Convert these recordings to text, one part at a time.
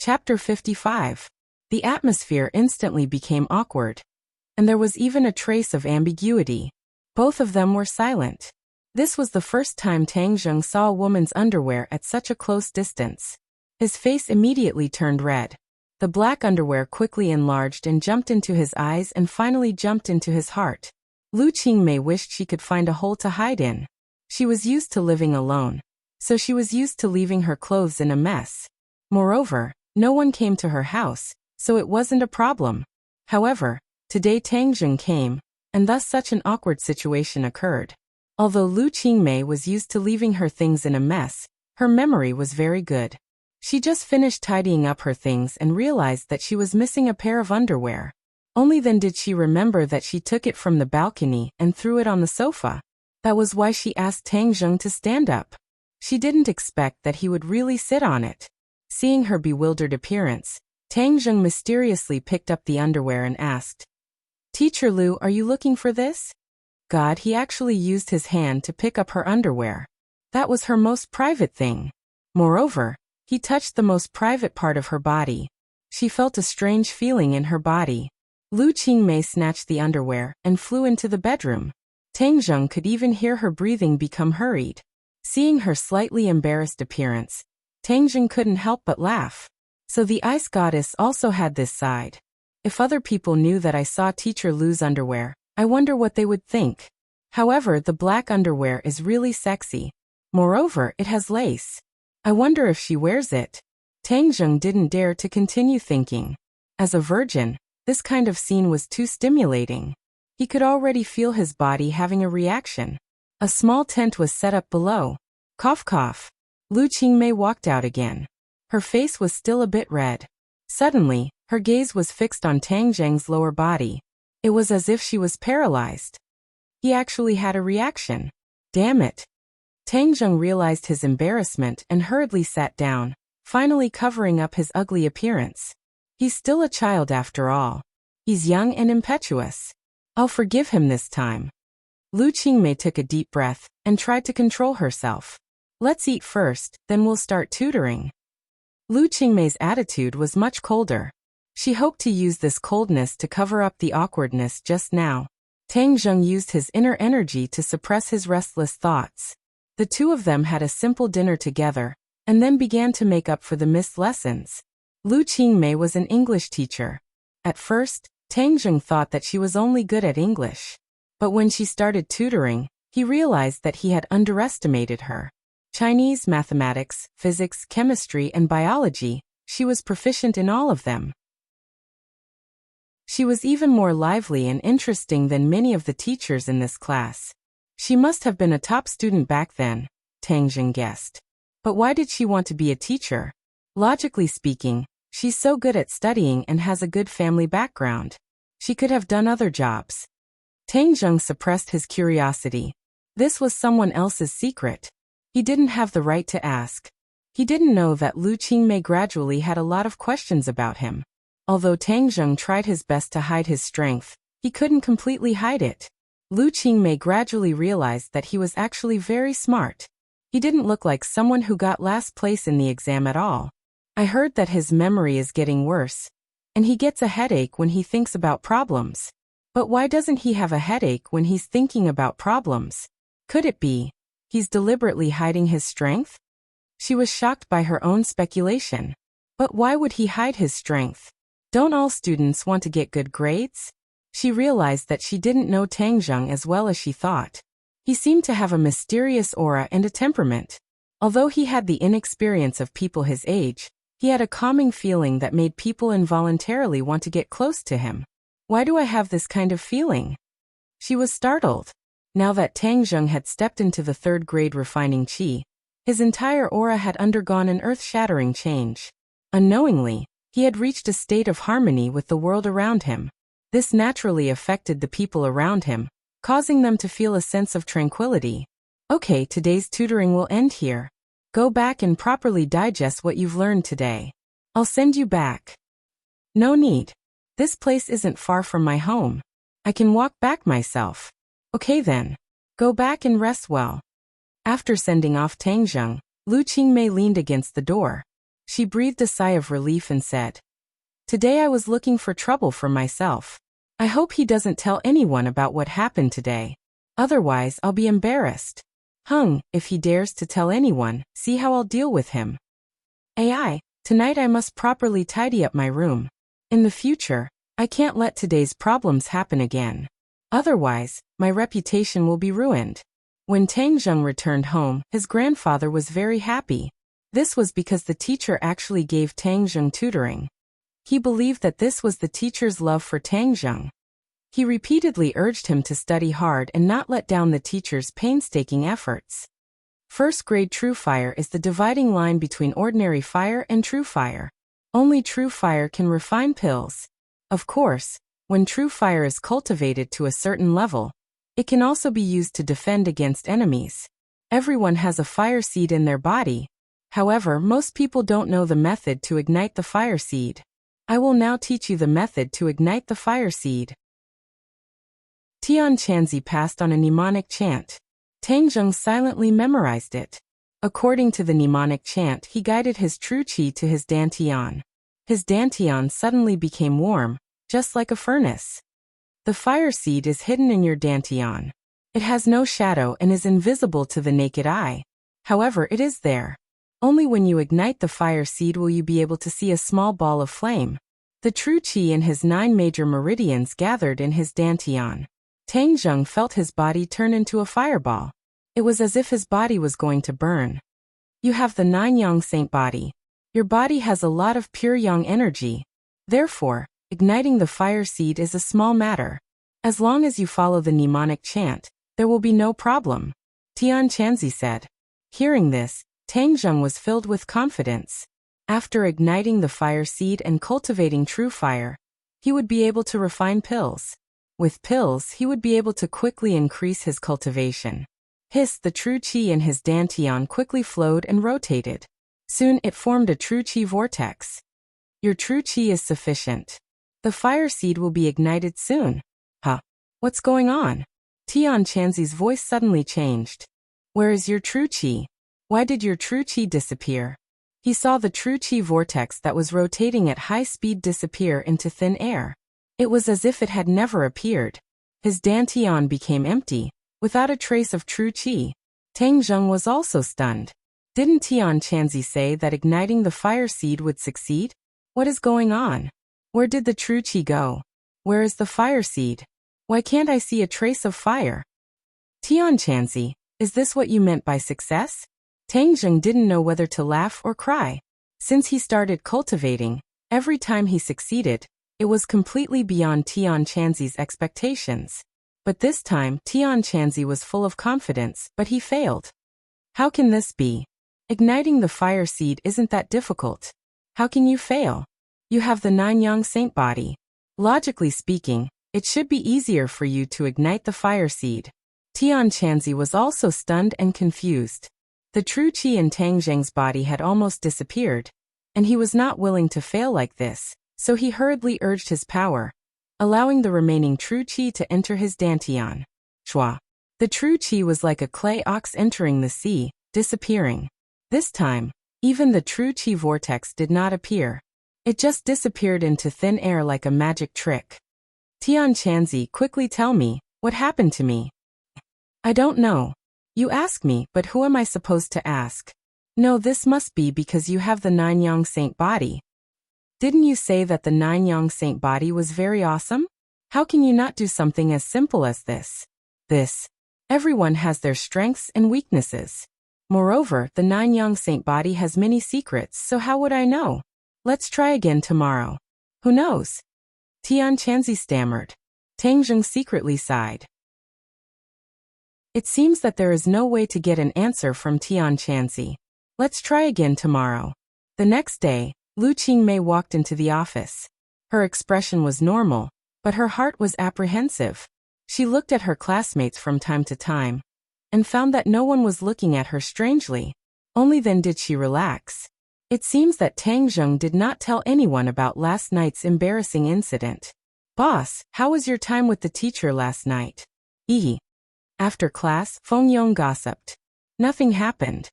Chapter 55. The atmosphere instantly became awkward. And there was even a trace of ambiguity. Both of them were silent. This was the first time Tang Zheng saw a woman's underwear at such a close distance. His face immediately turned red. The black underwear quickly enlarged and jumped into his eyes and finally jumped into his heart. Lu Qingmei wished she could find a hole to hide in. She was used to living alone. So she was used to leaving her clothes in a mess. Moreover, no one came to her house, so it wasn't a problem. However, today Tang Zheng came, and thus such an awkward situation occurred. Although Lu Qingmei was used to leaving her things in a mess, her memory was very good. She just finished tidying up her things and realized that she was missing a pair of underwear. Only then did she remember that she took it from the balcony and threw it on the sofa. That was why she asked Tang Zheng to stand up. She didn't expect that he would really sit on it. Seeing her bewildered appearance, Tang Zheng mysteriously picked up the underwear and asked, "Teacher Lu, are you looking for this?" God, he actually used his hand to pick up her underwear. That was her most private thing. Moreover, he touched the most private part of her body. She felt a strange feeling in her body. Lu Qingmei snatched the underwear and flew into the bedroom. Tang Zheng could even hear her breathing become hurried. Seeing her slightly embarrassed appearance, Tang Zheng couldn't help but laugh. So the ice goddess also had this side. If other people knew that I saw Teacher Lu's underwear, I wonder what they would think. However, the black underwear is really sexy. Moreover, it has lace. I wonder if she wears it. Tang Zheng didn't dare to continue thinking. As a virgin, this kind of scene was too stimulating. He could already feel his body having a reaction. A small tent was set up below. Cough cough. Lu Qingmei walked out again. Her face was still a bit red. Suddenly, her gaze was fixed on Tang Zheng's lower body. It was as if she was paralyzed. He actually had a reaction. Damn it. Tang Zheng realized his embarrassment and hurriedly sat down, finally covering up his ugly appearance. He's still a child after all. He's young and impetuous. I'll forgive him this time. Lu Qingmei took a deep breath and tried to control herself. Let's eat first, then we'll start tutoring. Lu Qingmei's attitude was much colder. She hoped to use this coldness to cover up the awkwardness just now. Tang Zheng used his inner energy to suppress his restless thoughts. The two of them had a simple dinner together, and then began to make up for the missed lessons. Lu Qingmei was an English teacher. At first, Tang Zheng thought that she was only good at English. But when she started tutoring, he realized that he had underestimated her. Chinese, mathematics, physics, chemistry, and biology, she was proficient in all of them. She was even more lively and interesting than many of the teachers in this class. She must have been a top student back then, Tang Zheng guessed. But why did she want to be a teacher? Logically speaking, she's so good at studying and has a good family background. She could have done other jobs. Tang Zheng suppressed his curiosity. This was someone else's secret. He didn't have the right to ask. He didn't know that Lu Qingmei gradually had a lot of questions about him. Although Tang Zheng tried his best to hide his strength, he couldn't completely hide it. Lu Qingmei gradually realized that he was actually very smart. He didn't look like someone who got last place in the exam at all. I heard that his memory is getting worse, and he gets a headache when he thinks about problems. But why doesn't he have a headache when he's thinking about problems? Could it be he's deliberately hiding his strength? She was shocked by her own speculation. But why would he hide his strength? Don't all students want to get good grades? She realized that she didn't know Tang Zheng as well as she thought. He seemed to have a mysterious aura and a temperament. Although he had the inexperience of people his age, he had a calming feeling that made people involuntarily want to get close to him. Why do I have this kind of feeling? She was startled. Now that Tang Zheng had stepped into the third grade refining qi, his entire aura had undergone an earth-shattering change. Unknowingly, he had reached a state of harmony with the world around him. This naturally affected the people around him, causing them to feel a sense of tranquility. Okay, today's tutoring will end here. Go back and properly digest what you've learned today. I'll send you back. No need. This place isn't far from my home. I can walk back myself. Okay then. Go back and rest well. After sending off Tang Zheng, Lu Qingmei leaned against the door. She breathed a sigh of relief and said, "Today I was looking for trouble for myself. I hope he doesn't tell anyone about what happened today. Otherwise, I'll be embarrassed. If he dares to tell anyone, see how I'll deal with him. Tonight I must properly tidy up my room. In the future, I can't let today's problems happen again. Otherwise, my reputation will be ruined." When Tang Zheng returned home, his grandfather was very happy. This was because the teacher actually gave Tang Zheng tutoring. He believed that this was the teacher's love for Tang Zheng. He repeatedly urged him to study hard and not let down the teacher's painstaking efforts. First-grade true fire is the dividing line between ordinary fire and true fire. Only true fire can refine pills. Of course, when true fire is cultivated to a certain level, it can also be used to defend against enemies. Everyone has a fire seed in their body. However, most people don't know the method to ignite the fire seed. I will now teach you the method to ignite the fire seed. Tian Chanzi passed on a mnemonic chant. Tang Zheng silently memorized it. According to the mnemonic chant, he guided his true qi to his dantian. His dantian suddenly became warm, just like a furnace. The fire seed is hidden in your dantian. It has no shadow and is invisible to the naked eye. However, it is there. Only when you ignite the fire seed will you be able to see a small ball of flame. The true qi in his 9 major meridians gathered in his dantian. Tang Zheng felt his body turn into a fireball. It was as if his body was going to burn. You have the 9 yang saint body. Your body has a lot of pure yang energy. Therefore, igniting the fire seed is a small matter. As long as you follow the mnemonic chant, there will be no problem, Tian Chanzi said. Hearing this, Tang Zheng was filled with confidence. After igniting the fire seed and cultivating true fire, he would be able to refine pills. With pills, he would be able to quickly increase his cultivation. The true qi in his dantian quickly flowed and rotated. Soon it formed a true qi vortex. Your true qi is sufficient. The fire seed will be ignited soon. What's going on? Tian Chanzi's voice suddenly changed. Where is your true qi? Why did your true qi disappear? He saw the true qi vortex that was rotating at high speed disappear into thin air. It was as if it had never appeared. His dantian became empty, without a trace of true qi. Tang Zheng was also stunned. Didn't Tian Chanzi say that igniting the fire seed would succeed? What is going on? Where did the true qi go? Where is the fire seed? Why can't I see a trace of fire? Tian Chanzi, is this what you meant by success? Tang Zheng didn't know whether to laugh or cry. Since he started cultivating, every time he succeeded, it was completely beyond Tian Chanzi's expectations. But this time, Tian Chanzi was full of confidence, but he failed. How can this be? Igniting the fire seed isn't that difficult. How can you fail? You have the 9 yang saint body. Logically speaking, it should be easier for you to ignite the fire seed. Tian Chanzi was also stunned and confused. The true qi in Tang Zheng's body had almost disappeared, and he was not willing to fail like this. So he hurriedly urged his power, allowing the remaining true qi to enter his dantian. Shua. The true qi was like a clay ox entering the sea, disappearing. This time, even the true qi vortex did not appear. It just disappeared into thin air like a magic trick. Tian Chanzi, quickly tell me, what happened to me? I don't know. You ask me, but who am I supposed to ask? No, this must be because you have the 9 yang saint body. Didn't you say that the 9 yang saint body was very awesome? How can you not do something as simple as this? Everyone has their strengths and weaknesses. Moreover, the 9 yang saint body has many secrets, so how would I know? Let's try again tomorrow. Who knows? Tian Chanzi stammered. Tang Zheng secretly sighed. It seems that there is no way to get an answer from Tian Chanzi. Let's try again tomorrow. The next day, Lu Qingmei walked into the office. Her expression was normal, but her heart was apprehensive. She looked at her classmates from time to time, and found that no one was looking at her strangely. Only then did she relax. It seems that Tang Zheng did not tell anyone about last night's embarrassing incident. Boss, how was your time with the teacher last night? After class, Feng Yong gossiped. Nothing happened.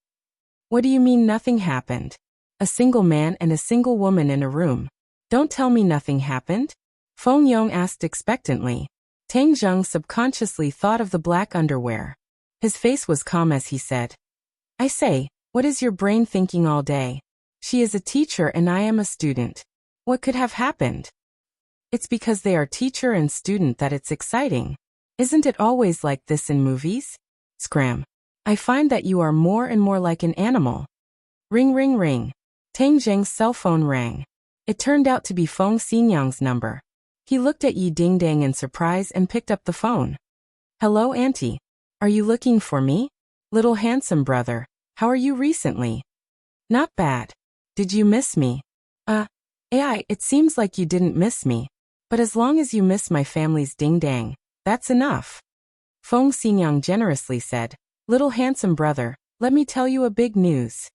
What do you mean nothing happened? A single man and a single woman in a room. Don't tell me nothing happened? Feng Yong asked expectantly. Tang Zheng subconsciously thought of the black underwear. His face was calm as he said, I say, what is your brain thinking all day? She is a teacher and I am a student. What could have happened? It's because they are teacher and student that it's exciting. Isn't it always like this in movies? Scram. I find that you are more and more like an animal. Ring ring ring. Tang Zheng's cell phone rang. It turned out to be Feng Xinyang's number. He looked at Yi Dingdang in surprise and picked up the phone. Hello, Auntie. Are you looking for me? Little handsome brother, how are you recently? Not bad. Did you miss me? It seems like you didn't miss me. But as long as you miss my family's ding-dang, that's enough. Feng Xinyang generously said, Little handsome brother, let me tell you a big news.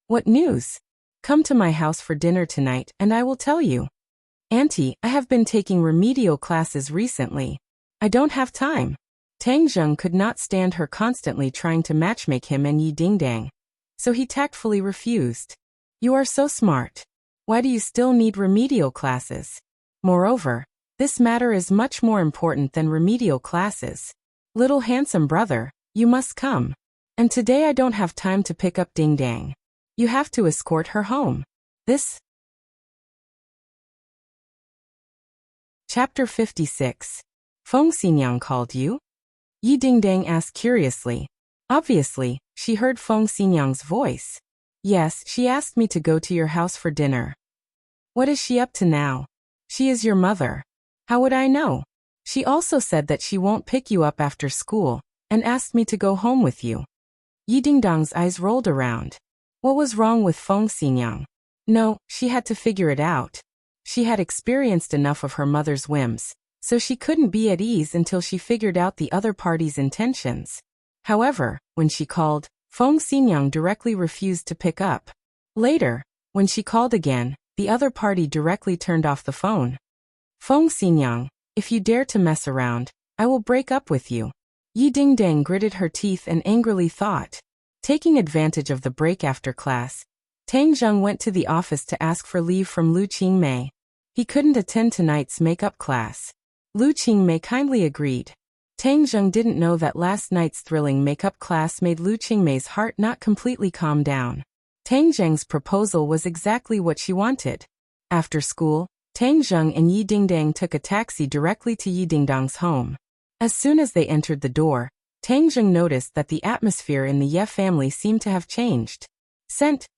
What news? Come to my house for dinner tonight and I will tell you. Auntie, I have been taking remedial classes recently. I don't have time. Tang Zheng could not stand her constantly trying to matchmake him and Yi Dingdang. So he tactfully refused. You are so smart. Why do you still need remedial classes? Moreover, this matter is much more important than remedial classes. Little handsome brother, you must come. And today I don't have time to pick up Dingdang. You have to escort her home. This. Chapter 56. Feng Xinyang called you? Yi Dingdang asked curiously. Obviously, she heard Feng Xinyang's voice. Yes, she asked me to go to your house for dinner. What is she up to now? She is your mother. How would I know? She also said that she won't pick you up after school, and asked me to go home with you. Yi Dingdang's eyes rolled around. What was wrong with Feng Xinyang? No, she had to figure it out. She had experienced enough of her mother's whims, so she couldn't be at ease until she figured out the other party's intentions. However, when she called, Feng Xinyang directly refused to pick up. Later, when she called again, the other party directly turned off the phone. Feng Xinyang, if you dare to mess around, I will break up with you. Yi Dingdang gritted her teeth and angrily thought. Taking advantage of the break after class, Tang Zheng went to the office to ask for leave from Lu Qingmei. He couldn't attend tonight's makeup class. Lu Qingmei kindly agreed. Tang Zheng didn't know that last night's thrilling makeup class made Lu Qingmei's heart not completely calm down. Tang Zheng's proposal was exactly what she wanted. After school, Tang Zheng and Yi Dingdang took a taxi directly to Yi Dingdang's home. As soon as they entered the door, Tang Zheng noticed that the atmosphere in the Ye family seemed to have changed.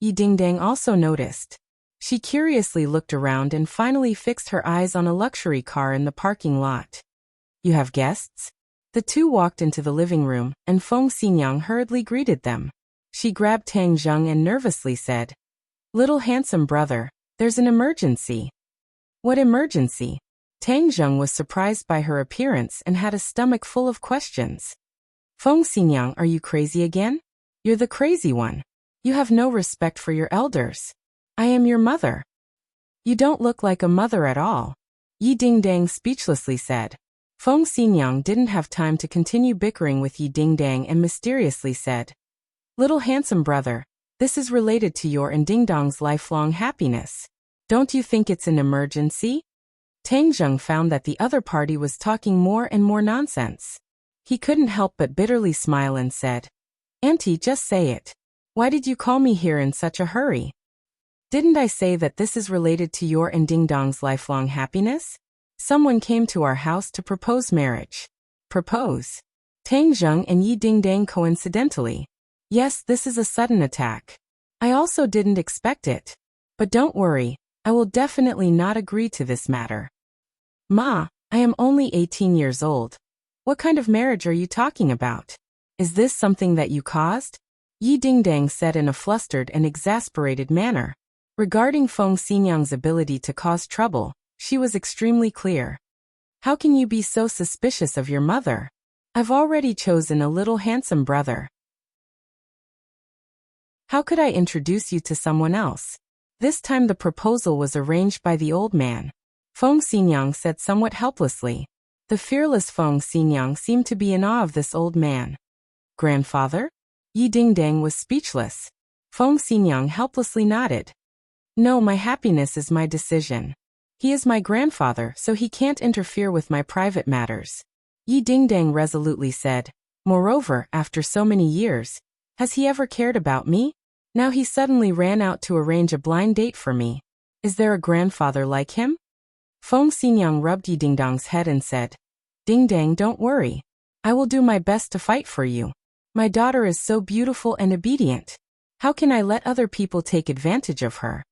Yi Dingdang also noticed. She curiously looked around and finally fixed her eyes on a luxury car in the parking lot. You have guests? The two walked into the living room, and Feng Xinyang hurriedly greeted them. She grabbed Tang Zheng and nervously said, Little handsome brother, there's an emergency. What emergency? Tang Zheng was surprised by her appearance and had a stomach full of questions. Feng Xinyang, are you crazy again? You're the crazy one. You have no respect for your elders. I am your mother. You don't look like a mother at all. Yi Dingdang speechlessly said. Feng Xinyang didn't have time to continue bickering with Yi Dingdang and mysteriously said, Little handsome brother, this is related to your and Dingdong's lifelong happiness. Don't you think it's an emergency? Tang Zheng found that the other party was talking more and more nonsense. He couldn't help but bitterly smile and said, Auntie, just say it. Why did you call me here in such a hurry? Didn't I say that this is related to your and Dingdong's lifelong happiness? Someone came to our house to propose marriage. Propose? Tang Zheng and Yi Dingdang coincidentally. Yes, this is a sudden attack. I also didn't expect it. But don't worry, I will definitely not agree to this matter. Ma, I am only 18 years old. What kind of marriage are you talking about? Is this something that you caused? Yi Dingdang said in a flustered and exasperated manner. Regarding Feng Xinyang's ability to cause trouble, she was extremely clear. How can you be so suspicious of your mother? I've already chosen a little handsome brother. How could I introduce you to someone else? This time the proposal was arranged by the old man. Feng Xinyang said somewhat helplessly. The fearless Feng Xinyang seemed to be in awe of this old man. Grandfather? Yi Dingdang was speechless. Feng Xinyang helplessly nodded. No, my happiness is my decision. He is my grandfather, so he can't interfere with my private matters. Yi Dingdang resolutely said. Moreover, after so many years, has he ever cared about me? Now he suddenly ran out to arrange a blind date for me. Is there a grandfather like him? Feng Xinyang rubbed Yi Dingdang's head and said, Dingdang, don't worry. I will do my best to fight for you. My daughter is so beautiful and obedient. How can I let other people take advantage of her?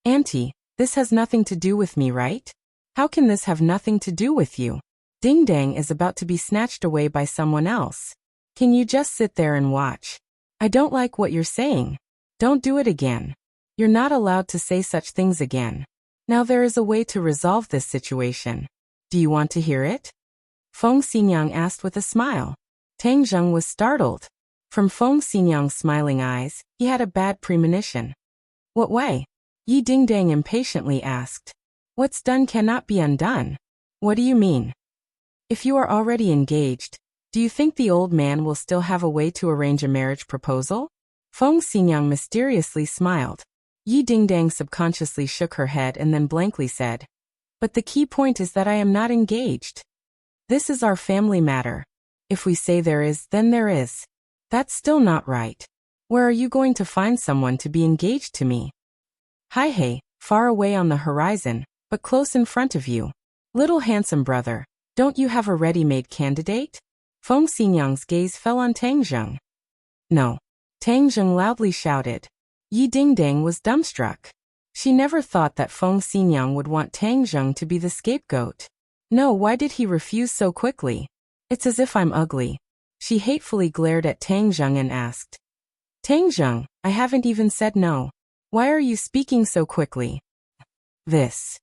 Auntie, this has nothing to do with me, right? How can this have nothing to do with you? Dingdang is about to be snatched away by someone else. Can you just sit there and watch? I don't like what you're saying. Don't do it again. You're not allowed to say such things again. Now there is a way to resolve this situation. Do you want to hear it? Feng Xinyang asked with a smile. Tang Zheng was startled. From Feng Xinyang's smiling eyes, he had a bad premonition. What way? Yi Dingdang impatiently asked. What's done cannot be undone. What do you mean? If you are already engaged, do you think the old man will still have a way to arrange a marriage proposal? Feng Xinyang mysteriously smiled. Yi Dingdang subconsciously shook her head and then blankly said, But the key point is that I am not engaged. This is our family matter. If we say there is, then there is. That's still not right. Where are you going to find someone to be engaged to me? Hey, far away on the horizon, but close in front of you. Little handsome brother, don't you have a ready-made candidate? Feng Xinyang's gaze fell on Tang Zheng. No. Tang Zheng loudly shouted. Yi Dingdang was dumbstruck. She never thought that Feng Xinyang would want Tang Zheng to be the scapegoat. No, why did he refuse so quickly? It's as if I'm ugly. She hatefully glared at Tang Zheng and asked. Tang Zheng, I haven't even said no. Why are you speaking so quickly? This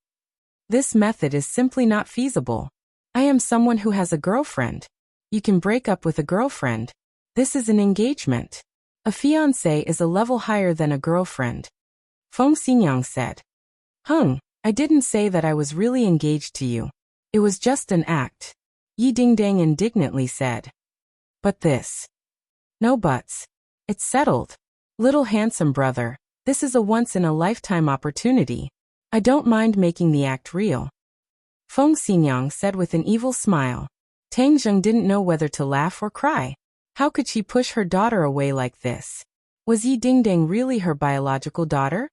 method is simply not feasible. I am someone who has a girlfriend. You can break up with a girlfriend. This is an engagement. A fiancé is a level higher than a girlfriend. Feng Xinyang said. I didn't say that I was really engaged to you. It was just an act. Yi Dingdang indignantly said. But this. No buts. It's settled. Little handsome brother, this is a once-in-a-lifetime opportunity. I don't mind making the act real. Feng Xinyang said with an evil smile. Tang Zheng didn't know whether to laugh or cry. How could she push her daughter away like this? Was Yi Dingdang really her biological daughter?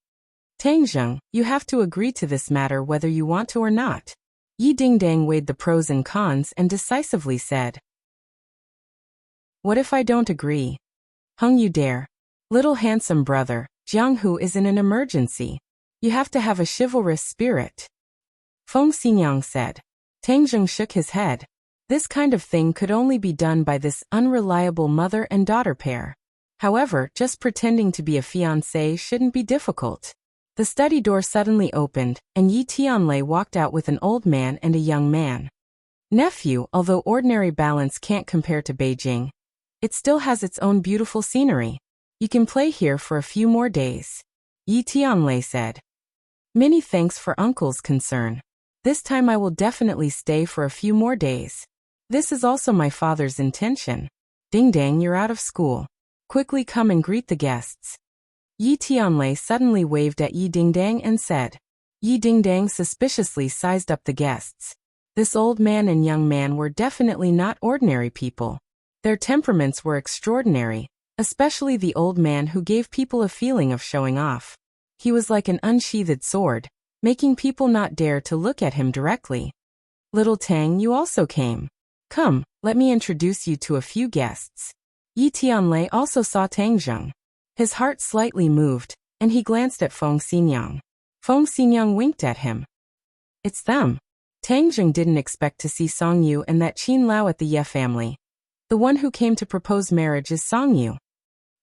Tang Zheng, you have to agree to this matter whether you want to or not. Yi Dingdang weighed the pros and cons and decisively said. What if I don't agree? You dare. Little handsome brother, Jianghu is in an emergency. You have to have a chivalrous spirit. Feng Xinyang said. Tang Zheng shook his head. This kind of thing could only be done by this unreliable mother and daughter pair. However, just pretending to be a fiancé shouldn't be difficult. The study door suddenly opened, and Yi Tianlei walked out with an old man and a young man. Nephew, although ordinary balance can't compare to Beijing, it still has its own beautiful scenery. You can play here for a few more days. Yi Tianlei said. Many thanks for uncle's concern. This time I will definitely stay for a few more days. This is also my father's intention. Dingdang, you're out of school. Quickly come and greet the guests. Yi Tianlei suddenly waved at Yi Dingdang and said. Yi Dingdang suspiciously sized up the guests. This old man and young man were definitely not ordinary people. Their temperaments were extraordinary, especially the old man who gave people a feeling of showing off. He was like an unsheathed sword, making people not dare to look at him directly. Little Tang, you also came. Come, let me introduce you to a few guests. Yi Tianlei also saw Tang Zheng. His heart slightly moved, and he glanced at Feng Xinyang. Feng Xinyang winked at him. It's them. Tang Zheng didn't expect to see Song Yu and that Qin Lao at the Ye family. The one who came to propose marriage is Song Yu.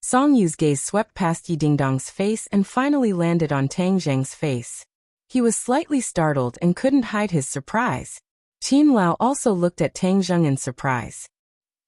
Song Yu's gaze swept past Yi Dingdang's face and finally landed on Tang Zheng's face. He was slightly startled and couldn't hide his surprise. Qin Lao also looked at Tang Zheng in surprise.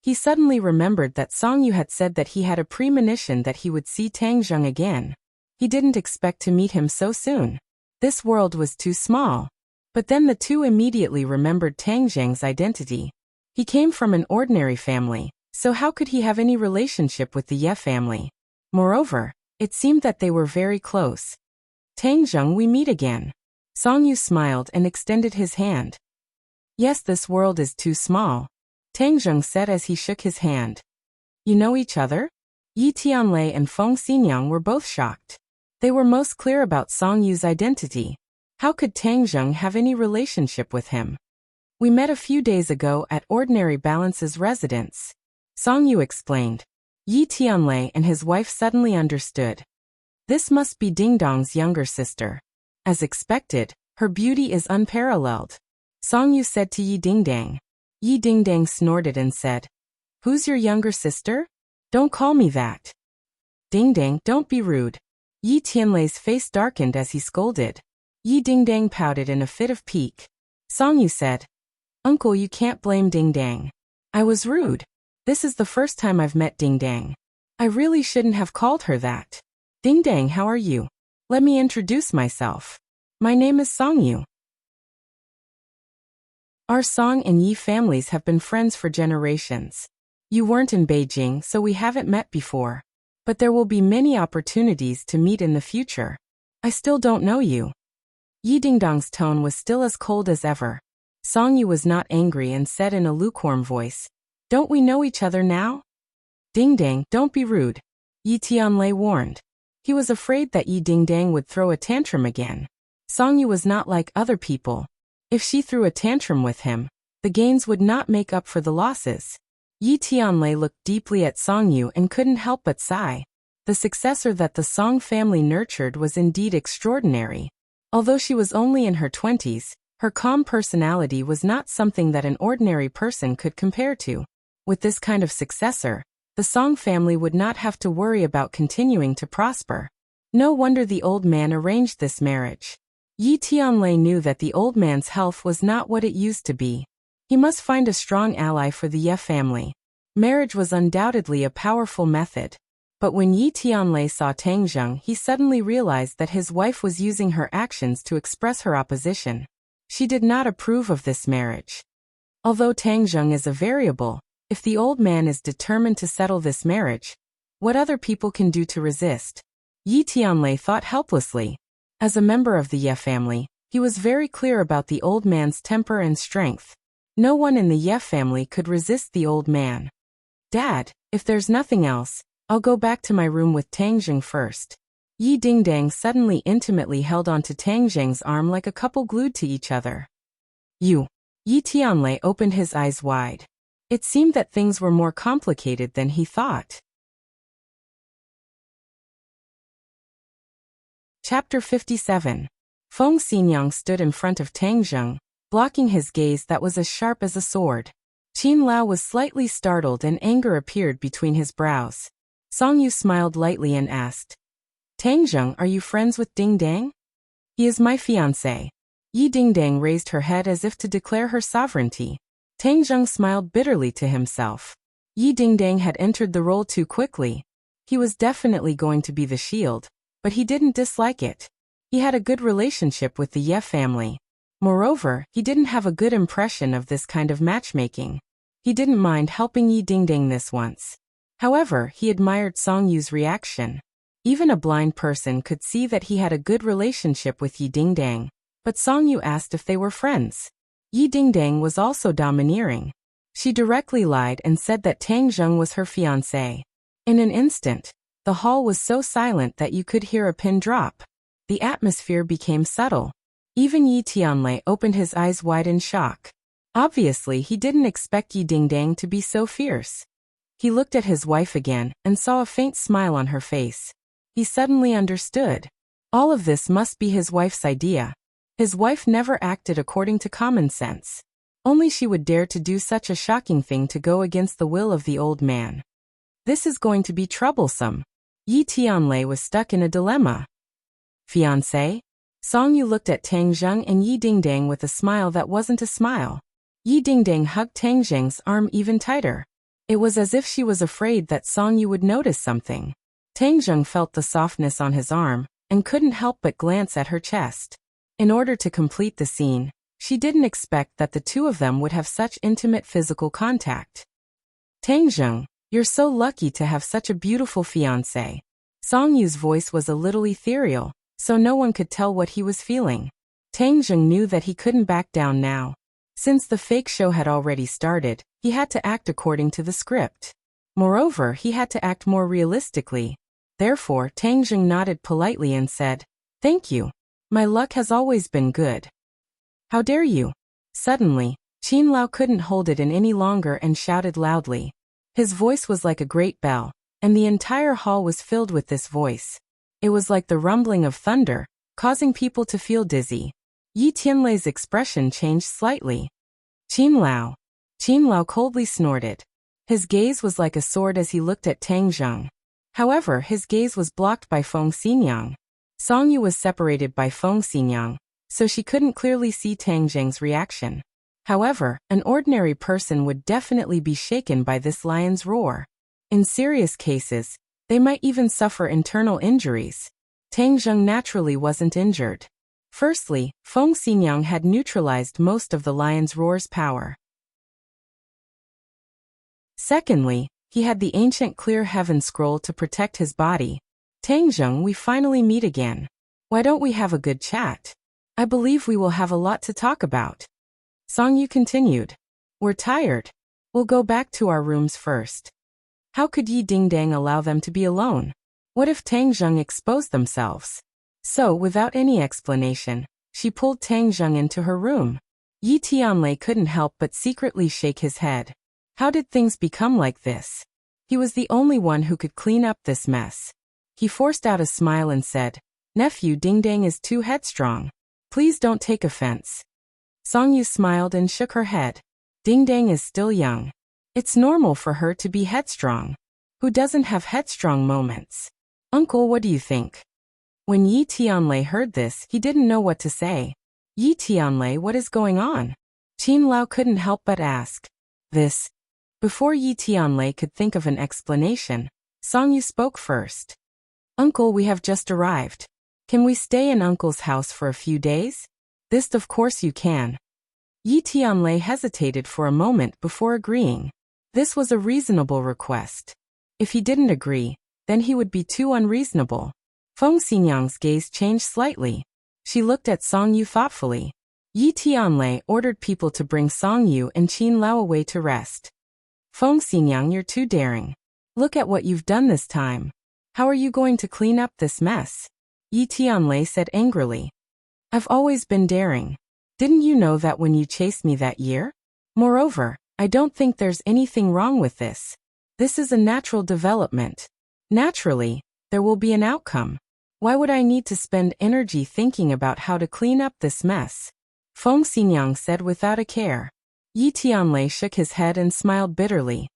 He suddenly remembered that Song Yu had said that he had a premonition that he would see Tang Zheng again. He didn't expect to meet him so soon. This world was too small. But then the two immediately remembered Tang Zheng's identity. He came from an ordinary family, so how could he have any relationship with the Ye family? Moreover, it seemed that they were very close. Tang Zheng, we meet again. Song Yu smiled and extended his hand. Yes, this world is too small, Tang Zheng said as he shook his hand. You know each other? Yi Tianlei and Feng Xinyang were both shocked. They were most clear about Song Yu's identity. How could Tang Zheng have any relationship with him? We met a few days ago at Ordinary Balance's residence, Song Yu explained. Yi Tianlei and his wife suddenly understood. This must be Ding Dong's younger sister. As expected, her beauty is unparalleled, Song Yu said to Yi Dingdang. Yi Dingdang snorted and said, Who's your younger sister? Don't call me that. Dingdang, don't be rude. Yi Tianlei's face darkened as he scolded. Yi Dingdang pouted in a fit of pique. Song Yu said, Uncle, you can't blame Dingdang. I was rude. This is the first time I've met Dingdang. I really shouldn't have called her that. Dingdang, how are you? Let me introduce myself. My name is Song Yu. Our Song and Yi families have been friends for generations. You weren't in Beijing, so we haven't met before. But there will be many opportunities to meet in the future. I still don't know you. Yi Dingdong's tone was still as cold as ever. Song Yu was not angry and said in a lukewarm voice, Don't we know each other now? Dingdang, don't be rude, Yi Tianlei warned. He was afraid that Yi Dingdang would throw a tantrum again. Song Yu was not like other people. If she threw a tantrum with him, the gains would not make up for the losses. Yi Tianlei looked deeply at Song Yu and couldn't help but sigh. The successor that the Song family nurtured was indeed extraordinary. Although she was only in her 20s, her calm personality was not something that an ordinary person could compare to. With this kind of successor, the Song family would not have to worry about continuing to prosper. No wonder the old man arranged this marriage. Yi Tianlei knew that the old man's health was not what it used to be. He must find a strong ally for the Ye family. Marriage was undoubtedly a powerful method. But when Yi Tianlei saw Tang Zheng, he suddenly realized that his wife was using her actions to express her opposition. She did not approve of this marriage. Although Tang Zheng is a variable, if the old man is determined to settle this marriage, what other people can do to resist? Yi Tianlei thought helplessly. As a member of the Ye family, he was very clear about the old man's temper and strength. No one in the Ye family could resist the old man. Dad, if there's nothing else, I'll go back to my room with Tang Zheng first. Yi Dingdang suddenly intimately held onto Tang Zheng's arm like a couple glued to each other. You. Yi Tianlei opened his eyes wide. It seemed that things were more complicated than he thought. Chapter 57. Feng Xinyang stood in front of Tang Zheng, blocking his gaze that was as sharp as a sword. Qin Lao was slightly startled and anger appeared between his brows. Song Yu smiled lightly and asked, Tang Zheng, are you friends with Dingdang? He is my fiancé. Yi Dingdang raised her head as if to declare her sovereignty. Tang Zheng smiled bitterly to himself. Yi Dingdang had entered the role too quickly. He was definitely going to be the shield, but he didn't dislike it. He had a good relationship with the Ye family. Moreover, he didn't have a good impression of this kind of matchmaking. He didn't mind helping Yi Dingdang this once. However, he admired Song Yu's reaction. Even a blind person could see that he had a good relationship with Yi Dingdang, but Song Yu asked if they were friends. Yi Dingdang was also domineering. She directly lied and said that Tang Zheng was her fiancé. In an instant, the hall was so silent that you could hear a pin drop. The atmosphere became subtle. Even Yi Tianlei opened his eyes wide in shock. Obviously, he didn't expect Yi Dingdang to be so fierce. He looked at his wife again and saw a faint smile on her face. He suddenly understood. All of this must be his wife's idea. His wife never acted according to common sense. Only she would dare to do such a shocking thing to go against the will of the old man. This is going to be troublesome. Yi Tianlei was stuck in a dilemma. Fiancé? Song Yu looked at Tang Zheng and Yi Dingdang with a smile that wasn't a smile. Yi Dingdang hugged Tang Zheng's arm even tighter. It was as if she was afraid that Song Yu would notice something. Tang Zheng felt the softness on his arm and couldn't help but glance at her chest. In order to complete the scene, she didn't expect that the two of them would have such intimate physical contact. Tang Zheng, you're so lucky to have such a beautiful fiancé. Song Yu's voice was a little ethereal, so no one could tell what he was feeling. Tang Zheng knew that he couldn't back down now. Since the fake show had already started, he had to act according to the script. Moreover, he had to act more realistically. Therefore, Tang Zheng nodded politely and said, "Thank you. My luck has always been good." "How dare you?" Suddenly, Qin Lao couldn't hold it in any longer and shouted loudly. His voice was like a great bell, and the entire hall was filled with this voice. It was like the rumbling of thunder, causing people to feel dizzy. Yi Tianlei's expression changed slightly. "Qin Lao." Qin Lao coldly snorted. His gaze was like a sword as he looked at Tang Zheng. However, his gaze was blocked by Feng Xinyang. Song Yu was separated by Feng Xinyang, so she couldn't clearly see Tang Zheng's reaction. However, an ordinary person would definitely be shaken by this lion's roar. In serious cases, they might even suffer internal injuries. Tang Zheng naturally wasn't injured. Firstly, Feng Xinyang had neutralized most of the lion's roar's power. Secondly, he had the ancient clear heaven scroll to protect his body. "Tang Zheng, we finally meet again. Why don't we have a good chat? I believe we will have a lot to talk about." Song Yu continued. "We're tired. We'll go back to our rooms first." How could Yi Dingdang allow them to be alone? What if Tang Zheng exposed themselves? So, without any explanation, she pulled Tang Zheng into her room. Yi Tianlei couldn't help but secretly shake his head. How did things become like this? He was the only one who could clean up this mess. He forced out a smile and said, "Nephew, Dingdang is too headstrong. Please don't take offense." Song Yu smiled and shook her head. Dingdang is still young. It's normal for her to be headstrong. Who doesn't have headstrong moments? "Uncle, what do you think?" When Yi Tianlei heard this, he didn't know what to say. "Yi Tianlei, what is going on?" Qin Lao couldn't help but ask. "This." Before Yi Tianlei could think of an explanation, Song Yu spoke first. "Uncle, we have just arrived. Can we stay in Uncle's house for a few days?" "This, of course you can." Yi Tianlei hesitated for a moment before agreeing. This was a reasonable request. If he didn't agree, then he would be too unreasonable. Feng Xinyang's gaze changed slightly. She looked at Song Yu thoughtfully. Yi Tianlei ordered people to bring Song Yu and Qin Lao away to rest. "Feng Xinyang, you're too daring. Look at what you've done this time. How are you going to clean up this mess?" Yi Tianlei said angrily. "I've always been daring. Didn't you know that when you chased me that year? Moreover, I don't think there's anything wrong with this. This is a natural development. Naturally, there will be an outcome. Why would I need to spend energy thinking about how to clean up this mess?" Feng Xinyang said without a care. Yi Tianlei shook his head and smiled bitterly.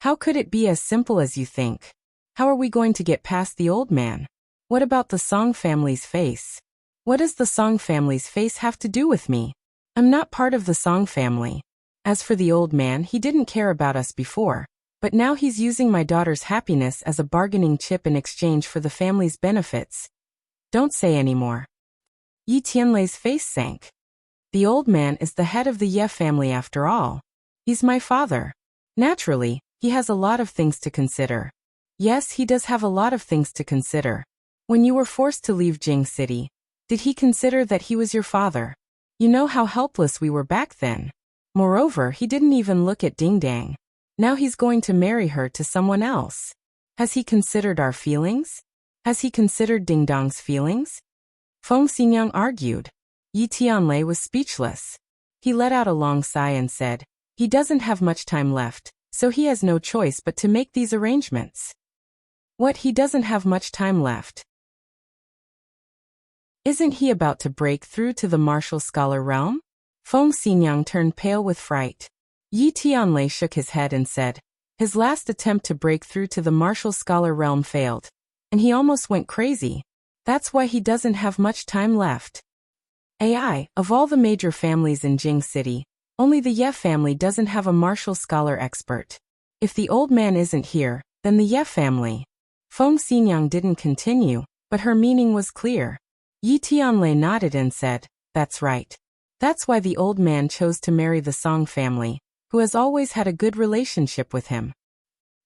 "How could it be as simple as you think? How are we going to get past the old man? What about the Song family's face? What does the Song family's face have to do with me? I'm not part of the Song family. As for the old man, he didn't care about us before, but now he's using my daughter's happiness as a bargaining chip in exchange for the family's benefits. Don't say any more." Yi Tianlei's face sank. The old man is the head of the Ye family after all. He's my father. Naturally, he has a lot of things to consider. Yes, he does have a lot of things to consider. When you were forced to leave Jing City, did he consider that he was your father? You know how helpless we were back then. Moreover, he didn't even look at Dingdang. Now he's going to marry her to someone else. Has he considered our feelings? Has he considered Dingdang's feelings? Feng Xinyang argued. Yi Tianlei was speechless. He let out a long sigh and said, "He doesn't have much time left, so he has no choice but to make these arrangements." What, he doesn't have much time left? Isn't he about to break through to the martial scholar realm? Feng Xinyang turned pale with fright. Yi Tianlei shook his head and said, "His last attempt to break through to the martial scholar realm failed, and he almost went crazy. That's why he doesn't have much time left." Of all the major families in Jing City, only the Ye family doesn't have a martial scholar expert. If the old man isn't here, then the Ye family. Feng Xinyang didn't continue, but her meaning was clear. Yi Tianlei nodded and said, "That's right. That's why the old man chose to marry the Song family, who has always had a good relationship with him.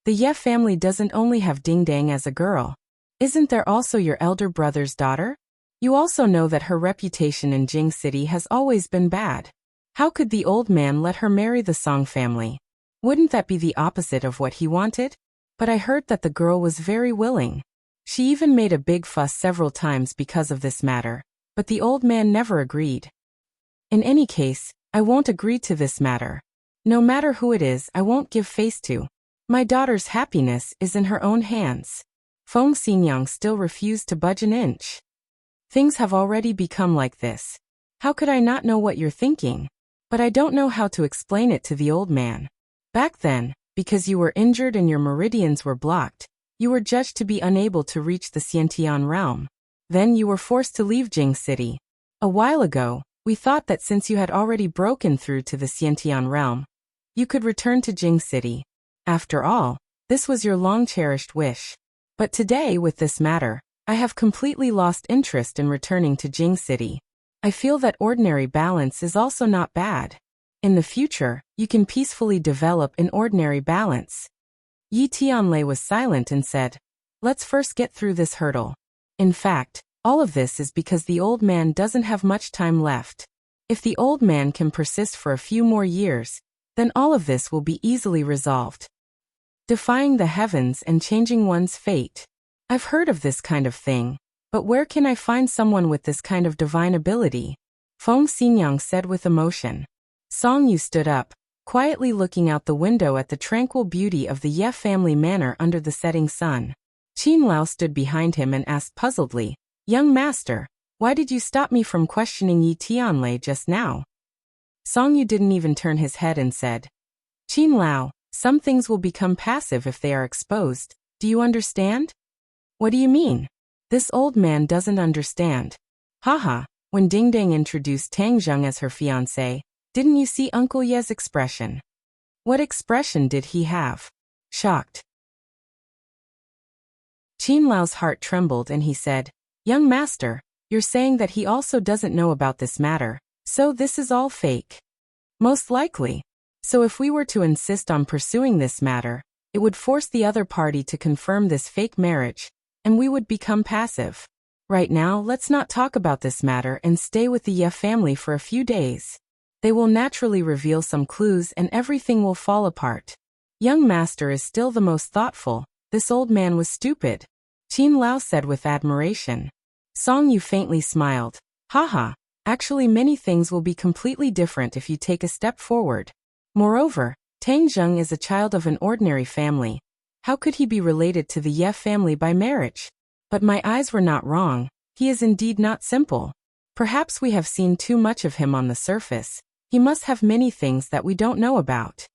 The Ye family doesn't only have Dingdang as a girl. Isn't there also your elder brother's daughter? You also know that her reputation in Jing City has always been bad. How could the old man let her marry the Song family? Wouldn't that be the opposite of what he wanted? But I heard that the girl was very willing. She even made a big fuss several times because of this matter, but the old man never agreed. In any case, I won't agree to this matter. No matter who it is, I won't give face to. My daughter's happiness is in her own hands. Feng Xinyang still refused to budge an inch. Things have already become like this. How could I not know what you're thinking? But I don't know how to explain it to the old man. Back then, because you were injured and your meridians were blocked, you were judged to be unable to reach the Xiantian realm. Then you were forced to leave Jing City. A while ago, we thought that since you had already broken through to the Xiantian realm, you could return to Jing City. After all, this was your long-cherished wish. But today, with this matter, I have completely lost interest in returning to Jing City. I feel that ordinary balance is also not bad. In the future, you can peacefully develop an ordinary balance. Yi Tianlei was silent and said, "Let's first get through this hurdle." In fact, all of this is because the old man doesn't have much time left. If the old man can persist for a few more years, then all of this will be easily resolved. Defying the heavens and changing one's fate. I've heard of this kind of thing, but where can I find someone with this kind of divine ability? Feng Xinyang said with emotion. Song Yu stood up, quietly looking out the window at the tranquil beauty of the Ye family manor under the setting sun. Qin Lao stood behind him and asked puzzledly, "Young master, why did you stop me from questioning Yi Tianlei just now?" Song Yu didn't even turn his head and said, "Qin Lao, some things will become passive if they are exposed. Do you understand?" "What do you mean?" This old man doesn't understand. Haha, when Ding Ding introduced Tang Zheng as her fiancé, didn't you see Uncle Ye's expression? What expression did he have? Shocked. Qin Lao's heart trembled and he said, "Young master, you're saying that he also doesn't know about this matter, so this is all fake." "Most likely. So if we were to insist on pursuing this matter, it would force the other party to confirm this fake marriage, and we would become passive. Right now, let's not talk about this matter and stay with the Ye family for a few days. They will naturally reveal some clues and everything will fall apart. Young master is still the most thoughtful. This old man was stupid," Qin Lao said with admiration. Song Yu faintly smiled. Haha, actually many things will be completely different if you take a step forward. Moreover, Tang Zheng is a child of an ordinary family. How could he be related to the Ye family by marriage? But my eyes were not wrong. He is indeed not simple. Perhaps we have seen too much of him on the surface. He must have many things that we don't know about.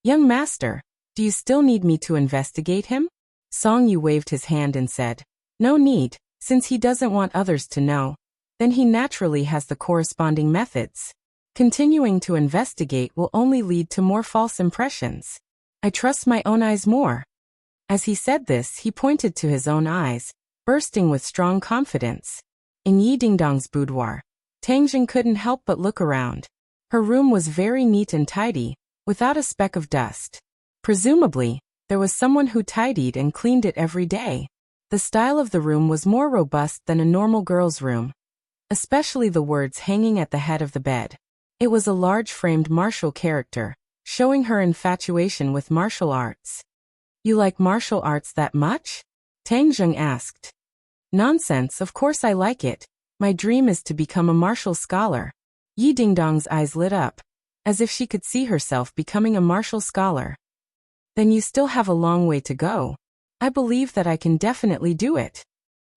"Young master, do you still need me to investigate him?" Song Yu waved his hand and said, "No need, since he doesn't want others to know. Then he naturally has the corresponding methods. Continuing to investigate will only lead to more false impressions. I trust my own eyes more." As he said this, he pointed to his own eyes, bursting with strong confidence. In Yi Dingdong's boudoir, Tang Zheng couldn't help but look around. Her room was very neat and tidy, without a speck of dust. Presumably, there was someone who tidied and cleaned it every day. The style of the room was more robust than a normal girl's room, especially the words hanging at the head of the bed. It was a large-framed martial character, showing her infatuation with martial arts. "You like martial arts that much?" Tang Zheng asked. "Nonsense, of course I like it. My dream is to become a martial scholar." Yi Dingdong's eyes lit up, as if she could see herself becoming a martial scholar. "Then you still have a long way to go. I believe that I can definitely do it,"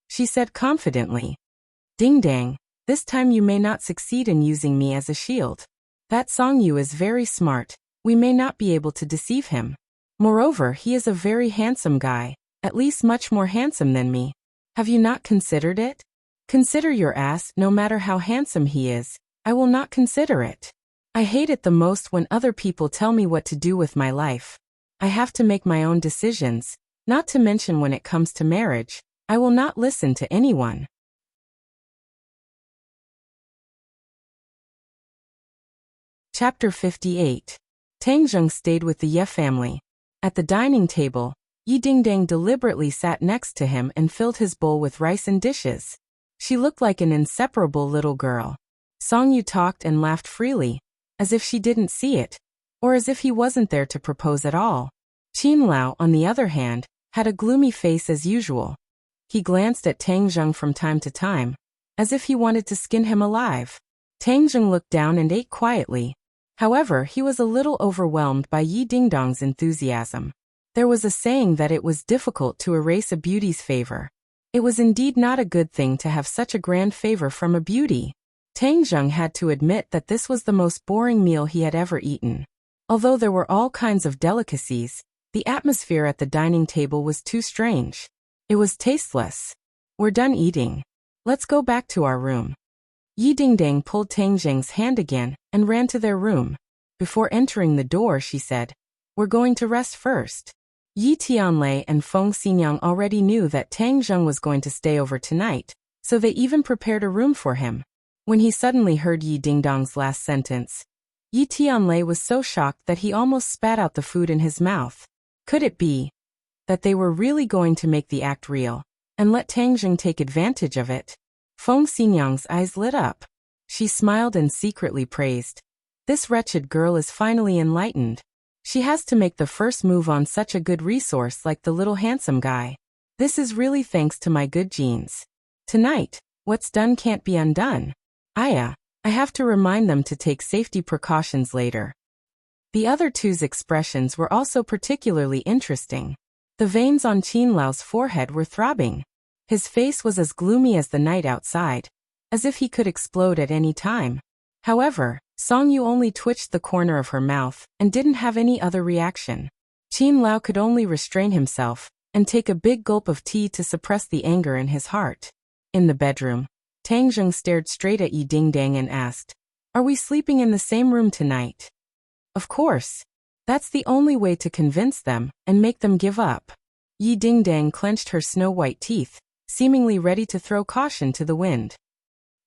she said confidently. "Ding Dang, this time you may not succeed in using me as a shield. That Song Yu is very smart. We may not be able to deceive him. Moreover, he is a very handsome guy, at least much more handsome than me. Have you not considered it? Consider your ass. No matter how handsome he is, I will not consider it. I hate it the most when other people tell me what to do with my life. I have to make my own decisions, not to mention when it comes to marriage. I will not listen to anyone." Chapter 58. Tang Zheng stayed with the Ye family. At the dining table, Yi Dingdang deliberately sat next to him and filled his bowl with rice and dishes. She looked like an inseparable little girl. Song Yu talked and laughed freely, as if she didn't see it, or as if he wasn't there to propose at all. Qin Lao, on the other hand, had a gloomy face as usual. He glanced at Tang Zheng from time to time, as if he wanted to skin him alive. Tang Zheng looked down and ate quietly. However, he was a little overwhelmed by Yi Dingdong's enthusiasm. There was a saying that it was difficult to erase a beauty's favor. It was indeed not a good thing to have such a grand favor from a beauty. Tang Zheng had to admit that this was the most boring meal he had ever eaten. Although there were all kinds of delicacies, the atmosphere at the dining table was too strange. It was tasteless. We're done eating. Let's go back to our room. Yi Dingdang pulled Tang Zheng's hand again and ran to their room. Before entering the door, she said, "We're going to rest first." Yi Tianlei and Feng Xinyang already knew that Tang Zheng was going to stay over tonight, so they even prepared a room for him. When he suddenly heard Yi Dingdong's last sentence, Yi Tianlei was so shocked that he almost spat out the food in his mouth. Could it be that they were really going to make the act real and let Tang Zheng take advantage of it? Feng Xinyang's eyes lit up. She smiled and secretly praised. This wretched girl is finally enlightened. She has to make the first move on such a good resource like the little handsome guy. This is really thanks to my good genes. Tonight, what's done can't be undone. I have to remind them to take safety precautions later. The other two's expressions were also particularly interesting. The veins on Qin Lao's forehead were throbbing. His face was as gloomy as the night outside, as if he could explode at any time. However, Song Yu only twitched the corner of her mouth and didn't have any other reaction. Qin Lao could only restrain himself and take a big gulp of tea to suppress the anger in his heart. In the bedroom, Tang Zheng stared straight at Yi Dingdang and asked, "Are we sleeping in the same room tonight?" "Of course. That's the only way to convince them and make them give up." Yi Dingdang clenched her snow-white teeth, seemingly ready to throw caution to the wind.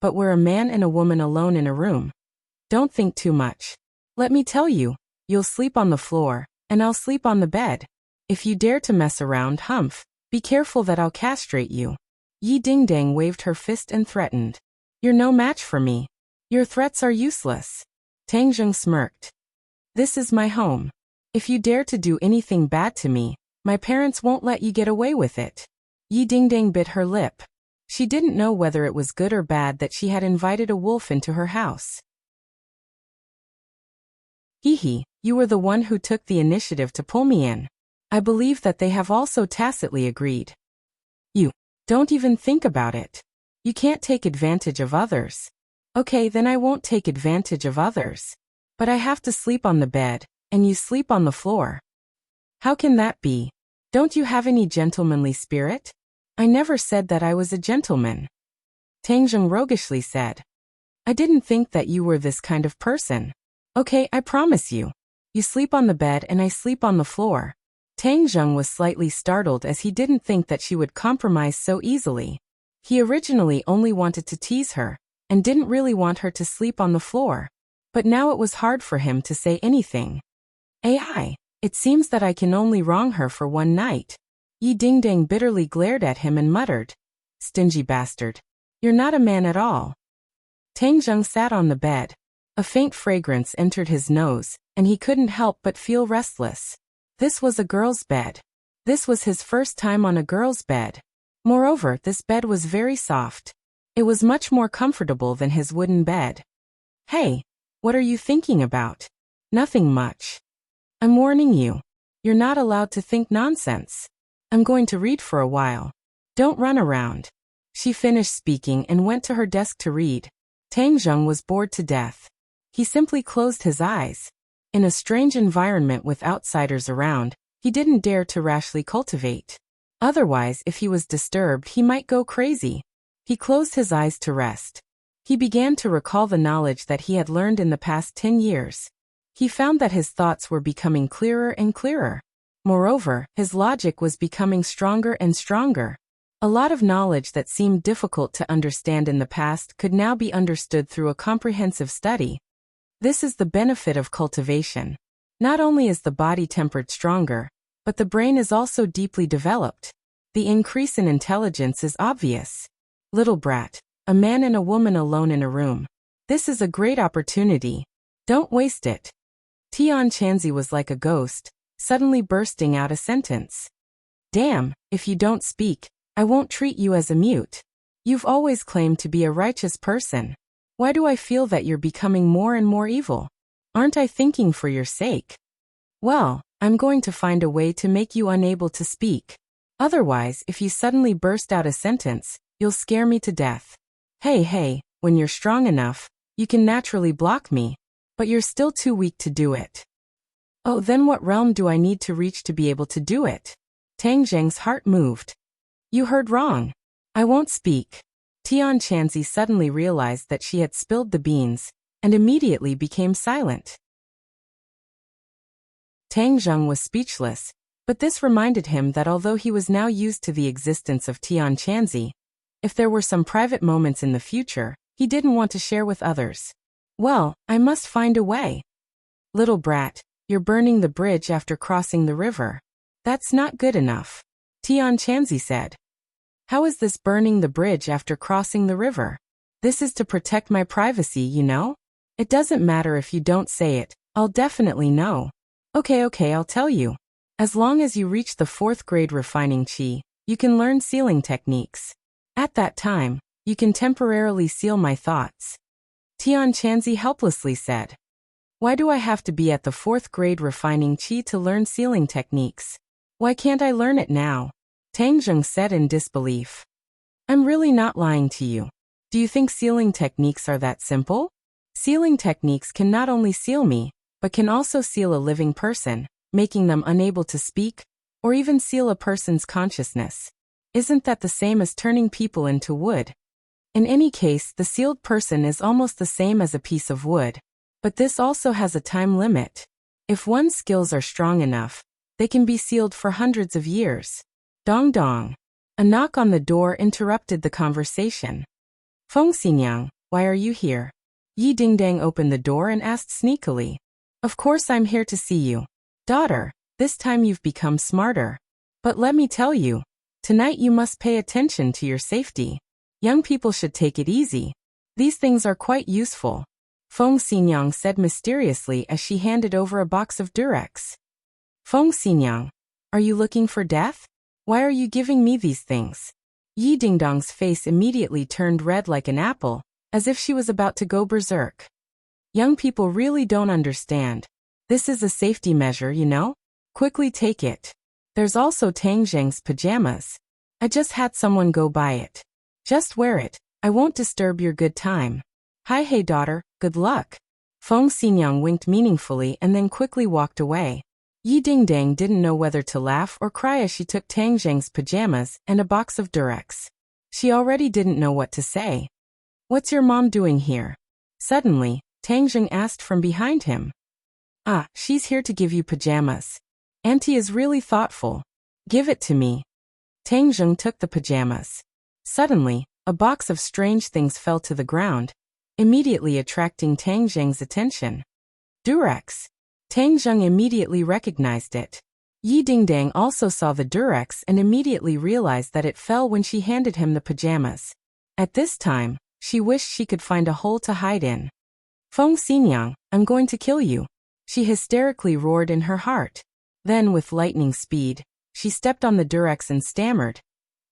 "But we're a man and a woman alone in a room. Don't think too much. Let me tell you, you'll sleep on the floor, and I'll sleep on the bed. If you dare to mess around, Humph, be careful that I'll castrate you." Yi Dingdang waved her fist and threatened. "You're no match for me. Your threats are useless." Tang Zheng smirked. "This is my home. If you dare to do anything bad to me, my parents won't let you get away with it." Yi Dingdang bit her lip. She didn't know whether it was good or bad that she had invited a wolf into her house. "Hee, you were the one who took the initiative to pull me in. I believe that they have also tacitly agreed." "You don't even think about it. You can't take advantage of others." "Okay, then I won't take advantage of others. But I have to sleep on the bed, and you sleep on the floor. How can that be? Don't you have any gentlemanly spirit?" "I never said that I was a gentleman," Tang Zheng roguishly said. "I didn't think that you were this kind of person. Okay, I promise you. You sleep on the bed and I sleep on the floor." Tang Zheng was slightly startled as he didn't think that she would compromise so easily. He originally only wanted to tease her, and didn't really want her to sleep on the floor. But now it was hard for him to say anything. It seems that I can only wrong her for one night." Yi Dingdang bitterly glared at him and muttered, "Stingy bastard. You're not a man at all." Tang Zheng sat on the bed. A faint fragrance entered his nose, and he couldn't help but feel restless. This was a girl's bed. This was his first time on a girl's bed. Moreover, this bed was very soft. It was much more comfortable than his wooden bed. "Hey, what are you thinking about?" "Nothing much. I'm warning you. You're not allowed to think nonsense. I'm going to read for a while. Don't run around." She finished speaking and went to her desk to read. Tang Zheng was bored to death. He simply closed his eyes. In a strange environment with outsiders around, he didn't dare to rashly cultivate. Otherwise, if he was disturbed, he might go crazy. He closed his eyes to rest. He began to recall the knowledge that he had learned in the past 10 years. He found that his thoughts were becoming clearer and clearer. Moreover, his logic was becoming stronger and stronger. A lot of knowledge that seemed difficult to understand in the past could now be understood through a comprehensive study. This is the benefit of cultivation. Not only is the body tempered stronger, but the brain is also deeply developed. The increase in intelligence is obvious. Little brat. A man and a woman alone in a room. This is a great opportunity. Don't waste it. Tian Chanzi was like a ghost, suddenly bursting out a sentence. Damn, if you don't speak, I won't treat you as a mute. You've always claimed to be a righteous person. Why do I feel that you're becoming more and more evil? Aren't I thinking for your sake? Well, I'm going to find a way to make you unable to speak. Otherwise, if you suddenly burst out a sentence, you'll scare me to death. Hey, when you're strong enough, you can naturally block me, but you're still too weak to do it. Oh, then what realm do I need to reach to be able to do it? Tang Zheng's heart moved. You heard wrong. I won't speak. Tian Chanzi suddenly realized that she had spilled the beans, and immediately became silent. Tang Zheng was speechless, but this reminded him that although he was now used to the existence of Tian Chanzi, if there were some private moments in the future, he didn't want to share with others. Well, I must find a way. Little brat, you're burning the bridge after crossing the river. That's not good enough. Tian Chanzi said. How is this burning the bridge after crossing the river? This is to protect my privacy, you know? It doesn't matter if you don't say it, I'll definitely know. Okay, I'll tell you. As long as you reach the 4th grade refining qi, you can learn sealing techniques. At that time, you can temporarily seal my thoughts. Tian Chanzi helplessly said. Why do I have to be at the 4th grade refining qi to learn sealing techniques? Why can't I learn it now? Tang Zheng said in disbelief. I'm really not lying to you. Do you think sealing techniques are that simple? Sealing techniques can not only seal me, but can also seal a living person, making them unable to speak, or even seal a person's consciousness. Isn't that the same as turning people into wood? In any case, the sealed person is almost the same as a piece of wood, but this also has a time limit. If one's skills are strong enough, they can be sealed for hundreds of years. Dong dong. A knock on the door interrupted the conversation. Feng Xinyang, why are you here? Yi Dingdang opened the door and asked sneakily. Of course I'm here to see you. Daughter, this time you've become smarter. But let me tell you, tonight you must pay attention to your safety. Young people should take it easy. These things are quite useful. Feng Xinyang said mysteriously as she handed over a box of Durex. Feng Xinyang, are you looking for death? Why are you giving me these things? Yi Dingdong's face immediately turned red like an apple, as if she was about to go berserk. Young people really don't understand. This is a safety measure, you know? Quickly take it. There's also Tang Zheng's pajamas. I just had someone go buy it. Just wear it. I won't disturb your good time. Hi, hey daughter, good luck. Feng Xinyang winked meaningfully and then quickly walked away. Yi Dingdang didn't know whether to laugh or cry as she took Tang Zheng's pajamas and a box of Durex. She already didn't know what to say. What's your mom doing here? Suddenly, Tang Zheng asked from behind him. Ah, she's here to give you pajamas. Auntie is really thoughtful. Give it to me. Tang Zheng took the pajamas. Suddenly, a box of strange things fell to the ground, immediately attracting Tang Zheng's attention. Durex. Tang Zheng immediately recognized it. Yi Dingdang also saw the Durex and immediately realized that it fell when she handed him the pajamas. At this time, she wished she could find a hole to hide in. Feng Xinyang, I'm going to kill you. She hysterically roared in her heart. Then, with lightning speed, she stepped on the Durex and stammered.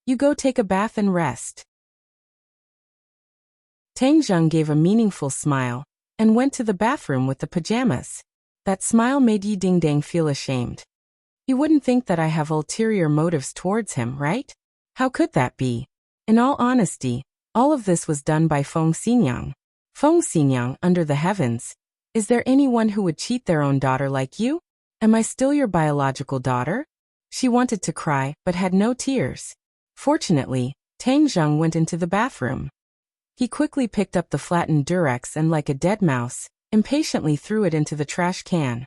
You go take a bath and rest. Tang Zheng gave a meaningful smile and went to the bathroom with the pajamas. That smile made Yi Dingdang feel ashamed. You wouldn't think that I have ulterior motives towards him, right? How could that be? In all honesty, all of this was done by Feng Xinyang. Feng Xinyang, under the heavens. Is there anyone who would cheat their own daughter like you? Am I still your biological daughter? She wanted to cry, but had no tears. Fortunately, Tang Zheng went into the bathroom. He quickly picked up the flattened Durex and, like a dead mouse, impatiently threw it into the trash can.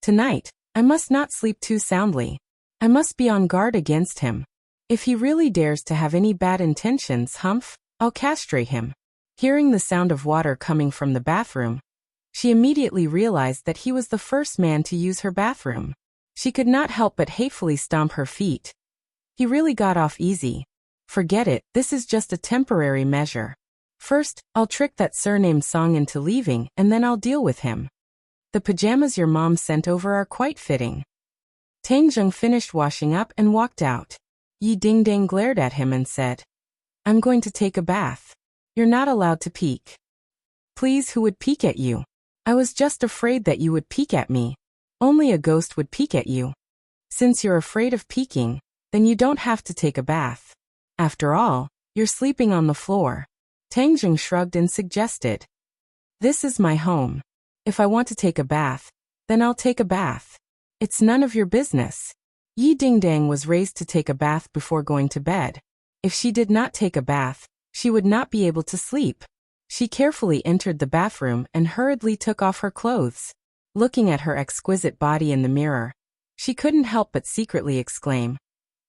Tonight, I must not sleep too soundly. I must be on guard against him. If he really dares to have any bad intentions, humph, I'll castrate him. Hearing the sound of water coming from the bathroom, she immediately realized that he was the first man to use her bathroom. She could not help but hatefully stomp her feet. He really got off easy. Forget it, this is just a temporary measure. First, I'll trick that surnamed Song into leaving, and then I'll deal with him. The pajamas your mom sent over are quite fitting. Tang Zheng finished washing up and walked out. Yi Dingdang glared at him and said, I'm going to take a bath. You're not allowed to peek. Please, who would peek at you? I was just afraid that you would peek at me. Only a ghost would peek at you. Since you're afraid of peeking, then you don't have to take a bath. After all, you're sleeping on the floor. Tang Zheng shrugged and suggested. This is my home. If I want to take a bath, then I'll take a bath. It's none of your business. Yi Dingdang was raised to take a bath before going to bed. If she did not take a bath, she would not be able to sleep. She carefully entered the bathroom and hurriedly took off her clothes. Looking at her exquisite body in the mirror, she couldn't help but secretly exclaim,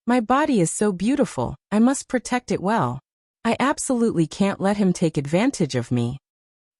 My body is so beautiful, I must protect it well. I absolutely can't let him take advantage of me.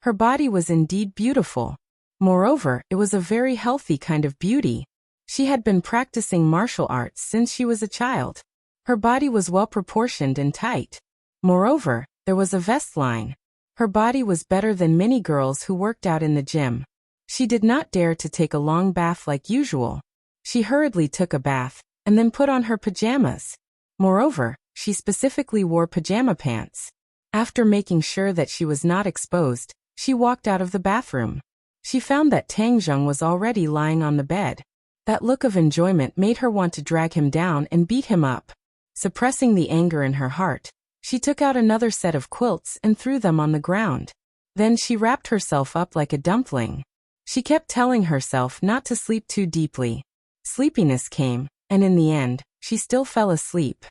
Her body was indeed beautiful. Moreover, it was a very healthy kind of beauty. She had been practicing martial arts since she was a child. Her body was well proportioned and tight. Moreover, there was a vest line. Her body was better than many girls who worked out in the gym. She did not dare to take a long bath like usual. She hurriedly took a bath, and then put on her pajamas. Moreover, she specifically wore pajama pants. After making sure that she was not exposed, she walked out of the bathroom. She found that Tang Zheng was already lying on the bed. That look of enjoyment made her want to drag him down and beat him up. Suppressing the anger in her heart, she took out another set of quilts and threw them on the ground. Then she wrapped herself up like a dumpling. She kept telling herself not to sleep too deeply. Sleepiness came, and in the end, she still fell asleep.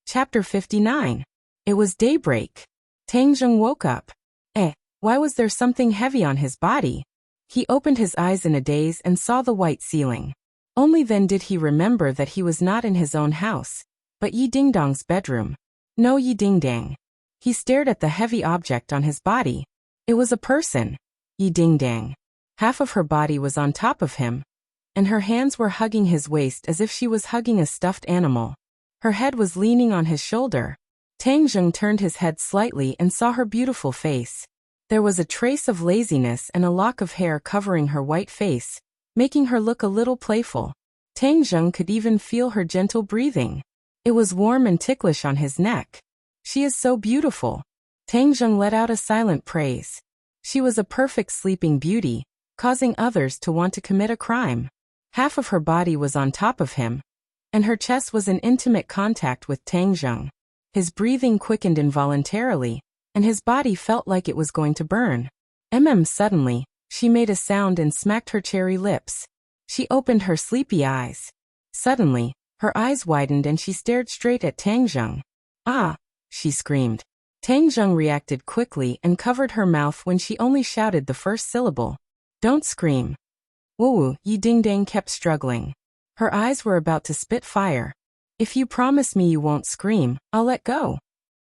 Chapter 59. It was daybreak. Tang Zheng woke up. Why was there something heavy on his body? He opened his eyes in a daze and saw the white ceiling. Only then did he remember that he was not in his own house, but Yi Dingdang's bedroom. No Yi Dingdang. He stared at the heavy object on his body. It was a person. Yi Dingdang. Half of her body was on top of him, and her hands were hugging his waist as if she was hugging a stuffed animal. Her head was leaning on his shoulder. Tang Zheng turned his head slightly and saw her beautiful face. There was a trace of laziness and a lock of hair covering her white face, making her look a little playful. Tang Zheng could even feel her gentle breathing. It was warm and ticklish on his neck. She is so beautiful. Tang Zheng let out a silent praise. She was a perfect sleeping beauty, causing others to want to commit a crime. Half of her body was on top of him, and her chest was in intimate contact with Tang Zheng. His breathing quickened involuntarily, and his body felt like it was going to burn. Suddenly, she made a sound and smacked her cherry lips. She opened her sleepy eyes. Suddenly, her eyes widened and she stared straight at Tang Zheng. Ah! She screamed. Tang Zheng reacted quickly and covered her mouth when she only shouted the first syllable. Don't scream. Woo! Yi Dingdang kept struggling. Her eyes were about to spit fire. If you promise me you won't scream, I'll let go.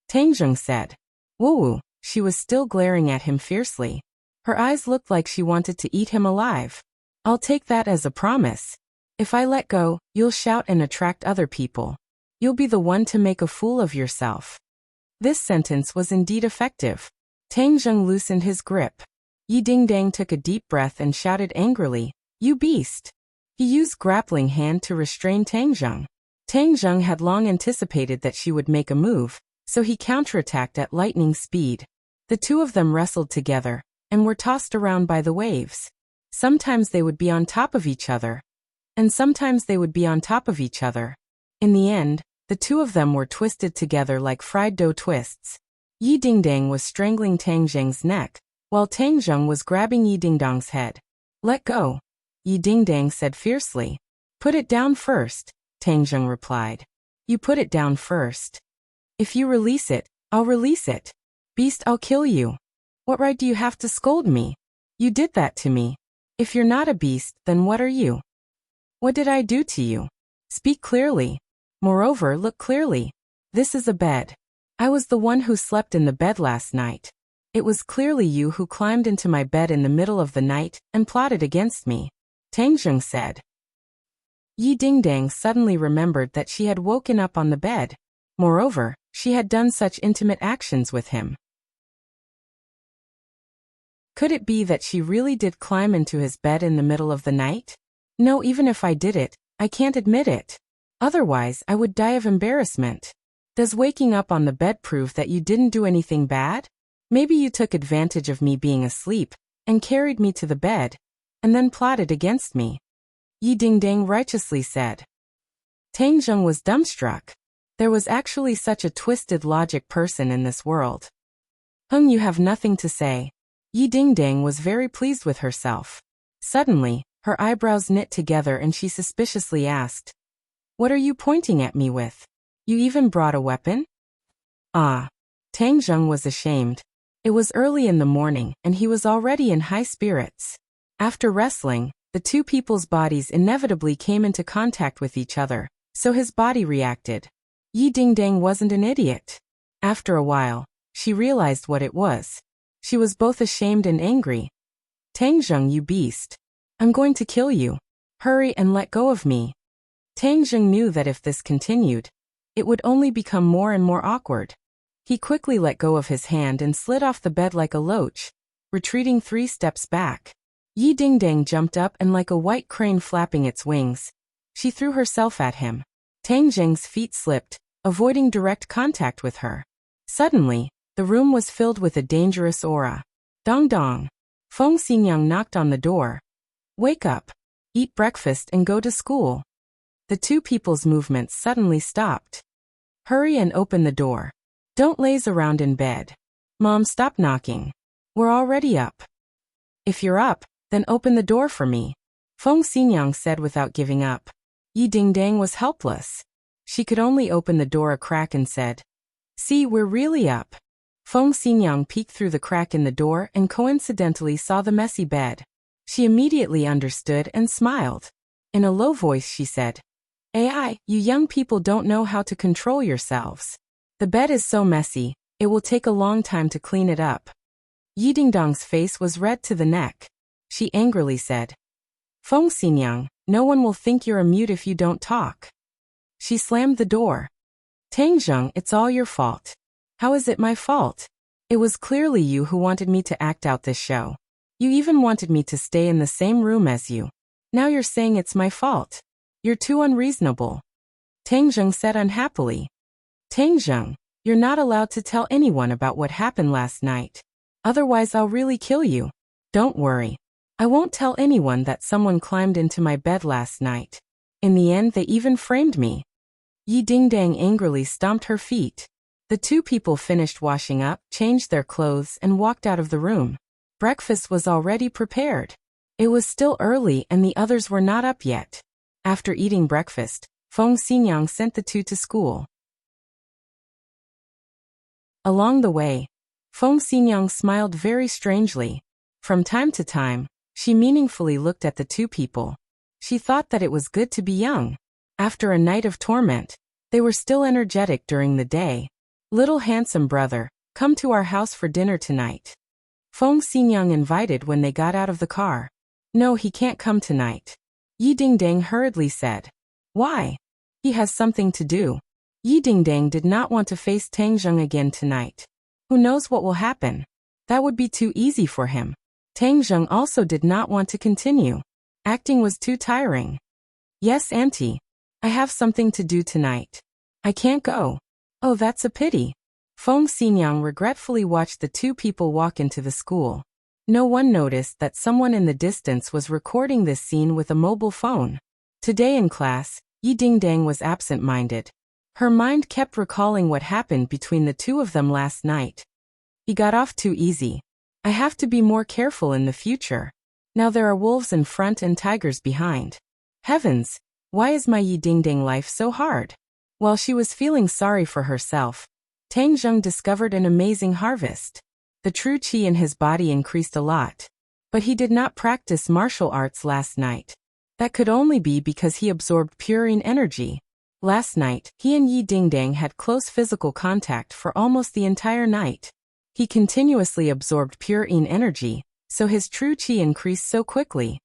Tang Zheng said. Woo! She was still glaring at him fiercely. Her eyes looked like she wanted to eat him alive. I'll take that as a promise. If I let go, you'll shout and attract other people. You'll be the one to make a fool of yourself. This sentence was indeed effective. Tang Zheng loosened his grip. Yi Dingdang took a deep breath and shouted angrily, You beast! He used grappling hand to restrain Tang Zheng. Tang Zheng had long anticipated that she would make a move, so he counterattacked at lightning speed. The two of them wrestled together, and were tossed around by the waves. Sometimes they would be on top of each other, and sometimes they would be on top of each other. In the end, the two of them were twisted together like fried dough twists. Yi Dingdang was strangling Tang Zheng's neck, while Tang Zheng was grabbing Yi Dingdang's head. Let go, Yi Dingdang said fiercely. Put it down first, Tang Zheng replied. You put it down first. If you release it, I'll release it. Beast, I'll kill you. What right do you have to scold me? You did that to me. If you're not a beast, then what are you? What did I do to you? Speak clearly. Moreover, look clearly. This is a bed. I was the one who slept in the bed last night. It was clearly you who climbed into my bed in the middle of the night and plotted against me, Tang Zheng said. Yi Dingdang suddenly remembered that she had woken up on the bed. Moreover, she had done such intimate actions with him. Could it be that she really did climb into his bed in the middle of the night? No, even if I did it, I can't admit it. Otherwise, I would die of embarrassment. Does waking up on the bed prove that you didn't do anything bad? Maybe you took advantage of me being asleep, and carried me to the bed, and then plotted against me. Yi Dingdang righteously said. Tang Zheng was dumbstruck. There was actually such a twisted logic person in this world. You have nothing to say. Yi Dingdang was very pleased with herself. Suddenly, her eyebrows knit together and she suspiciously asked, "What are you pointing at me with? You even brought a weapon?" Ah. Tang Zheng was ashamed. It was early in the morning and he was already in high spirits. After wrestling, the two people's bodies inevitably came into contact with each other, so his body reacted. Yi Dingdang wasn't an idiot. After a while, she realized what it was. She was both ashamed and angry. Tang Zheng, you beast. I'm going to kill you. Hurry and let go of me. Tang Zheng knew that if this continued, it would only become more and more awkward. He quickly let go of his hand and slid off the bed like a loach, retreating 3 steps back. Yi Dingdang jumped up and like a white crane flapping its wings, she threw herself at him. Tang Zheng's feet slipped, avoiding direct contact with her. Suddenly, the room was filled with a dangerous aura. Dong dong. Feng Xinyang knocked on the door. Wake up. Eat breakfast and go to school. The two people's movements suddenly stopped. Hurry and open the door. Don't laze around in bed. Mom, stop knocking. We're already up. If you're up, then open the door for me, Feng Xinyang said without giving up. Yi Dingdang was helpless. She could only open the door a crack and said, "See, we're really up." Feng Xinyang peeked through the crack in the door and coincidentally saw the messy bed. She immediately understood and smiled. In a low voice she said, "AI, you young people don't know how to control yourselves. The bed is so messy, it will take a long time to clean it up." Yi Dingdang's face was red to the neck. She angrily said, "Feng Xinyang, no one will think you're a mute if you don't talk." She slammed the door. "Tang Zheng, it's all your fault." "How is it my fault? It was clearly you who wanted me to act out this show. You even wanted me to stay in the same room as you. Now you're saying it's my fault. You're too unreasonable," Tang Zheng said unhappily. "Tang Zheng, you're not allowed to tell anyone about what happened last night. Otherwise I'll really kill you. Don't worry. I won't tell anyone that someone climbed into my bed last night. In the end they even framed me." Yi Dingdang angrily stomped her feet. The two people finished washing up, changed their clothes and walked out of the room. Breakfast was already prepared. It was still early and the others were not up yet. After eating breakfast, Feng Xinyang sent the two to school. Along the way, Feng Xinyang smiled very strangely. From time to time, she meaningfully looked at the two people. She thought that it was good to be young. After a night of torment, they were still energetic during the day. "Little handsome brother, come to our house for dinner tonight," Feng Xinyang invited when they got out of the car. "No, he can't come tonight," Yi Dingdang hurriedly said. "Why?" "He has something to do." Yi Dingdang did not want to face Tang Zheng again tonight. Who knows what will happen? That would be too easy for him. Tang Zheng also did not want to continue. Acting was too tiring. "Yes, Auntie. I have something to do tonight. I can't go." "Oh, that's a pity." Feng Xinyang regretfully watched the two people walk into the school. No one noticed that someone in the distance was recording this scene with a mobile phone. Today in class, Yi Dingdang was absent-minded. Her mind kept recalling what happened between the two of them last night. He got off too easy. I have to be more careful in the future. Now there are wolves in front and tigers behind. Heavens, why is my Yi Dingdang life so hard? While she was feeling sorry for herself, Tang Zheng discovered an amazing harvest. The true qi in his body increased a lot. But he did not practice martial arts last night. That could only be because he absorbed purine energy. Last night, he and Yi Dingdang had close physical contact for almost the entire night. He continuously absorbed purine energy, so his true qi increased so quickly.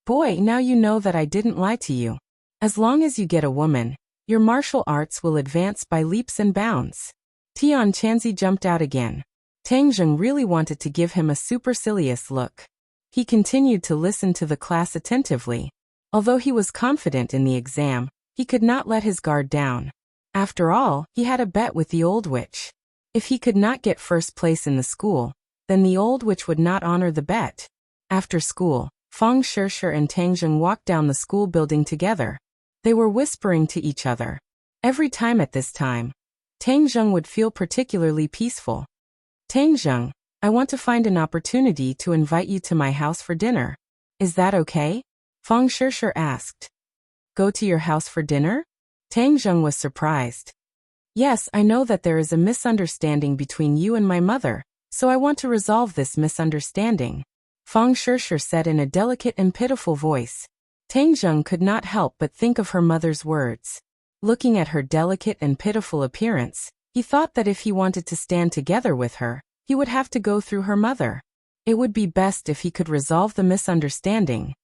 "Boy, now you know that I didn't lie to you. As long as you get a woman, your martial arts will advance by leaps and bounds. Tian Chanzi jumped out again. Tang Zheng really wanted to give him a supercilious look. He continued to listen to the class attentively. Although he was confident in the exam, he could not let his guard down. After all, he had a bet with the old witch. If he could not get first place in the school, then the old witch would not honor the bet. After school, Feng Shishir and Tang Zheng walked down the school building together. They were whispering to each other. Every time at this time, Tang Zheng would feel particularly peaceful. Tang Zheng, I want to find an opportunity to invite you to my house for dinner. Is that okay? Feng Shishir asked. Go to your house for dinner? Tang Zheng was surprised. Yes, I know that there is a misunderstanding between you and my mother, so I want to resolve this misunderstanding. Feng Shishir said in a delicate and pitiful voice. Tang Zheng could not help but think of her mother's words. Looking at her delicate and pitiful appearance, he thought that if he wanted to stand together with her, he would have to go through her mother. It would be best if he could resolve the misunderstanding.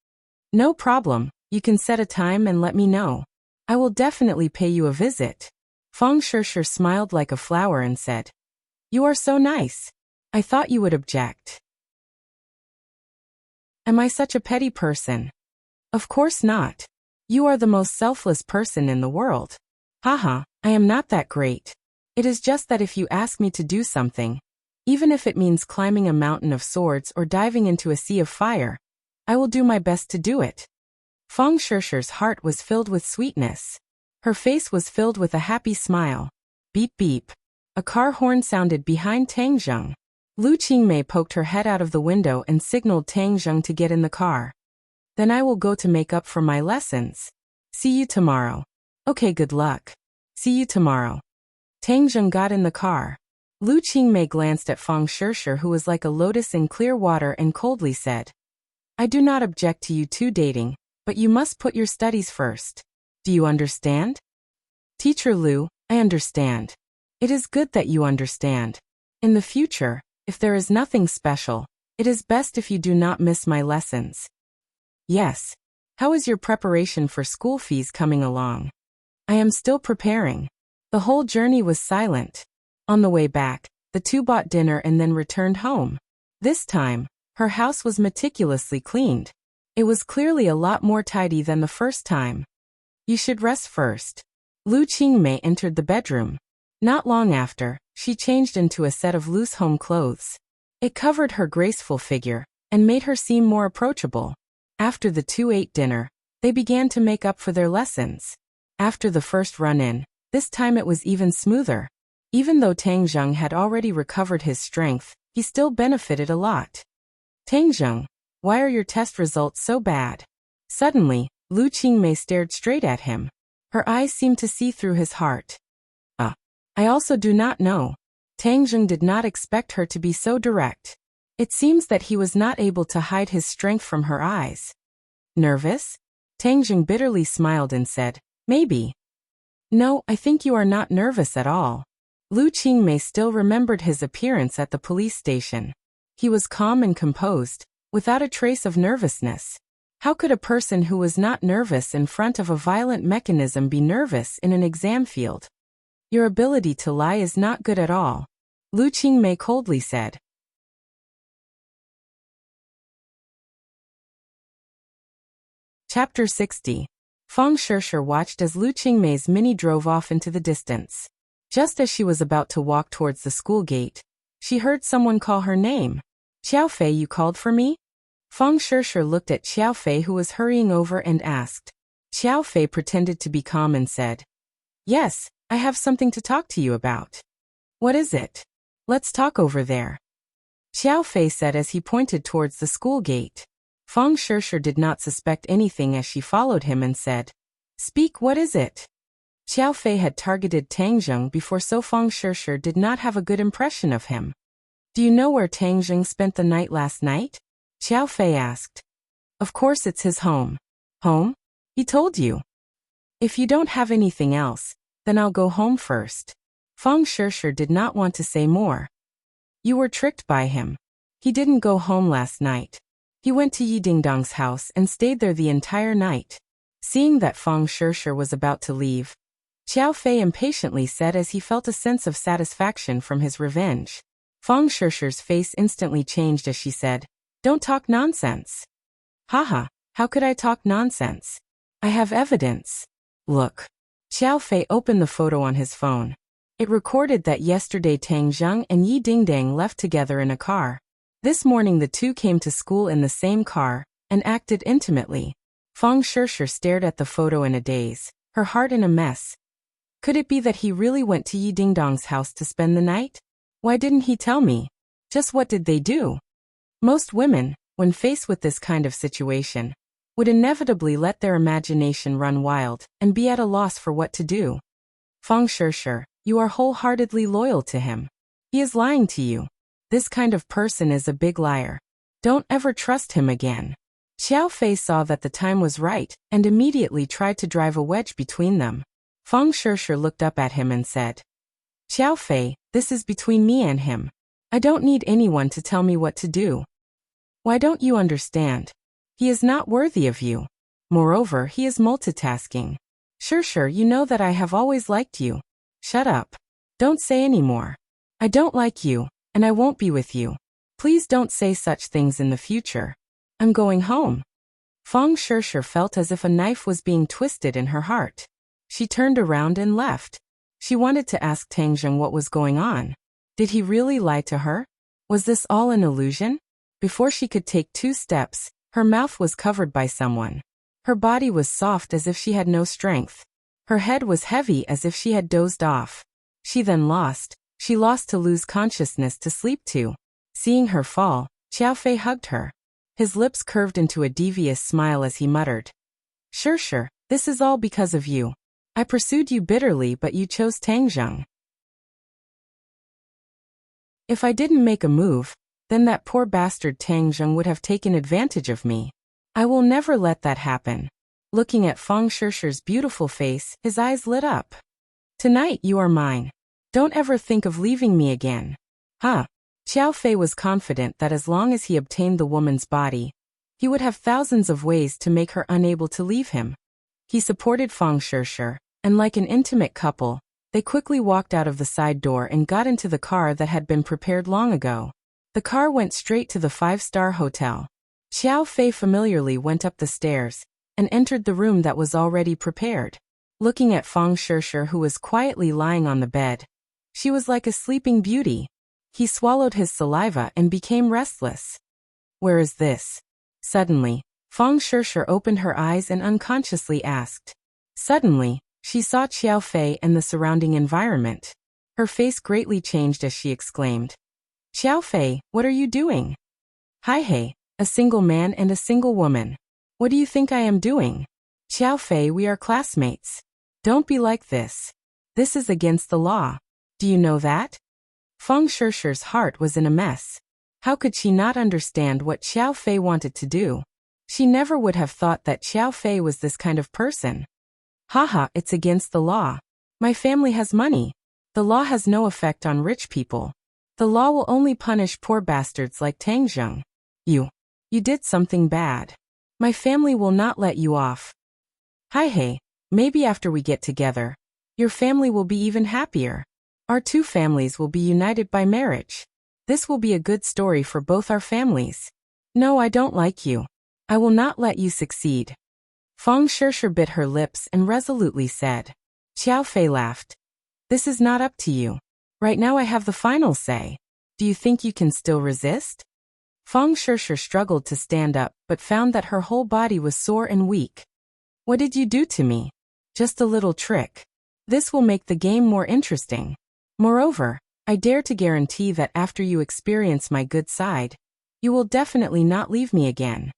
No problem, you can set a time and let me know. I will definitely pay you a visit. Feng Shishir smiled like a flower and said, You are so nice. I thought you would object. Am I such a petty person? Of course not. You are the most selfless person in the world. Haha, I am not that great. It is just that if you ask me to do something, even if it means climbing a mountain of swords or diving into a sea of fire, I will do my best to do it. Feng Shishir's heart was filled with sweetness. Her face was filled with a happy smile. Beep beep. A car horn sounded behind Tang Zheng. Lu Qingmei poked her head out of the window and signaled Tang Zheng to get in the car. Then I will go to make up for my lessons. See you tomorrow. Okay, good luck. See you tomorrow. Tang Zheng got in the car. Lu Qingmei glanced at Feng Shishir, who was like a lotus in clear water, and coldly said, I do not object to you two dating, but you must put your studies first. Do you understand? Teacher Lu, I understand. It is good that you understand. In the future, if there is nothing special, it is best if you do not miss my lessons. Yes. How is your preparation for school fees coming along? I am still preparing. The whole journey was silent. On the way back, the two bought dinner and then returned home. This time, her house was meticulously cleaned. It was clearly a lot more tidy than the first time. You should rest first. Lu Qingmei entered the bedroom. Not long after, she changed into a set of loose home clothes. It covered her graceful figure and made her seem more approachable. After the two ate dinner, they began to make up for their lessons. After the first run-in, this time it was even smoother. Even though Tang Zheng had already recovered his strength, he still benefited a lot. Tang Zheng, why are your test results so bad? Suddenly, Lu Qingmei stared straight at him. Her eyes seemed to see through his heart. I also do not know. Tang Zheng did not expect her to be so direct. It seems that he was not able to hide his strength from her eyes. Nervous? Tang Zheng bitterly smiled and said, Maybe. No, I think you are not nervous at all. Lu Qingmei still remembered his appearance at the police station. He was calm and composed, without a trace of nervousness. How could a person who was not nervous in front of a violent mechanism be nervous in an exam field? Your ability to lie is not good at all, Lu Qingmei coldly said. Chapter 60. Feng Shishir watched as Lu Qingmei's mini drove off into the distance. Just as she was about to walk towards the school gate, she heard someone call her name. Xiaofei, you called for me? Feng Shishir looked at Xiaofei, who was hurrying over, and asked. Xiaofei pretended to be calm and said, Yes, I have something to talk to you about. What is it? Let's talk over there. Xiaofei said as he pointed towards the school gate. Feng Shishir did not suspect anything as she followed him and said, Speak, what is it? Xiaofei had targeted Tang Zheng before, so Feng Shishir did not have a good impression of him. Do you know where Tang Zheng spent the night last night? Xiaofei asked. Of course it's his home. Home? He told you. If you don't have anything else, then I'll go home first. Feng Shishir did not want to say more. You were tricked by him. He didn't go home last night. He went to Yi Dingdong's house and stayed there the entire night. Seeing that Feng Shishir was about to leave, Xiao Fei impatiently said as he felt a sense of satisfaction from his revenge. Feng Shishir's face instantly changed as she said, "Don't talk nonsense." "Haha, how could I talk nonsense? I have evidence. Look." Xiao Fei opened the photo on his phone. It recorded that yesterday Tang Zheng and Yi Dingdang left together in a car. This morning the two came to school in the same car and acted intimately. Feng Shishir stared at the photo in a daze, her heart in a mess. Could it be that he really went to Yi Dingdang's house to spend the night? Why didn't he tell me? Just what did they do? Most women, when faced with this kind of situation, would inevitably let their imagination run wild and be at a loss for what to do. Feng Shishir, you are wholeheartedly loyal to him. He is lying to you. This kind of person is a big liar. Don't ever trust him again. Xiao Fei saw that the time was right and immediately tried to drive a wedge between them. Feng Shishir looked up at him and said, "Xiao Fei, this is between me and him. I don't need anyone to tell me what to do. Why don't you understand? He is not worthy of you. Moreover, he is multitasking. Shishir, you know that I have always liked you. Shut up. Don't say any more. I don't like you, and I won't be with you. Please don't say such things in the future. I'm going home." Feng Shishir felt as if a knife was being twisted in her heart. She turned around and left. She wanted to ask Tang Zheng what was going on. Did he really lie to her? Was this all an illusion? Before she could take 2 steps, her mouth was covered by someone. Her body was soft as if she had no strength. Her head was heavy as if she had dozed off. She lost to lose consciousness to sleep to. Seeing her fall, Xiao Fei hugged her. His lips curved into a devious smile as he muttered, "Shishir, this is all because of you. I pursued you bitterly but you chose Tang Zheng. If I didn't make a move, then that poor bastard Tang Zheng would have taken advantage of me. I will never let that happen." Looking at Feng Shishir's beautiful face, his eyes lit up. "Tonight you are mine. Don't ever think of leaving me again." Huh. Xiao Fei was confident that as long as he obtained the woman's body, he would have thousands of ways to make her unable to leave him. He supported Feng Shishir, and like an intimate couple, they quickly walked out of the side door and got into the car that had been prepared long ago. The car went straight to the 5-star hotel. Xiao Fei familiarly went up the stairs and entered the room that was already prepared. Looking at Feng Shishir, who was quietly lying on the bed, she was like a sleeping beauty. He swallowed his saliva and became restless. "Where is this?" Suddenly, Feng Shishir opened her eyes and unconsciously asked. Suddenly, she saw Xiao Fei and the surrounding environment. Her face greatly changed as she exclaimed, "Xiao Fei, what are you doing?" "Hi hey, a single man and a single woman. What do you think I am doing?" "Xiao Fei, we are classmates. Don't be like this. This is against the law. Do you know that?" Feng Shishir's heart was in a mess. How could she not understand what Xiao Fei wanted to do? She never would have thought that Xiao Fei was this kind of person. "Haha, it's against the law. My family has money. The law has no effect on rich people. The law will only punish poor bastards like Tang Zheng. You did something bad. My family will not let you off. Hi hey, maybe after we get together, your family will be even happier. Our 2 families will be united by marriage. This will be a good story for both our families. No, I don't like you. I will not let you succeed." Feng Shishir bit her lips and resolutely said. Xiao Fei laughed. "This is not up to you. Right now I have the final say. Do you think you can still resist?" Feng Shishir struggled to stand up but found that her whole body was sore and weak. "What did you do to me?" "Just a little trick. This will make the game more interesting. Moreover, I dare to guarantee that after you experience my good side, you will definitely not leave me again."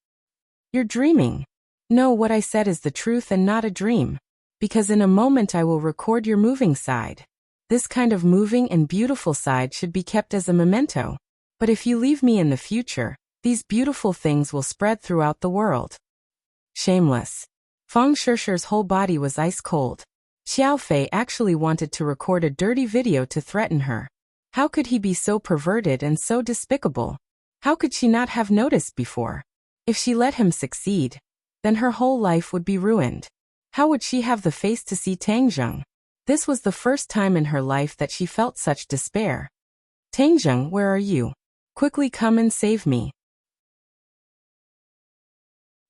"You're dreaming." "No, what I said is the truth and not a dream. Because in a moment I will record your moving side. This kind of moving and beautiful side should be kept as a memento. But if you leave me in the future, these beautiful things will spread throughout the world." Shameless. Feng Shishir's whole body was ice cold. Xiao Fei actually wanted to record a dirty video to threaten her. How could he be so perverted and so despicable? How could she not have noticed before? If she let him succeed, then her whole life would be ruined. How would she have the face to see Tang Zheng? This was the first time in her life that she felt such despair. Tang Zheng, where are you? Quickly come and save me.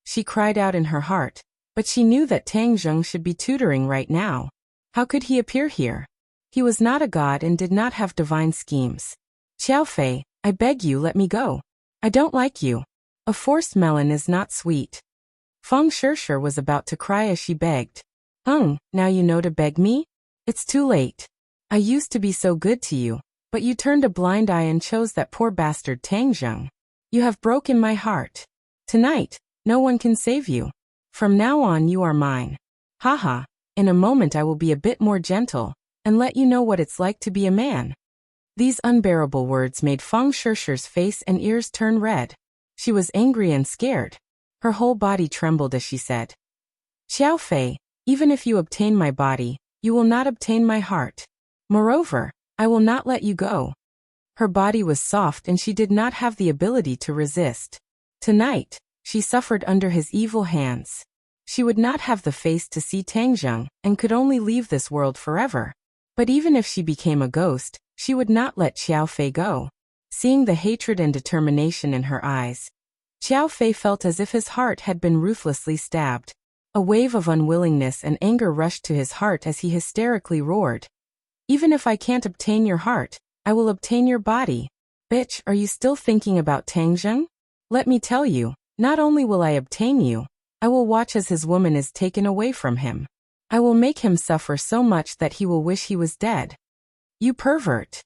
She cried out in her heart, but she knew that Tang Zheng should be tutoring right now. How could he appear here? He was not a god and did not have divine schemes. Xiao Fei, I beg you, let me go. I don't like you. A forced melon is not sweet. Feng Shishir was about to cry as she begged. Now you know to beg me? It's too late. I used to be so good to you, but you turned a blind eye and chose that poor bastard Tang Zheng. You have broken my heart. Tonight, no one can save you. From now on you are mine. Haha, in a moment I will be a bit more gentle, and let you know what it's like to be a man. These unbearable words made Feng Shishir's face and ears turn red. She was angry and scared. Her whole body trembled as she said, Xiao Fei, even if you obtain my body, you will not obtain my heart. Moreover, I will not let you go. Her body was soft and she did not have the ability to resist. Tonight, she suffered under his evil hands. She would not have the face to see Tang Zheng and could only leave this world forever. But even if she became a ghost, she would not let Xiao Fei go. Seeing the hatred and determination in her eyes, Xiao Fei felt as if his heart had been ruthlessly stabbed. A wave of unwillingness and anger rushed to his heart as he hysterically roared. Even if I can't obtain your heart, I will obtain your body. Bitch, are you still thinking about Tang Zheng? Let me tell you, not only will I obtain you, I will watch as his woman is taken away from him. I will make him suffer so much that he will wish he was dead. You pervert.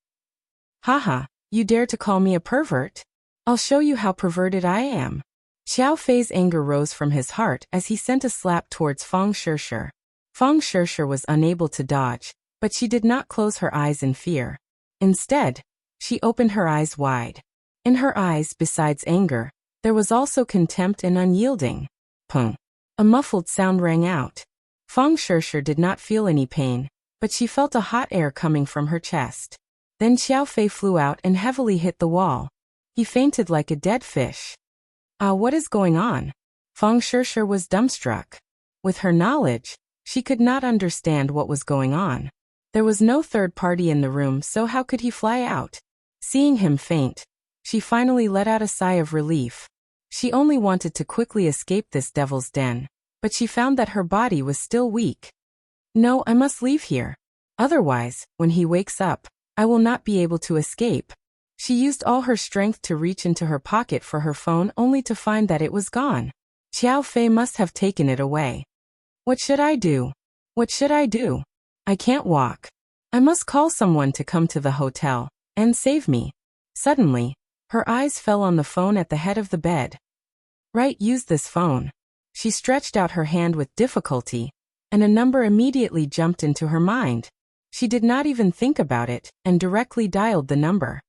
Haha, you dare to call me a pervert? I'll show you how perverted I am. Xiao Fei's anger rose from his heart as he sent a slap towards Feng Shishir. Feng Shishir was unable to dodge, but she did not close her eyes in fear. Instead, she opened her eyes wide. In her eyes, besides anger, there was also contempt and unyielding. Pung. A muffled sound rang out. Feng Shishir did not feel any pain, but she felt a hot air coming from her chest. Then Xiao Fei flew out and heavily hit the wall. He fainted like a dead fish. What is going on? Feng Shishir was dumbstruck. With her knowledge, she could not understand what was going on. There was no third party in the room, so how could he fly out? Seeing him faint, she finally let out a sigh of relief. She only wanted to quickly escape this devil's den, but she found that her body was still weak. No, I must leave here. Otherwise, when he wakes up, I will not be able to escape. She used all her strength to reach into her pocket for her phone only to find that it was gone. Xiao Fei must have taken it away. What should I do? What should I do? I can't walk. I must call someone to come to the hotel and save me. Suddenly, her eyes fell on the phone at the head of the bed. Right, use this phone. She stretched out her hand with difficulty, and a number immediately jumped into her mind. She did not even think about it and directly dialed the number.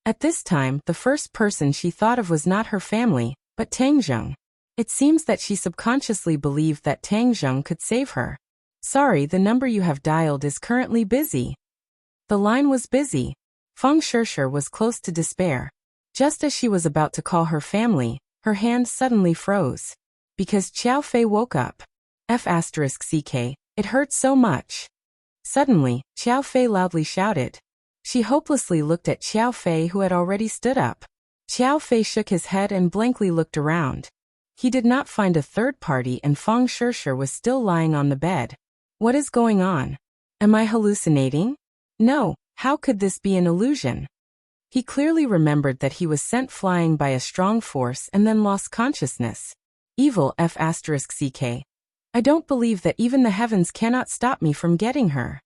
At this time, the first person she thought of was not her family, but Tang Zheng. It seems that she subconsciously believed that Tang Zheng could save her. Sorry, the number you have dialed is currently busy. The line was busy. Feng Shishir was close to despair. Just as she was about to call her family, her hand suddenly froze. Because Xiao Fei woke up. F***ck, it hurt so much. Suddenly, Xiao Fei loudly shouted. She hopelessly looked at Xiao Fei, who had already stood up. Xiao Fei shook his head and blankly looked around. He did not find a third party and Feng Shishir was still lying on the bed. What is going on? Am I hallucinating? No, how could this be an illusion? He clearly remembered that he was sent flying by a strong force and then lost consciousness. Evil F***ck. I don't believe that even the heavens cannot stop me from getting her.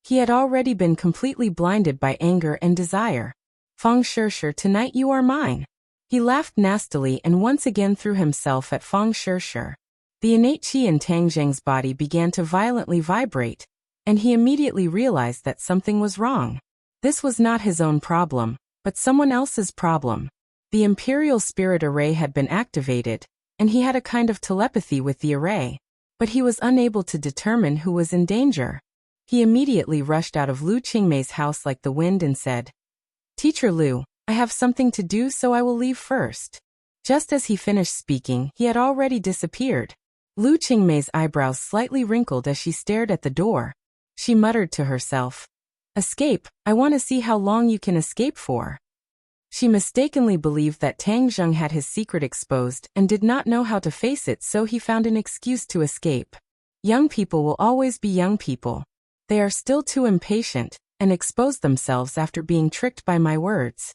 He had already been completely blinded by anger and desire. Feng Shishir, tonight you are mine. He laughed nastily and once again threw himself at Feng Shishir. The innate qi in Tang Zheng's body began to violently vibrate, and he immediately realized that something was wrong. This was not his own problem, but someone else's problem. The Imperial Spirit Array had been activated, and he had a kind of telepathy with the array, but he was unable to determine who was in danger. He immediately rushed out of Lu Qingmei's house like the wind and said, Teacher Lu, I have something to do, so I will leave first. Just as he finished speaking, he had already disappeared. Lu Qingmei's eyebrows slightly wrinkled as she stared at the door. She muttered to herself, "Escape, I want to see how long you can escape for." She mistakenly believed that Tang Zheng had his secret exposed and did not know how to face it, so he found an excuse to escape. Young people will always be young people. They are still too impatient and expose themselves after being tricked by my words.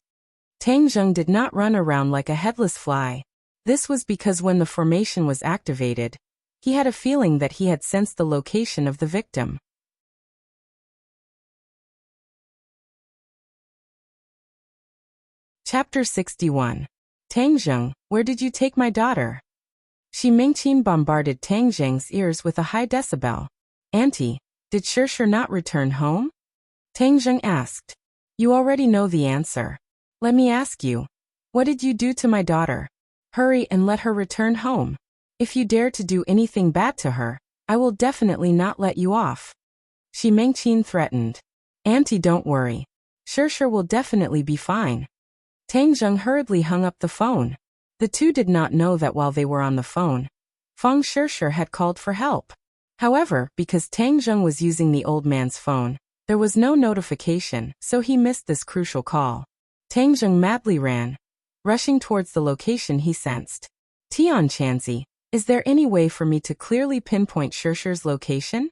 Tang Zheng did not run around like a headless fly. This was because when the formation was activated, he had a feeling that he had sensed the location of the victim. Chapter 61. Tang Zheng, where did you take my daughter? Shi Mingqin bombarded Tang Zheng's ears with a high decibel. Auntie, did Shirshir not return home? Tang Zheng asked. You already know the answer. Let me ask you. What did you do to my daughter? Hurry and let her return home. If you dare to do anything bad to her, I will definitely not let you off. Shi Mingqin threatened. Auntie, don't worry. Shirshir will definitely be fine. Tang Zheng hurriedly hung up the phone. The two did not know that while they were on the phone, Feng Shirshir had called for help. However, because Tang Zheng was using the old man's phone, there was no notification, so he missed this crucial call. Tang Zheng madly ran, rushing towards the location he sensed. Tian Chanzi, is there any way for me to clearly pinpoint Shirshir's location?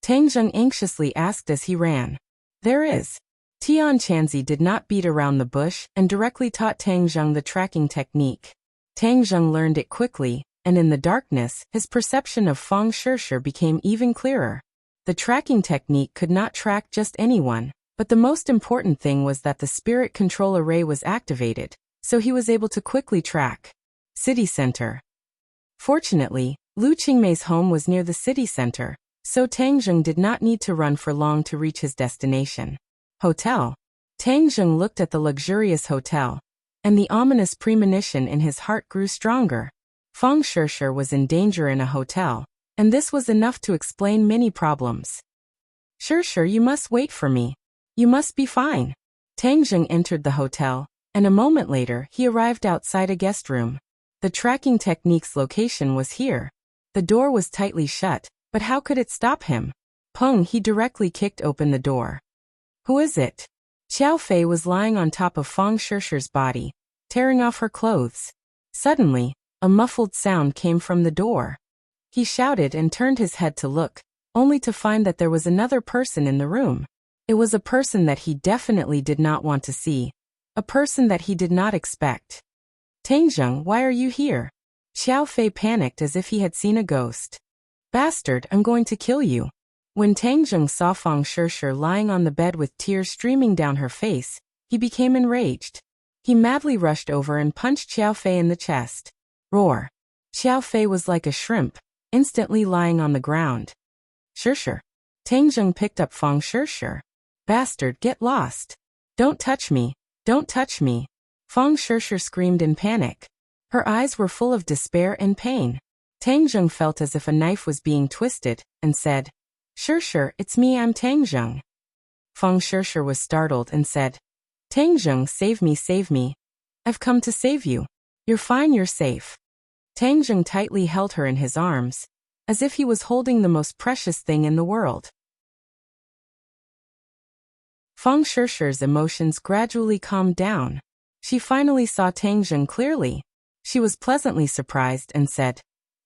Tang Zheng anxiously asked as he ran. There is. Tian Chanzi did not beat around the bush and directly taught Tang Zheng the tracking technique. Tang Zheng learned it quickly, and in the darkness, his perception of Feng Shirshir became even clearer. The tracking technique could not track just anyone, but the most important thing was that the spirit control array was activated, so he was able to quickly track. City Center. Fortunately, Lu Qingmei's home was near the city center, so Tang Zheng did not need to run for long to reach his destination. Hotel. Tang Zheng looked at the luxurious hotel, and the ominous premonition in his heart grew stronger. Feng Shirshir was in danger in a hotel, and this was enough to explain many problems. Shirshir, you must wait for me. You must be fine. Tang Zheng entered the hotel, and a moment later he arrived outside a guest room. The tracking technique's location was here. The door was tightly shut, but how could it stop him? Peng, he directly kicked open the door. Who is it? Xiao Fei was lying on top of Feng Shirshir's body, tearing off her clothes. Suddenly, a muffled sound came from the door. He shouted and turned his head to look, only to find that there was another person in the room. It was a person that he definitely did not want to see. A person that he did not expect. Tang Zheng, why are you here? Xiao Fei panicked as if he had seen a ghost. Bastard, I'm going to kill you. When Tang Zheng saw Feng Shirshir lying on the bed with tears streaming down her face, he became enraged. He madly rushed over and punched Xiao Fei in the chest. Roar. Xiao Fei was like a shrimp, instantly lying on the ground. Shirshir. Tang Zheng picked up Feng Shirshir. Bastard, get lost. Don't touch me. Don't touch me. Feng Shirshir screamed in panic. Her eyes were full of despair and pain. Tang Zheng felt as if a knife was being twisted, and said, Shirshir, it's me, I'm Tang Zheng. Feng Shirshir was startled and said, Tang Zheng, save me, save me. I've come to save you. You're fine, you're safe. Tang Zheng tightly held her in his arms, as if he was holding the most precious thing in the world. Feng Shirshir's emotions gradually calmed down. She finally saw Tang Zheng clearly. She was pleasantly surprised and said,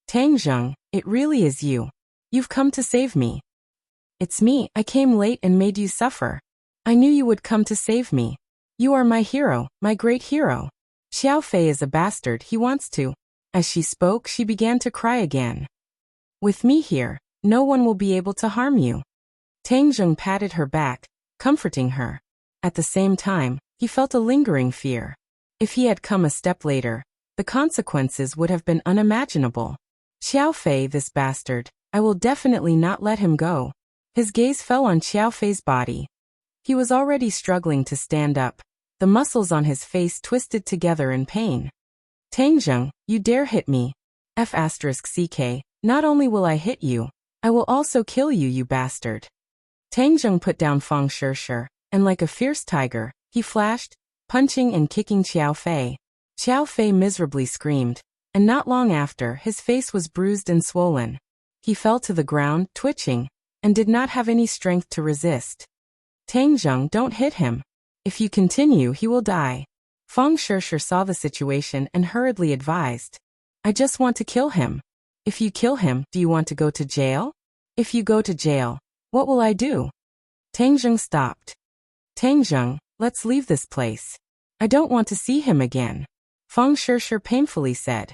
Tang Zheng, it really is you. You've come to save me. It's me, I came late and made you suffer. I knew you would come to save me. You are my hero, my great hero. Xiao Fei is a bastard, he wants to. As she spoke, she began to cry again. With me here, no one will be able to harm you. Tang Zheng patted her back, comforting her. At the same time, he felt a lingering fear. If he had come a step later, the consequences would have been unimaginable. Xiao Fei, this bastard, I will definitely not let him go. His gaze fell on Xiao Fei's body. He was already struggling to stand up. The muscles on his face twisted together in pain. Tang Zheng, you dare hit me. F***ck, not only will I hit you, I will also kill you, you bastard. Tang Zheng put down Feng Shirshir, and like a fierce tiger, he flashed, punching and kicking Xiao Fei. Xiao Fei miserably screamed, and not long after, his face was bruised and swollen. He fell to the ground, twitching, and did not have any strength to resist. Tang Zheng, don't hit him. If you continue, he will die. Feng Shishir saw the situation and hurriedly advised. I just want to kill him. If you kill him, do you want to go to jail? If you go to jail, what will I do? Tang Zheng stopped. Tang Zheng, let's leave this place. I don't want to see him again. Feng Shishir painfully said.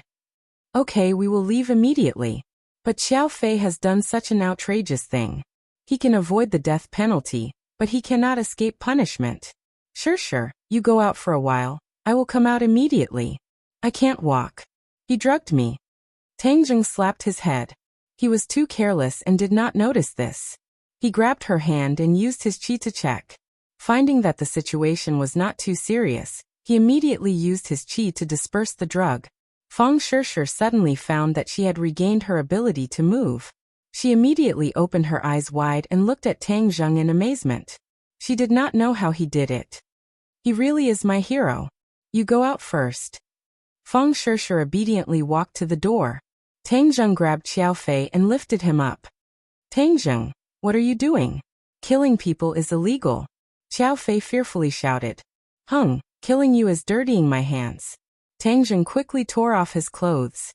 Okay, we will leave immediately. But Xiao Fei has done such an outrageous thing. He can avoid the death penalty, but he cannot escape punishment. Sure, you go out for a while. I will come out immediately. I can't walk. He drugged me. Tang Zheng slapped his head. He was too careless and did not notice this. He grabbed her hand and used his qi to check. Finding that the situation was not too serious, he immediately used his qi to disperse the drug. Feng Shishir suddenly found that she had regained her ability to move. She immediately opened her eyes wide and looked at Tang Zheng in amazement. She did not know how he did it. He really is my hero. You go out first. Feng Shishir obediently walked to the door. Tang Zheng grabbed Xiao Fei and lifted him up. Tang Zheng, what are you doing? Killing people is illegal. Xiao Fei fearfully shouted. Killing you is dirtying my hands. Tang Zheng quickly tore off his clothes.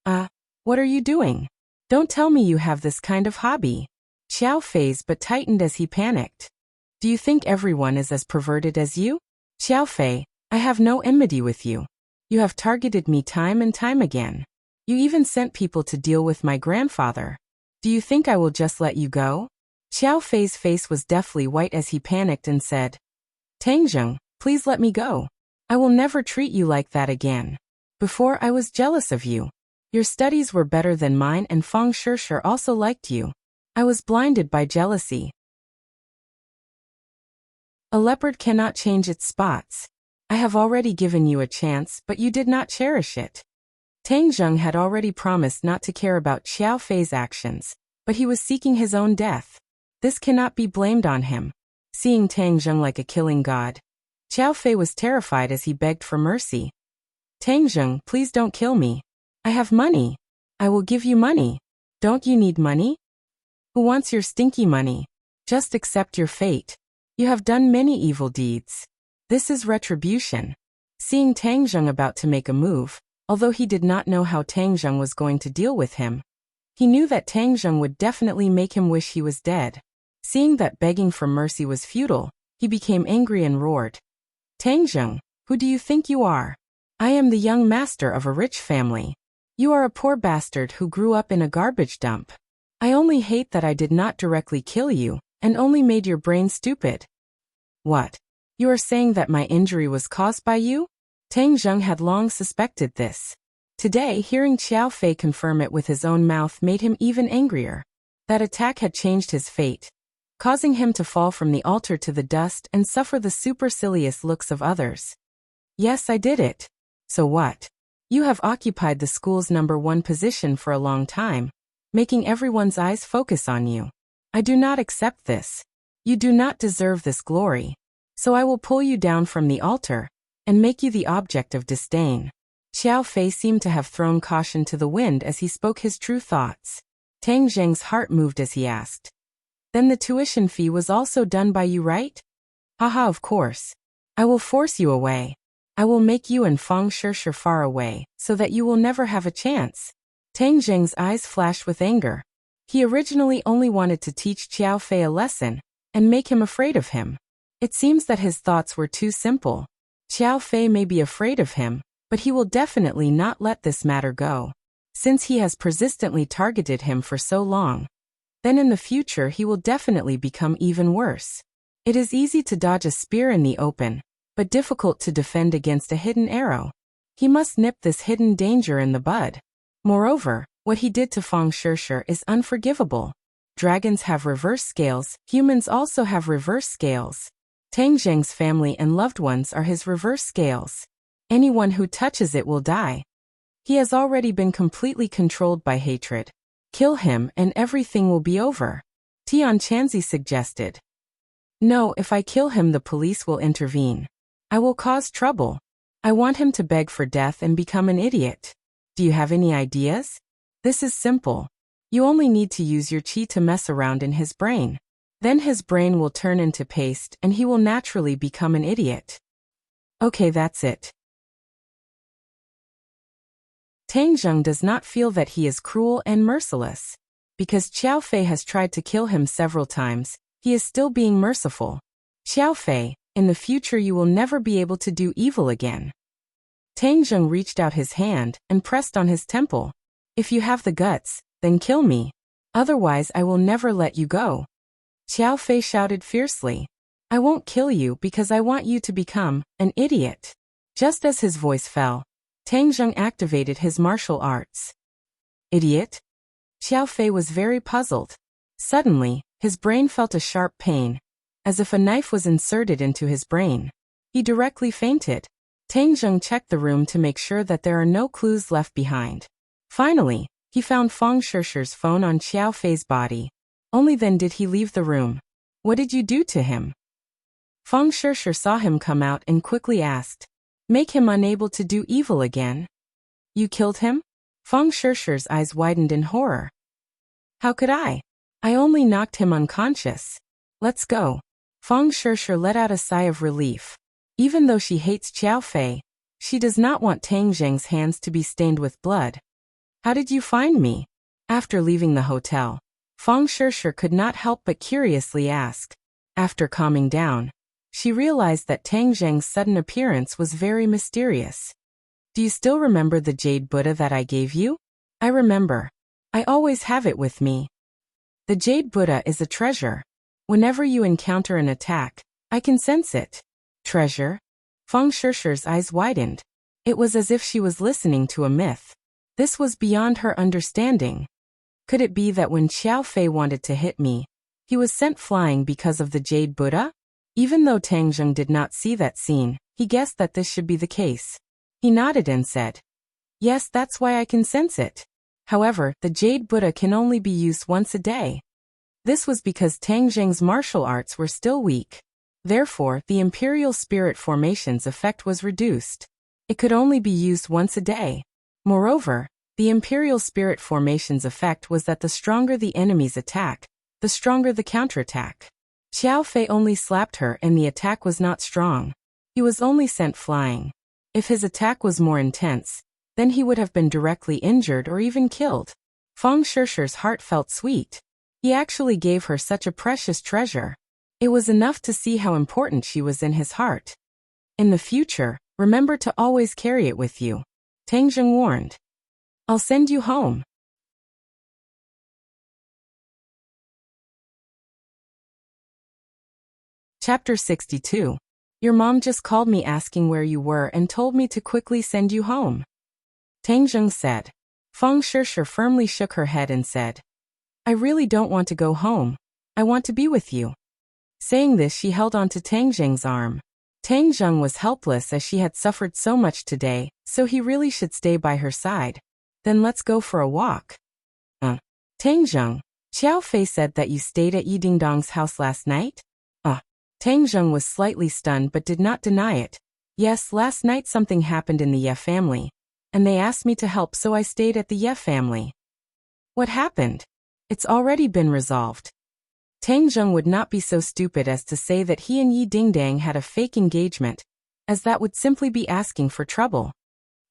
What are you doing? Don't tell me you have this kind of hobby. Xiao Fei's but tightened as he panicked. Do you think everyone is as perverted as you? Xiao Fei, I have no enmity with you. You have targeted me time and time again. You even sent people to deal with my grandfather. Do you think I will just let you go? Xiao Fei's face was deathly white as he panicked and said, Tang Zheng, please let me go. I will never treat you like that again. Before I was jealous of you. Your studies were better than mine and Feng Shishir also liked you. I was blinded by jealousy. A leopard cannot change its spots. I have already given you a chance, but you did not cherish it. Tang Zheng had already promised not to care about Xiao Fei's actions, but he was seeking his own death. This cannot be blamed on him. Seeing Tang Zheng like a killing god, Xiao Fei was terrified as he begged for mercy. Tang Zheng, please don't kill me. I have money. I will give you money. Don't you need money? Who wants your stinky money? Just accept your fate. You have done many evil deeds. This is retribution. Seeing Tang Zheng about to make a move, although he did not know how Tang Zheng was going to deal with him, he knew that Tang Zheng would definitely make him wish he was dead. Seeing that begging for mercy was futile, he became angry and roared. Tang Zheng, who do you think you are? I am the young master of a rich family. You are a poor bastard who grew up in a garbage dump. I only hate that I did not directly kill you, and only made your brain stupid. What? You are saying that my injury was caused by you? Tang Zheng had long suspected this. Today, hearing Xiao Fei confirm it with his own mouth made him even angrier. That attack had changed his fate, causing him to fall from the altar to the dust and suffer the supercilious looks of others. Yes, I did it. So what? You have occupied the school's #1 position for a long time, making everyone's eyes focus on you. I do not accept this. You do not deserve this glory. So I will pull you down from the altar and make you the object of disdain. Xiao Fei seemed to have thrown caution to the wind as he spoke his true thoughts. Tang Zheng's heart moved as he asked. Then the tuition fee was also done by you, right? Haha, of course. I will force you away. I will make you and Feng Shishir far away, so that you will never have a chance. Tang Zheng's eyes flashed with anger. He originally only wanted to teach Xiao Fei a lesson, and make him afraid of him. It seems that his thoughts were too simple. Xiao Fei may be afraid of him, but he will definitely not let this matter go. Since he has persistently targeted him for so long, then in the future he will definitely become even worse. It is easy to dodge a spear in the open, but difficult to defend against a hidden arrow. He must nip this hidden danger in the bud. Moreover, what he did to Feng Shishir is unforgivable. Dragons have reverse scales, humans also have reverse scales. Tang Zheng's family and loved ones are his reverse scales. Anyone who touches it will die. He has already been completely controlled by hatred. Kill him and everything will be over. Tian Chanzi suggested. No, if I kill him the police will intervene. I will cause trouble. I want him to beg for death and become an idiot. Do you have any ideas? This is simple. You only need to use your qi to mess around in his brain. Then his brain will turn into paste and he will naturally become an idiot. Okay, that's it. Tang Zheng does not feel that he is cruel and merciless. Because Qiao Fei has tried to kill him several times, he is still being merciful. Qiao Fei, in the future you will never be able to do evil again. Tang Zheng reached out his hand and pressed on his temple. If you have the guts, then kill me. Otherwise I will never let you go. Qiao Fei shouted fiercely. I won't kill you because I want you to become an idiot. Just as his voice fell, Tang Zheng activated his martial arts. Idiot? Qiao Fei was very puzzled. Suddenly, his brain felt a sharp pain, as if a knife was inserted into his brain. He directly fainted. Tang Zheng checked the room to make sure that there are no clues left behind. Finally, he found Feng Shishi's phone on Qiao Fei's body. Only then did he leave the room. What did you do to him? Feng Shishi saw him come out and quickly asked. Make him unable to do evil again? You killed him? Feng Shishi's eyes widened in horror. How could I? I only knocked him unconscious. Let's go. Feng Shishi let out a sigh of relief. Even though she hates Qiao Fei, she does not want Tang Zheng's hands to be stained with blood. How did you find me? After leaving the hotel, Feng Shishi could not help but curiously ask. After calming down, she realized that Tang Zheng's sudden appearance was very mysterious. Do you still remember the jade Buddha that I gave you? I remember. I always have it with me. The jade Buddha is a treasure. Whenever you encounter an attack, I can sense it. Treasure? Feng Shishi's eyes widened. It was as if she was listening to a myth. This was beyond her understanding. Could it be that when Qiao Fei wanted to hit me, he was sent flying because of the jade Buddha? Even though Tang Zheng did not see that scene, he guessed that this should be the case. He nodded and said, yes, that's why I can sense it. However, the jade Buddha can only be used once a day. This was because Tang Zheng's martial arts were still weak. Therefore, the Imperial Spirit Formation's effect was reduced. It could only be used once a day. Moreover, the Imperial Spirit Formation's effect was that the stronger the enemy's attack, the stronger the counterattack. Qiao Fei only slapped her and the attack was not strong. He was only sent flying. If his attack was more intense, then he would have been directly injured or even killed. Feng Shishi's heart felt sweet. He actually gave her such a precious treasure. It was enough to see how important she was in his heart. In the future, remember to always carry it with you. Tang Zheng warned. I'll send you home. Chapter 62. Your mom just called me asking where you were and told me to quickly send you home. Tang Zheng said. Feng Shishi firmly shook her head and said, I really don't want to go home. I want to be with you. Saying this, she held on to Tang Zheng's arm. Tang Zheng was helpless as she had suffered so much today, so he really should stay by her side. Then let's go for a walk. Tang Zheng, Qiao Fei said that you stayed at Yi Dingdong's house last night? Tang Zheng was slightly stunned but did not deny it. Yes, last night something happened in the Ye family, and they asked me to help, so I stayed at the Ye family. What happened? It's already been resolved. Tang Zheng would not be so stupid as to say that he and Yi Dingdang had a fake engagement, as that would simply be asking for trouble.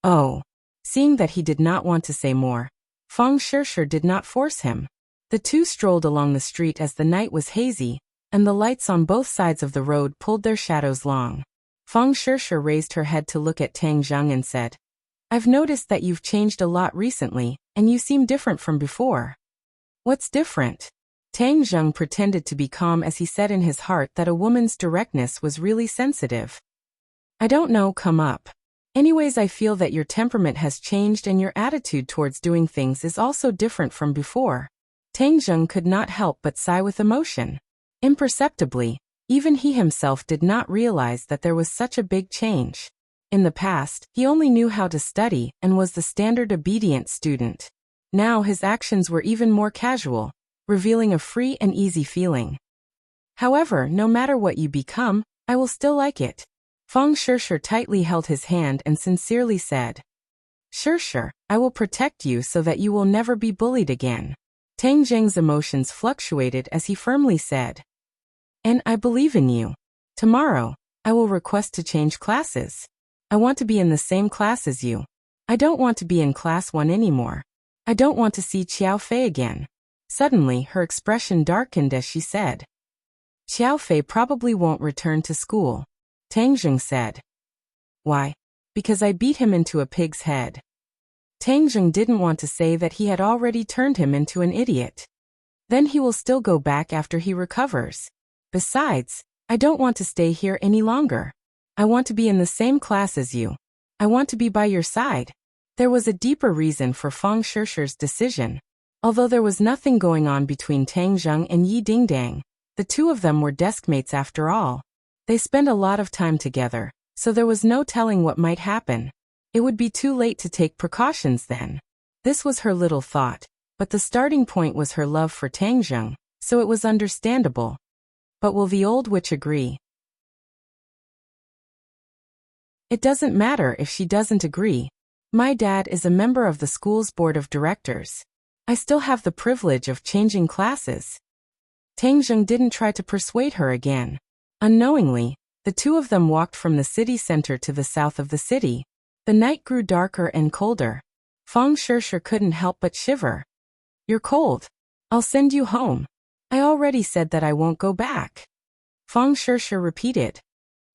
Oh. Seeing that he did not want to say more, Feng Shishi did not force him. The two strolled along the street as the night was hazy, and the lights on both sides of the road pulled their shadows long. Feng Shishi raised her head to look at Tang Zheng and said, I've noticed that you've changed a lot recently, and you seem different from before. What's different? Tang Zheng pretended to be calm as he said in his heart that a woman's directness was really sensitive. I don't know, come up. Anyways, I feel that your temperament has changed and your attitude towards doing things is also different from before. Tang Zheng could not help but sigh with emotion. Imperceptibly, even he himself did not realize that there was such a big change. In the past, he only knew how to study and was the standard obedient student. Now his actions were even more casual, revealing a free and easy feeling. However, no matter what you become, I will still like it. Fang Shishir tightly held his hand and sincerely said, Shishir, I will protect you so that you will never be bullied again. Tang Zheng's emotions fluctuated as he firmly said, And I believe in you. Tomorrow, I will request to change classes. I want to be in the same class as you. I don't want to be in class 1 anymore. I don't want to see Qiao Fei again. Suddenly, her expression darkened as she said, Qiao Fei probably won't return to school. Tang Zheng said. Why? Because I beat him into a pig's head. Tang Zheng didn't want to say that he had already turned him into an idiot. Then he will still go back after he recovers. Besides, I don't want to stay here any longer. I want to be in the same class as you. I want to be by your side. There was a deeper reason for Fang Shishir's decision. Although there was nothing going on between Tang Zheng and Yi Dingdang, the two of them were deskmates after all. They spent a lot of time together, so there was no telling what might happen. It would be too late to take precautions then. This was her little thought, but the starting point was her love for Tang Zheng, so it was understandable. But will the old witch agree? It doesn't matter if she doesn't agree. My dad is a member of the school's board of directors. I still have the privilege of changing classes. Tang Zheng didn't try to persuade her again. Unknowingly, the two of them walked from the city center to the south of the city. The night grew darker and colder. Fang Shishir couldn't help but shiver. You're cold. I'll send you home. I already said that I won't go back. Fang Shishir repeated.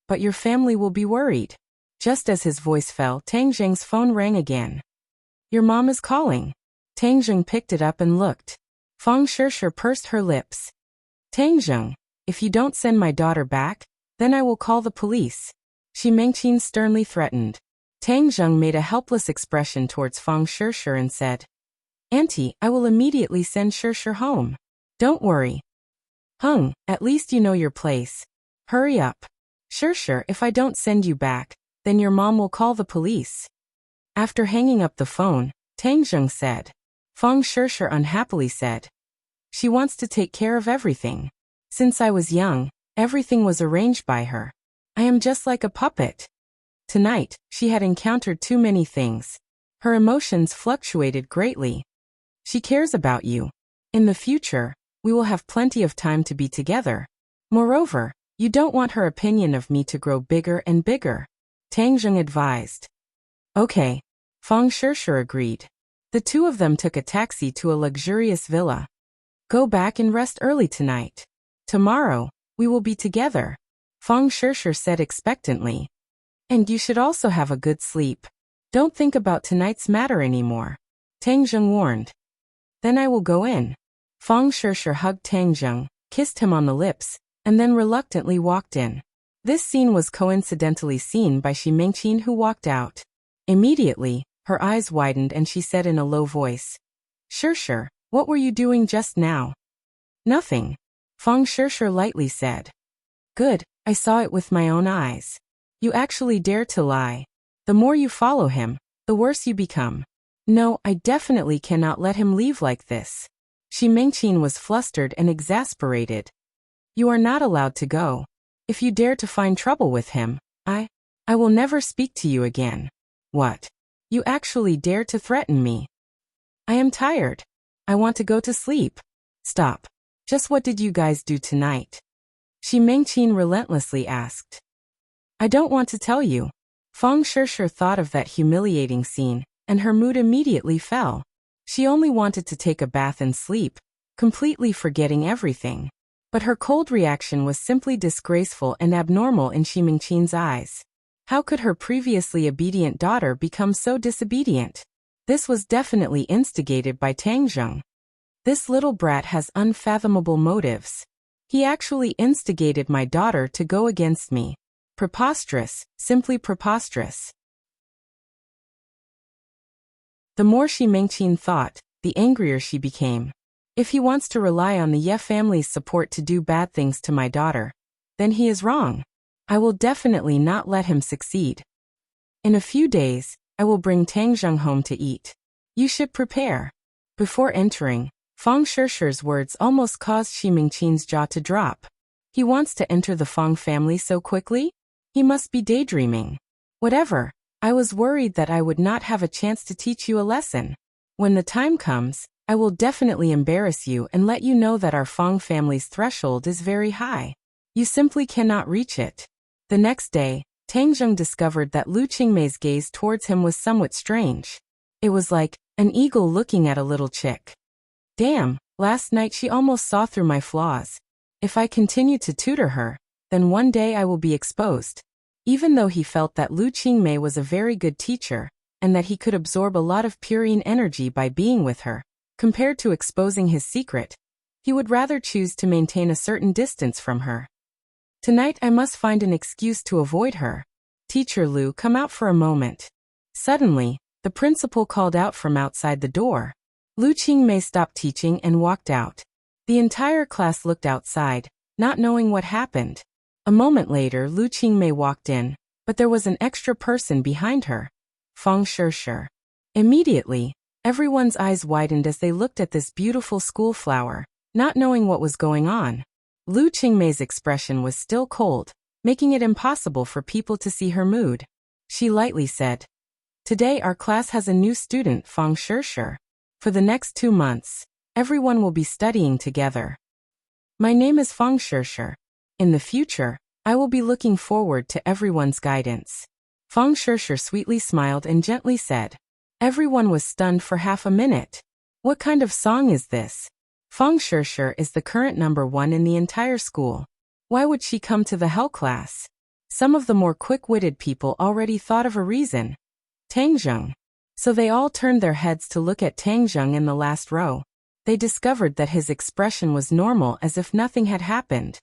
But your family will be worried. Just as his voice fell, Tang Zheng's phone rang again. Your mom is calling. Tang Zheng picked it up and looked. Fang Shishir pursed her lips. Tang Zheng, if you don't send my daughter back, then I will call the police. Shi Mengqin sternly threatened. Tang Zheng made a helpless expression towards Fang Shishir and said, Auntie, I will immediately send Shishir home. Don't worry. Hung, at least you know your place. Hurry up. Shishir, if I don't send you back, then your mom will call the police. After hanging up the phone, Tang Zheng said. Fang Shishir unhappily said. She wants to take care of everything. Since I was young, everything was arranged by her. I am just like a puppet. Tonight, she had encountered too many things. Her emotions fluctuated greatly. She cares about you. In the future, we will have plenty of time to be together. Moreover, you don't want her opinion of me to grow bigger and bigger. Tang Zheng advised. Okay. Fang Shishir agreed. The two of them took a taxi to a luxurious villa. Go back and rest early tonight. Tomorrow, we will be together. Fang Shishir said expectantly. And you should also have a good sleep. Don't think about tonight's matter anymore. Tang Zheng warned. Then I will go in. Fang Shishir hugged Tang Zheng, kissed him on the lips, and then reluctantly walked in. This scene was coincidentally seen by Shi Mengqin, who walked out. Immediately, her eyes widened and she said in a low voice, Shishir, what were you doing just now? Nothing. Fang Shishir lightly said. Good, I saw it with my own eyes. You actually dare to lie. The more you follow him, the worse you become. No, I definitely cannot let him leave like this. Shi Mengqin was flustered and exasperated. You are not allowed to go. If you dare to find trouble with him, I will never speak to you again. What? You actually dare to threaten me? I am tired. I want to go to sleep. Stop. Just what did you guys do tonight? Shi Mengqin relentlessly asked. I don't want to tell you. Fang Shishir thought of that humiliating scene, and her mood immediately fell. She only wanted to take a bath and sleep, completely forgetting everything. But her cold reaction was simply disgraceful and abnormal in Shi Mengqin's eyes. How could her previously obedient daughter become so disobedient? This was definitely instigated by Tang Zheng. This little brat has unfathomable motives. He actually instigated my daughter to go against me. Preposterous, simply preposterous. The more Shi Mengqin thought, the angrier she became. If he wants to rely on the Ye family's support to do bad things to my daughter, then he is wrong. I will definitely not let him succeed. In a few days, I will bring Tang Zheng home to eat. You should prepare. Before entering, Fang Shishir's words almost caused Shi Mengqin's jaw to drop. He wants to enter the Fang family so quickly? He must be daydreaming. Whatever. I was worried that I would not have a chance to teach you a lesson. When the time comes, I will definitely embarrass you and let you know that our Fong family's threshold is very high. You simply cannot reach it. The next day, Tang Zheng discovered that Lu Qingmei's gaze towards him was somewhat strange. It was like an eagle looking at a little chick. Damn, last night she almost saw through my flaws. If I continue to tutor her, then one day I will be exposed. Even though he felt that Lu Qingmei was a very good teacher, and that he could absorb a lot of purine energy by being with her, compared to exposing his secret, he would rather choose to maintain a certain distance from her. Tonight I must find an excuse to avoid her. Teacher Lu, come out for a moment. Suddenly, the principal called out from outside the door. Lu Qingmei stopped teaching and walked out. The entire class looked outside, not knowing what happened. A moment later, Lu Qingmei walked in, but there was an extra person behind her. Feng Shishir. Immediately, everyone's eyes widened as they looked at this beautiful school flower, not knowing what was going on. Lu Qingmei's expression was still cold, making it impossible for people to see her mood. She lightly said, "Today our class has a new student, Feng Shishir. For the next 2 months, everyone will be studying together. My name is Feng Shishir. In the future, I will be looking forward to everyone's guidance." Feng Shishir sweetly smiled and gently said. Everyone was stunned for half a minute. What kind of song is this? Feng Shishir is the current #1 in the entire school. Why would she come to the Hell class? Some of the more quick-witted people already thought of a reason. Tang Zheng. So they all turned their heads to look at Tang Zheng in the last row. They discovered that his expression was normal, as if nothing had happened.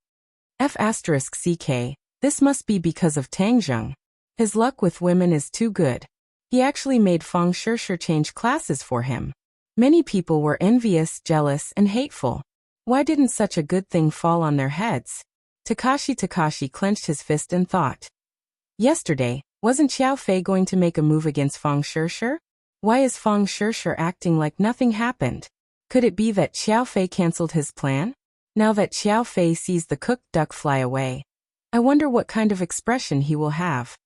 F***ck, this must be because of Tang Zheng. His luck with women is too good. He actually made Feng Shishir change classes for him. Many people were envious, jealous, and hateful. Why didn't such a good thing fall on their heads? Takashi clenched his fist and thought. Yesterday, wasn't Xiao Fei going to make a move against Feng Shishir? Why is Feng Shishir acting like nothing happened? Could it be that Xiao Fei cancelled his plan? Now that Xiao Fei sees the cooked duck fly away, I wonder what kind of expression he will have.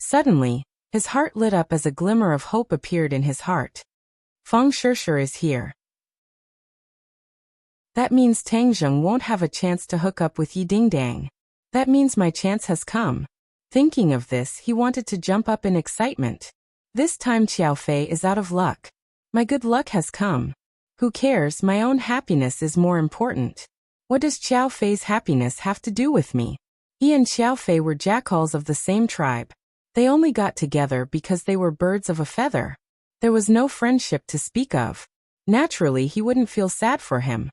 Suddenly, his heart lit up as a glimmer of hope appeared in his heart. Feng Shishir is here. That means Tang Zheng won't have a chance to hook up with Yi Dingdang. That means my chance has come. Thinking of this, he wanted to jump up in excitement. This time Xiao Fei is out of luck. My good luck has come. Who cares, my own happiness is more important. What does Xiao Fei's happiness have to do with me? He and Xiao Fei were jackals of the same tribe. They only got together because they were birds of a feather. There was no friendship to speak of. Naturally, he wouldn't feel sad for him.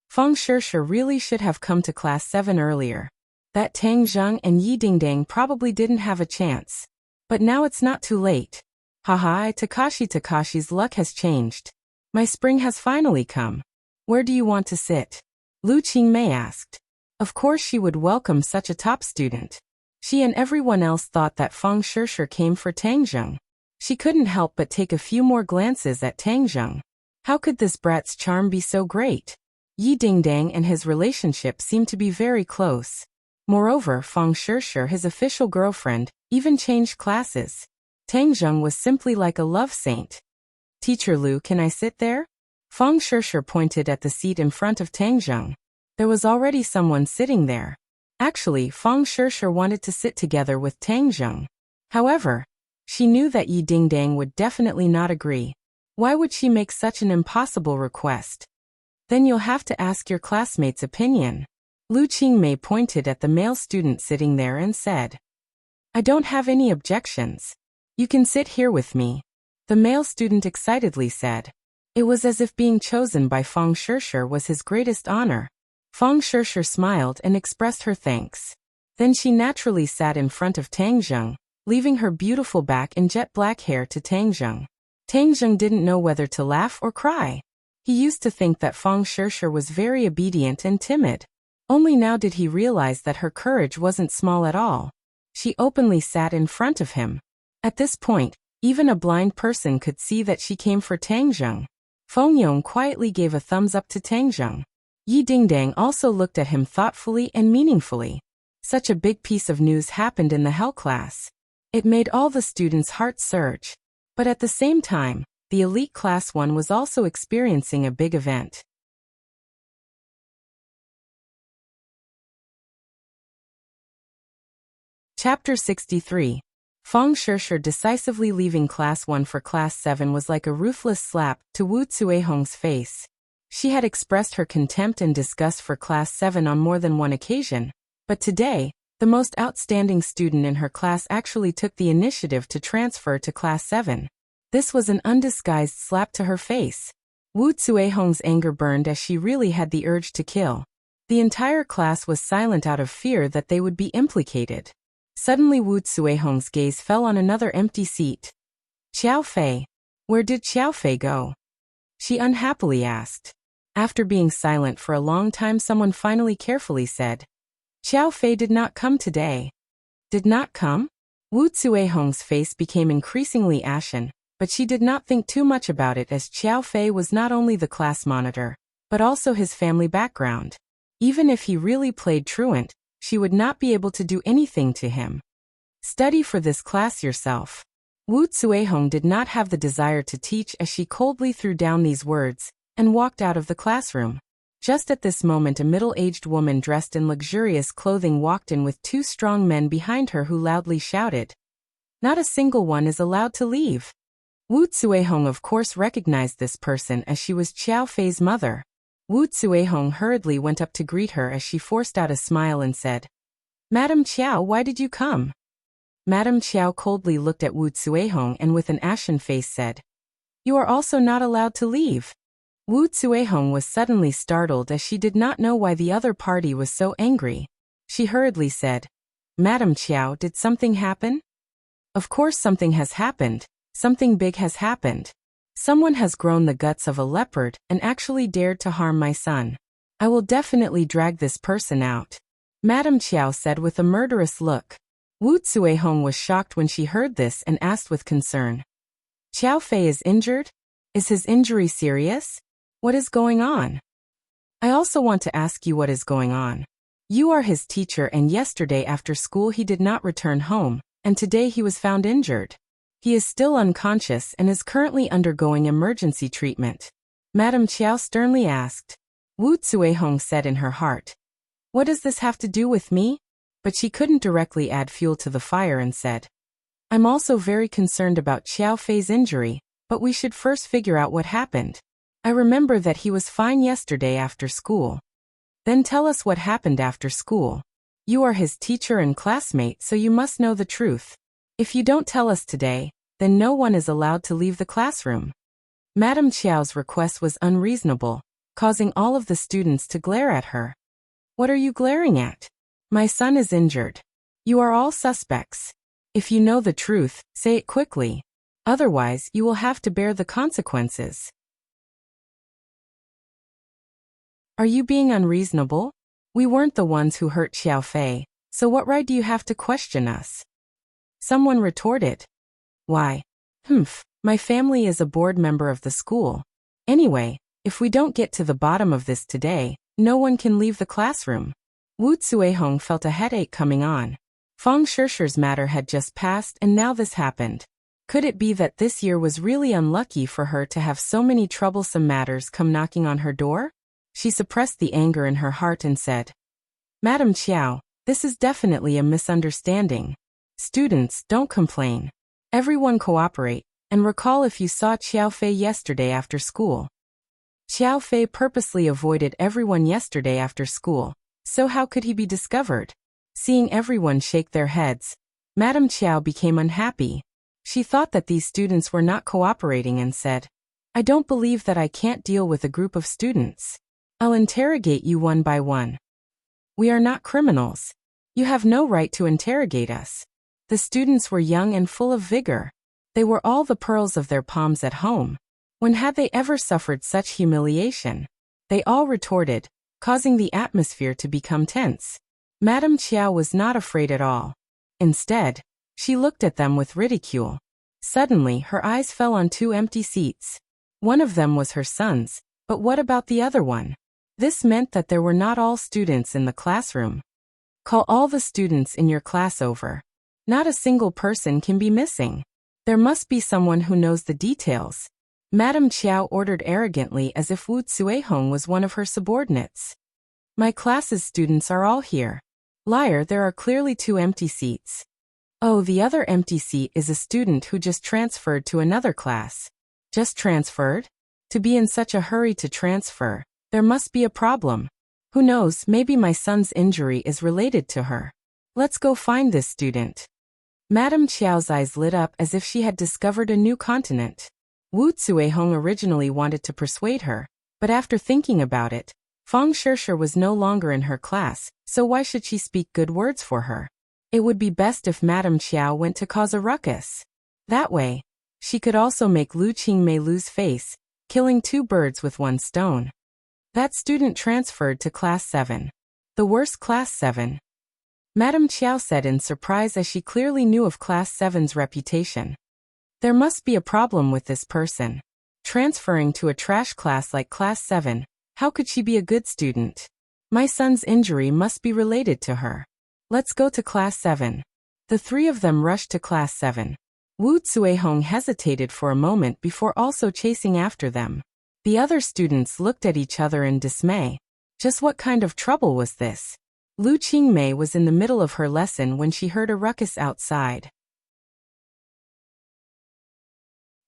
Feng Shishir really should have come to class 7 earlier. That Tang Zheng and Yi Dingdang probably didn't have a chance. But now it's not too late. Haha, Takashi's luck has changed. My spring has finally come. Where do you want to sit? Lu Qingmei asked. Of course she would welcome such a top student. She and everyone else thought that Feng Shishir came for Tang Zheng. She couldn't help but take a few more glances at Tang Zheng. How could this brat's charm be so great? Yi Dingdang and his relationship seemed to be very close. Moreover, Feng Shishir, his official girlfriend, even changed classes. Tang Zheng was simply like a love saint. Teacher Lu, can I sit there? Feng Shishir pointed at the seat in front of Tang Zheng. There was already someone sitting there. Actually, Feng Shishir wanted to sit together with Tang Zheng. However, she knew that Yi Dingdang would definitely not agree. Why would she make such an impossible request? Then you'll have to ask your classmate's opinion. Lu Qingmei pointed at the male student sitting there and said, I don't have any objections. You can sit here with me. The male student excitedly said. It was as if being chosen by Feng Shishir was his greatest honor. Feng Shishir smiled and expressed her thanks. Then she naturally sat in front of Tang Zheng, leaving her beautiful back and jet black hair to Tang Zheng. Tang Zheng didn't know whether to laugh or cry. He used to think that Feng Shishir was very obedient and timid. Only now did he realize that her courage wasn't small at all. She openly sat in front of him. At this point, even a blind person could see that she came for Tang Zheng. Feng Yong quietly gave a thumbs up to Tang Zheng. Yi Dingdang also looked at him thoughtfully and meaningfully. Such a big piece of news happened in the Hell class. It made all the students' hearts surge. But at the same time, the elite class 1 was also experiencing a big event. Chapter 63. Feng Shishir decisively leaving Class 1 for Class 7 was like a ruthless slap to Wu Cuihong's face. She had expressed her contempt and disgust for Class 7 on more than one occasion, but today, the most outstanding student in her class actually took the initiative to transfer to Class 7. This was an undisguised slap to her face. Wu Cuihong's anger burned as she really had the urge to kill. The entire class was silent out of fear that they would be implicated. Suddenly Wu Cuihong's gaze fell on another empty seat. Qiao Fei. Where did Qiao Fei go? She unhappily asked. After being silent for a long time, someone finally carefully said, Qiao Fei did not come today. Did not come? Wu Cuihong's face became increasingly ashen, but she did not think too much about it as Qiao Fei was not only the class monitor, but also his family background. Even if he really played truant, she would not be able to do anything to him. Study for this class yourself. Wu Cuihong did not have the desire to teach as she coldly threw down these words and walked out of the classroom. Just at this moment, a middle-aged woman dressed in luxurious clothing walked in with 2 strong men behind her who loudly shouted, Not a single one is allowed to leave. Wu Cuihong of course recognized this person as she was Qiao Fei's mother. Wu Cuihong hurriedly went up to greet her as she forced out a smile and said, Madam Qiao, why did you come? Madam Qiao coldly looked at Wu Cuihong and with an ashen face said, You are also not allowed to leave. Wu Cuihong was suddenly startled as she did not know why the other party was so angry. She hurriedly said, Madam Qiao, did something happen? Of course something has happened. Something big has happened. Someone has grown the guts of a leopard and actually dared to harm my son. I will definitely drag this person out. Madam Qiao said with a murderous look. Wu Cuihong was shocked when she heard this and asked with concern. Qiao Fei is injured? Is his injury serious? What is going on? I also want to ask you what is going on. You are his teacher and yesterday after school he did not return home, and today he was found injured. He is still unconscious and is currently undergoing emergency treatment. Madam Qiao sternly asked. Wu Cuihong said in her heart, What does this have to do with me? But she couldn't directly add fuel to the fire and said, I'm also very concerned about Qiao Fei's injury, but we should first figure out what happened. I remember that he was fine yesterday after school. Then tell us what happened after school. You are his teacher and classmate, so you must know the truth. If you don't tell us today, then no one is allowed to leave the classroom. Madam Qiao's request was unreasonable, causing all of the students to glare at her. What are you glaring at? My son is injured. You are all suspects. If you know the truth, say it quickly. Otherwise, you will have to bear the consequences. Are you being unreasonable? We weren't the ones who hurt Qiao Fei, so what right do you have to question us? Someone retorted. Why? My family is a board member of the school. Anyway, if we don't get to the bottom of this today, no one can leave the classroom. Wu Cuihong felt a headache coming on. Feng Shishir's matter had just passed and now this happened. Could it be that this year was really unlucky for her to have so many troublesome matters come knocking on her door? She suppressed the anger in her heart and said, Madam Qiao, this is definitely a misunderstanding. Students, don't complain. Everyone cooperate, and recall if you saw Qiao Fei yesterday after school. Qiao Fei purposely avoided everyone yesterday after school, so how could he be discovered? Seeing everyone shake their heads, Madam Qiao became unhappy. She thought that these students were not cooperating and said, I don't believe that I can't deal with a group of students. I'll interrogate you one by one. We are not criminals. You have no right to interrogate us. The students were young and full of vigor. They were all the pearls of their palms at home. When had they ever suffered such humiliation? They all retorted, causing the atmosphere to become tense. Madam Qiao was not afraid at all. Instead, she looked at them with ridicule. Suddenly, her eyes fell on 2 empty seats. One of them was her son's, but what about the other one? This meant that there were not all students in the classroom. Call all the students in your class over. Not a single person can be missing. There must be someone who knows the details. Madame Chiao ordered arrogantly as if Wu Tsuehong was one of her subordinates. My class's students are all here. Liar, there are clearly 2 empty seats. Oh, the other empty seat is a student who just transferred to another class. Just transferred? To be in such a hurry to transfer, there must be a problem. Who knows, maybe my son's injury is related to her. Let's go find this student. Madame Chiao's eyes lit up as if she had discovered a new continent. Wu Tsuehong originally wanted to persuade her, but after thinking about it, Fang Shishir was no longer in her class, so why should she speak good words for her? It would be best if Madame Chiao went to cause a ruckus. That way, she could also make Lu Qingmei lose face, killing 2 birds with 1 stone. That student transferred to Class 7. The worst Class 7. Madame Chiao said in surprise as she clearly knew of Class 7's reputation. There must be a problem with this person. Transferring to a trash class like Class 7, how could she be a good student? My son's injury must be related to her. Let's go to Class 7. The 3 of them rushed to Class 7. Wu Tsuehong hesitated for a moment before also chasing after them. The other students looked at each other in dismay. Just what kind of trouble was this? Lu Qingmei was in the middle of her lesson when she heard a ruckus outside.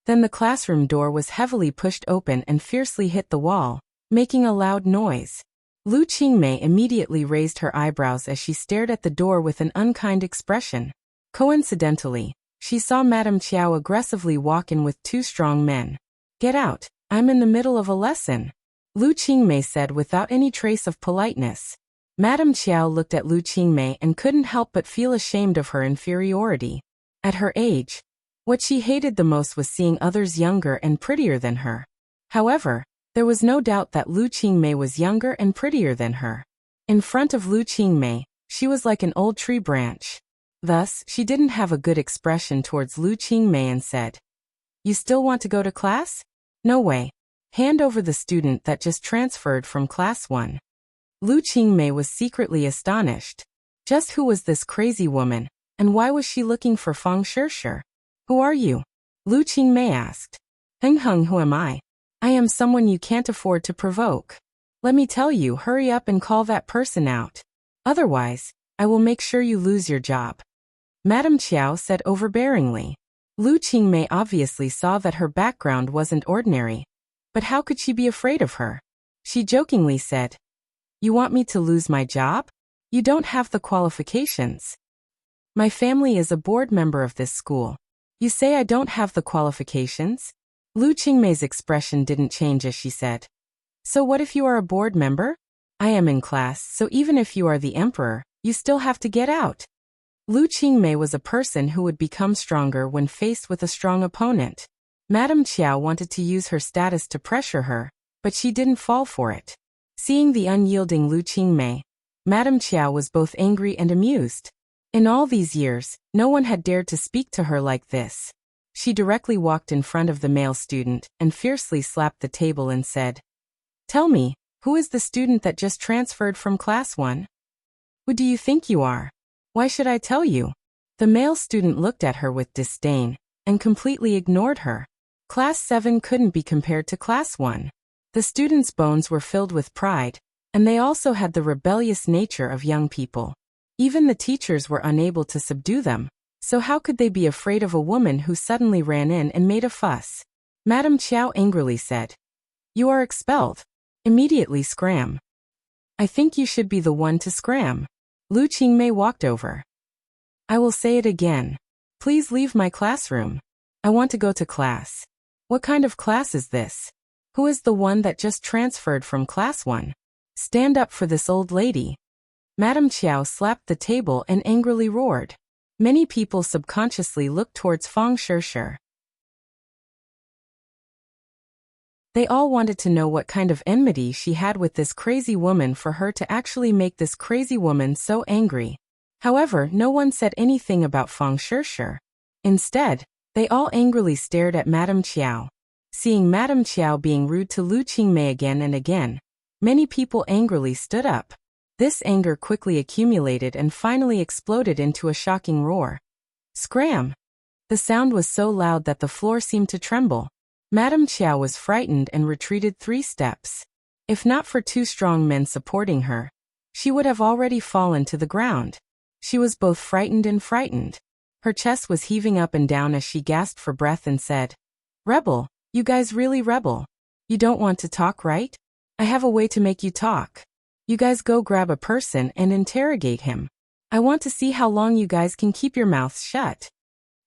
Then the classroom door was heavily pushed open and fiercely hit the wall, making a loud noise. Lu Qingmei immediately raised her eyebrows as she stared at the door with an unkind expression. Coincidentally, she saw Madame Chiao aggressively walk in with 2 strong men. Get out, I'm in the middle of a lesson, Lu Qingmei said without any trace of politeness. Madame Chiao looked at Lu Qingmei and couldn't help but feel ashamed of her inferiority. At her age, what she hated the most was seeing others younger and prettier than her. However, there was no doubt that Lu Qingmei was younger and prettier than her. In front of Lu Qingmei, she was like an old tree branch. Thus, she didn't have a good expression towards Lu Qingmei and said, "You still want to go to class? No way. Hand over the student that just transferred from Class 1. Lu Qingmei was secretly astonished. Just who was this crazy woman, and why was she looking for Fang Shishir? Who are you? Lu Qingmei asked. Heng, who am I? I am someone you can't afford to provoke. Let me tell you, hurry up and call that person out. Otherwise, I will make sure you lose your job. Madame Chiao said overbearingly. Lu Qingmei obviously saw that her background wasn't ordinary. But how could she be afraid of her? She jokingly said, "You want me to lose my job? You don't have the qualifications. My family is a board member of this school. You say I don't have the qualifications?" Lu Qingmei's expression didn't change as she said, "So what if you are a board member? I am in class, so even if you are the emperor, you still have to get out." Lu Qingmei was a person who would become stronger when faced with a strong opponent. Madame Chiao wanted to use her status to pressure her, but she didn't fall for it. Seeing the unyielding Lu Qingmei, Madame Chiao was both angry and amused. In all these years, no one had dared to speak to her like this. She directly walked in front of the male student and fiercely slapped the table and said, "Tell me, who is the student that just transferred from Class 1? Who do you think you are? Why should I tell you?" The male student looked at her with disdain and completely ignored her. Class 7 couldn't be compared to Class 1. The students' bones were filled with pride, and they also had the rebellious nature of young people. Even the teachers were unable to subdue them, so how could they be afraid of a woman who suddenly ran in and made a fuss? Madame Chiao angrily said, "You are expelled. Immediately scram." "I think you should be the one to scram." Lu Qingmei walked over. "I will say it again. Please leave my classroom. I want to go to class." "What kind of class is this? Who is the one that just transferred from Class 1? Stand up for this old lady." Madame Chiao slapped the table and angrily roared. Many people subconsciously looked towards Fang Shishir. They all wanted to know what kind of enmity she had with this crazy woman for her to actually make this crazy woman so angry. However, no one said anything about Fang Shishir. Instead, they all angrily stared at Madame Chiao. Seeing Madame Chiao being rude to Lu Qingmei again and again, many people angrily stood up. This anger quickly accumulated and finally exploded into a shocking roar. Scram! The sound was so loud that the floor seemed to tremble. Madame Chiao was frightened and retreated 3 steps. If not for 2 strong men supporting her, she would have already fallen to the ground. She was both frightened and frightened. Her chest was heaving up and down as she gasped for breath and said, "Rebel, you guys really rebel. You don't want to talk, right? I have a way to make you talk. You guys go grab a person and interrogate him. I want to see how long you guys can keep your mouths shut."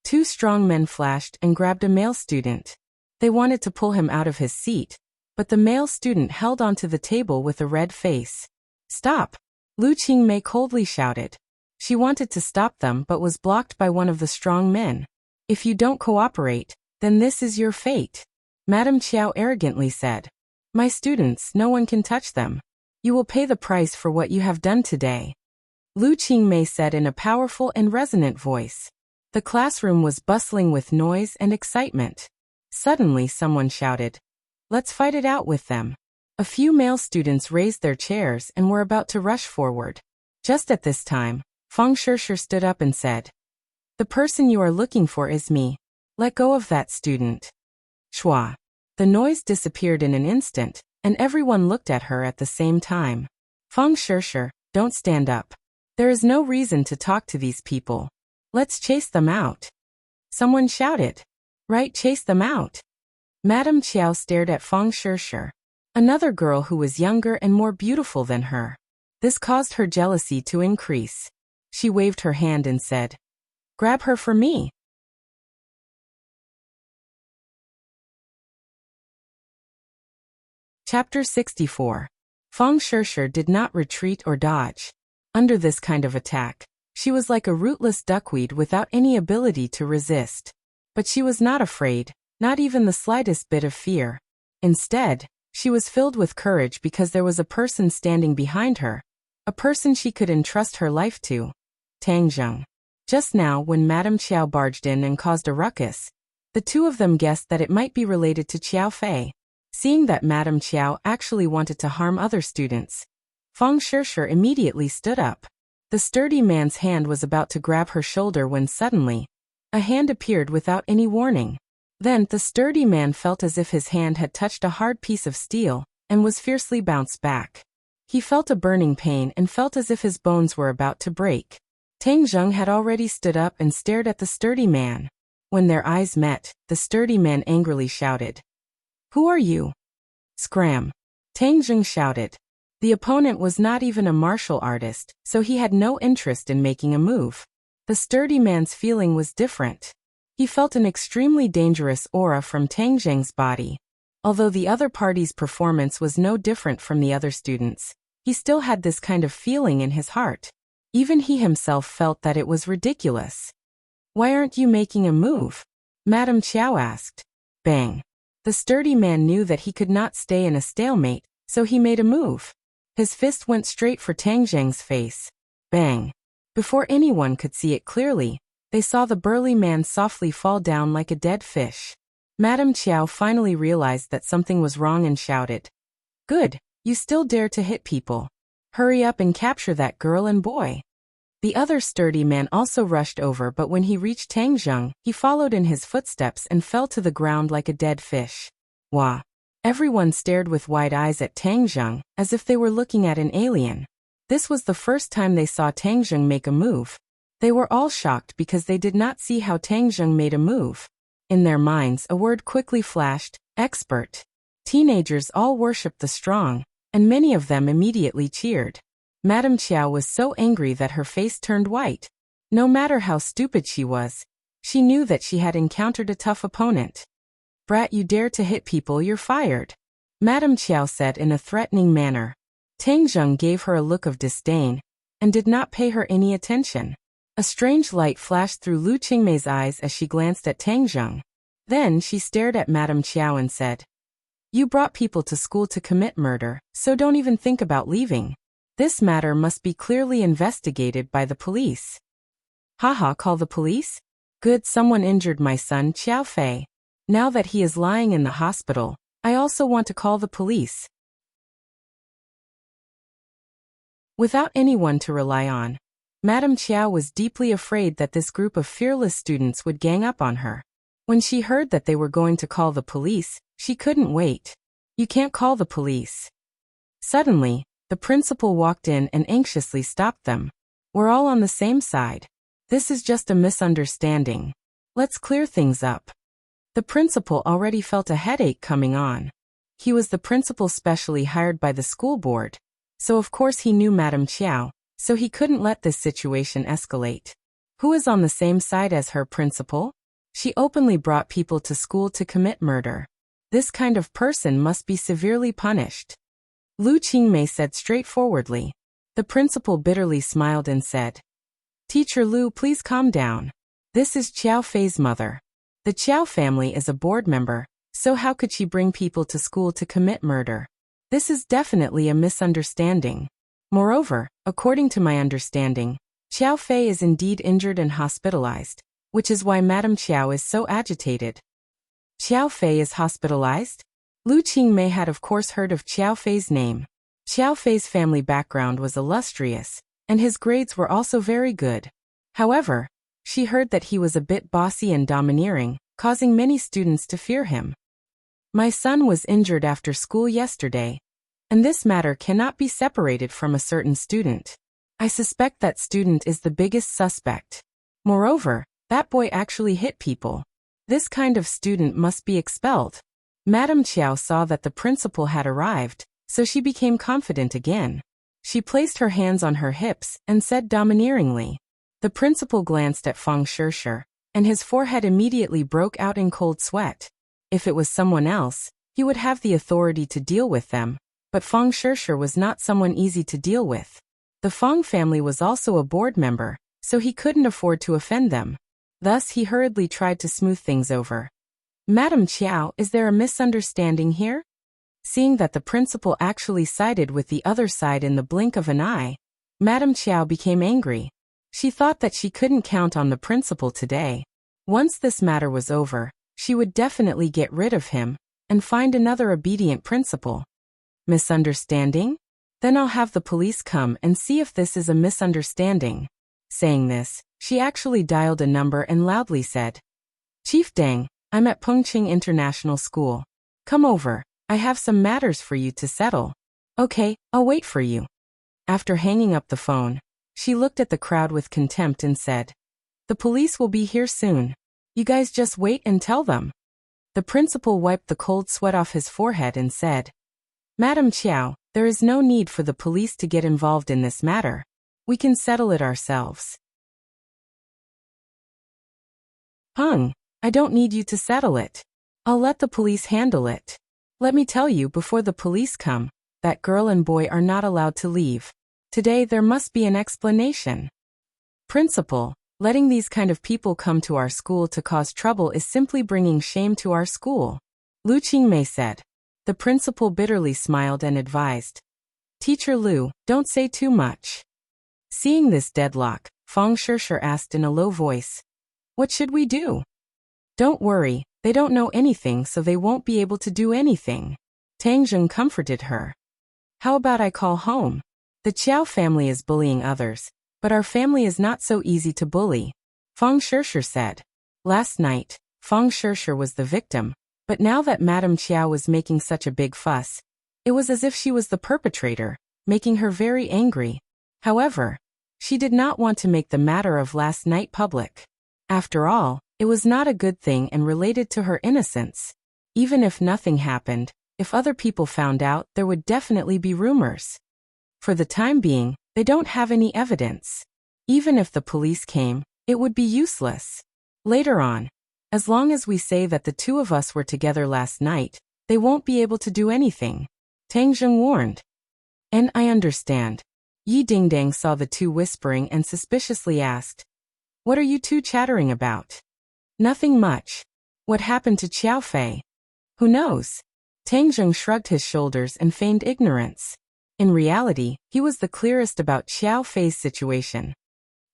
2 strong men flashed and grabbed a male student. They wanted to pull him out of his seat, but the male student held onto the table with a red face. "Stop!" Lu Qingmei coldly shouted. She wanted to stop them but was blocked by one of the strong men. "If you don't cooperate, then this is your fate," Madame Chiao arrogantly said. "My students, no one can touch them. You will pay the price for what you have done today," Lu Qingmei said in a powerful and resonant voice. The classroom was bustling with noise and excitement. Suddenly someone shouted, "Let's fight it out with them." A few male students raised their chairs and were about to rush forward. Just at this time, Feng Shishir stood up and said, "The person you are looking for is me. Let go of that student." Shua. The noise disappeared in an instant, and everyone looked at her at the same time. "Feng Shishir, don't stand up. There is no reason to talk to these people. Let's chase them out." Someone shouted. "Right, chase them out." Madame Chiao stared at Feng Shishir, another girl who was younger and more beautiful than her. This caused her jealousy to increase. She waved her hand and said, "Grab her for me." Chapter 64. Feng Shishir did not retreat or dodge. Under this kind of attack, she was like a rootless duckweed without any ability to resist. But she was not afraid, not even the slightest bit of fear. Instead, she was filled with courage because there was a person standing behind her, a person she could entrust her life to. Tang Zheng. Just now, when Madame Chiao barged in and caused a ruckus, the 2 of them guessed that it might be related to Chiao Fei. Seeing that Madame Chiao actually wanted to harm other students, Feng Shishir immediately stood up. The sturdy man's hand was about to grab her shoulder when suddenly, a hand appeared without any warning. Then the sturdy man felt as if his hand had touched a hard piece of steel, and was fiercely bounced back. He felt a burning pain and felt as if his bones were about to break. Tang Zheng had already stood up and stared at the sturdy man. When their eyes met, the sturdy man angrily shouted, "Who are you?" "Scram!" Tang Zheng shouted. The opponent was not even a martial artist, so he had no interest in making a move. The sturdy man's feeling was different. He felt an extremely dangerous aura from Tang Zheng's body. Although the other party's performance was no different from the other students, he still had this kind of feeling in his heart. Even he himself felt that it was ridiculous. "Why aren't you making a move?" Madame Chiao asked. Bang! The sturdy man knew that he could not stay in a stalemate, so he made a move. His fist went straight for Tang Zheng's face. Bang! Before anyone could see it clearly, they saw the burly man softly fall down like a dead fish. Madame Chiao finally realized that something was wrong and shouted, "Good, you still dare to hit people. Hurry up and capture that girl and boy." The other sturdy man also rushed over, but when he reached Tang Zheng, he followed in his footsteps and fell to the ground like a dead fish. Wah! Everyone stared with wide eyes at Tang Zheng, as if they were looking at an alien. This was the first time they saw Tang Zheng make a move. They were all shocked because they did not see how Tang Zheng made a move. In their minds, a word quickly flashed: expert. Teenagers all worshipped the strong, and many of them immediately cheered. Madame Chiao was so angry that her face turned white. No matter how stupid she was, she knew that she had encountered a tough opponent. "Brat, you dare to hit people, you're fired," Madame Chiao said in a threatening manner. Tang Zheng gave her a look of disdain, and did not pay her any attention. A strange light flashed through Lu Qingmei's eyes as she glanced at Tang Zheng. Then she stared at Madame Chiao and said, "You brought people to school to commit murder, so don't even think about leaving. This matter must be clearly investigated by the police." "Haha, call the police? Good, someone injured my son Chiao Fei. Now that he is lying in the hospital, I also want to call the police." Without anyone to rely on, Madame Chiao was deeply afraid that this group of fearless students would gang up on her. When she heard that they were going to call the police, she couldn't wait. You can't call the police. Suddenly, the principal walked in and anxiously stopped them. We're all on the same side. This is just a misunderstanding. Let's clear things up. The principal already felt a headache coming on. He was the principal specially hired by the school board, so of course he knew Madame Chiao, so he couldn't let this situation escalate. Who is on the same side as her principal? She openly brought people to school to commit murder. This kind of person must be severely punished. Lu Qingmei said straightforwardly. The principal bitterly smiled and said, Teacher Lu, please calm down. This is Chiao Fei's mother. The Chiao family is a board member, so how could she bring people to school to commit murder? This is definitely a misunderstanding. Moreover, according to my understanding, Chiao Fei is indeed injured and hospitalized, which is why Madame Chiao is so agitated. Chiao Fei is hospitalized? Lu Qingmei had of course heard of Chiao Fei's name. Chiao Fei's family background was illustrious, and his grades were also very good. However, she heard that he was a bit bossy and domineering, causing many students to fear him. My son was injured after school yesterday, and this matter cannot be separated from a certain student. I suspect that student is the biggest suspect. Moreover, that boy actually hit people. This kind of student must be expelled. Madame Chiao saw that the principal had arrived, so she became confident again. She placed her hands on her hips and said domineeringly. The principal glanced at Feng Shishir, and his forehead immediately broke out in cold sweat. If it was someone else, he would have the authority to deal with them, but Feng Shishir was not someone easy to deal with. The Feng family was also a board member, so he couldn't afford to offend them. Thus he hurriedly tried to smooth things over. Madame Chiao, is there a misunderstanding here? Seeing that the principal actually sided with the other side in the blink of an eye, Madame Chiao became angry. She thought that she couldn't count on the principal today. Once this matter was over, she would definitely get rid of him and find another obedient principal. Misunderstanding? Then I'll have the police come and see if this is a misunderstanding. Saying this, she actually dialed a number and loudly said, Chief Deng, I'm at Pengqing International School. Come over, I have some matters for you to settle. Okay, I'll wait for you. After hanging up the phone, she looked at the crowd with contempt and said, The police will be here soon. You guys just wait and tell them. The principal wiped the cold sweat off his forehead and said, Madame Chiao, there is no need for the police to get involved in this matter. We can settle it ourselves. Hung, I don't need you to settle it. I'll let the police handle it. Let me tell you before the police come, that girl and boy are not allowed to leave. Today there must be an explanation. Principal, letting these kind of people come to our school to cause trouble is simply bringing shame to our school. Lu Qingmei said. The principal bitterly smiled and advised. Teacher Lu, don't say too much. Seeing this deadlock, Feng Shishir asked in a low voice. What should we do? Don't worry, they don't know anything so they won't be able to do anything. Tang Zheng comforted her. How about I call home? The Chiao family is bullying others, but our family is not so easy to bully. Feng Shishir said. Last night, Feng Shishir was the victim, but now that Madame Chiao was making such a big fuss, it was as if she was the perpetrator, making her very angry. However, she did not want to make the matter of last night public. After all, it was not a good thing and related to her innocence. Even if nothing happened, if other people found out, there would definitely be rumors. For the time being, they don't have any evidence. Even if the police came, it would be useless. Later on, as long as we say that the two of us were together last night, they won't be able to do anything. Tang Zheng warned. And I understand. Yi Dingdang saw the two whispering and suspiciously asked, What are you two chattering about? Nothing much. What happened to Chiao Fei? Who knows? Tang Zheng shrugged his shoulders and feigned ignorance. In reality, he was the clearest about Chiao Fei's situation.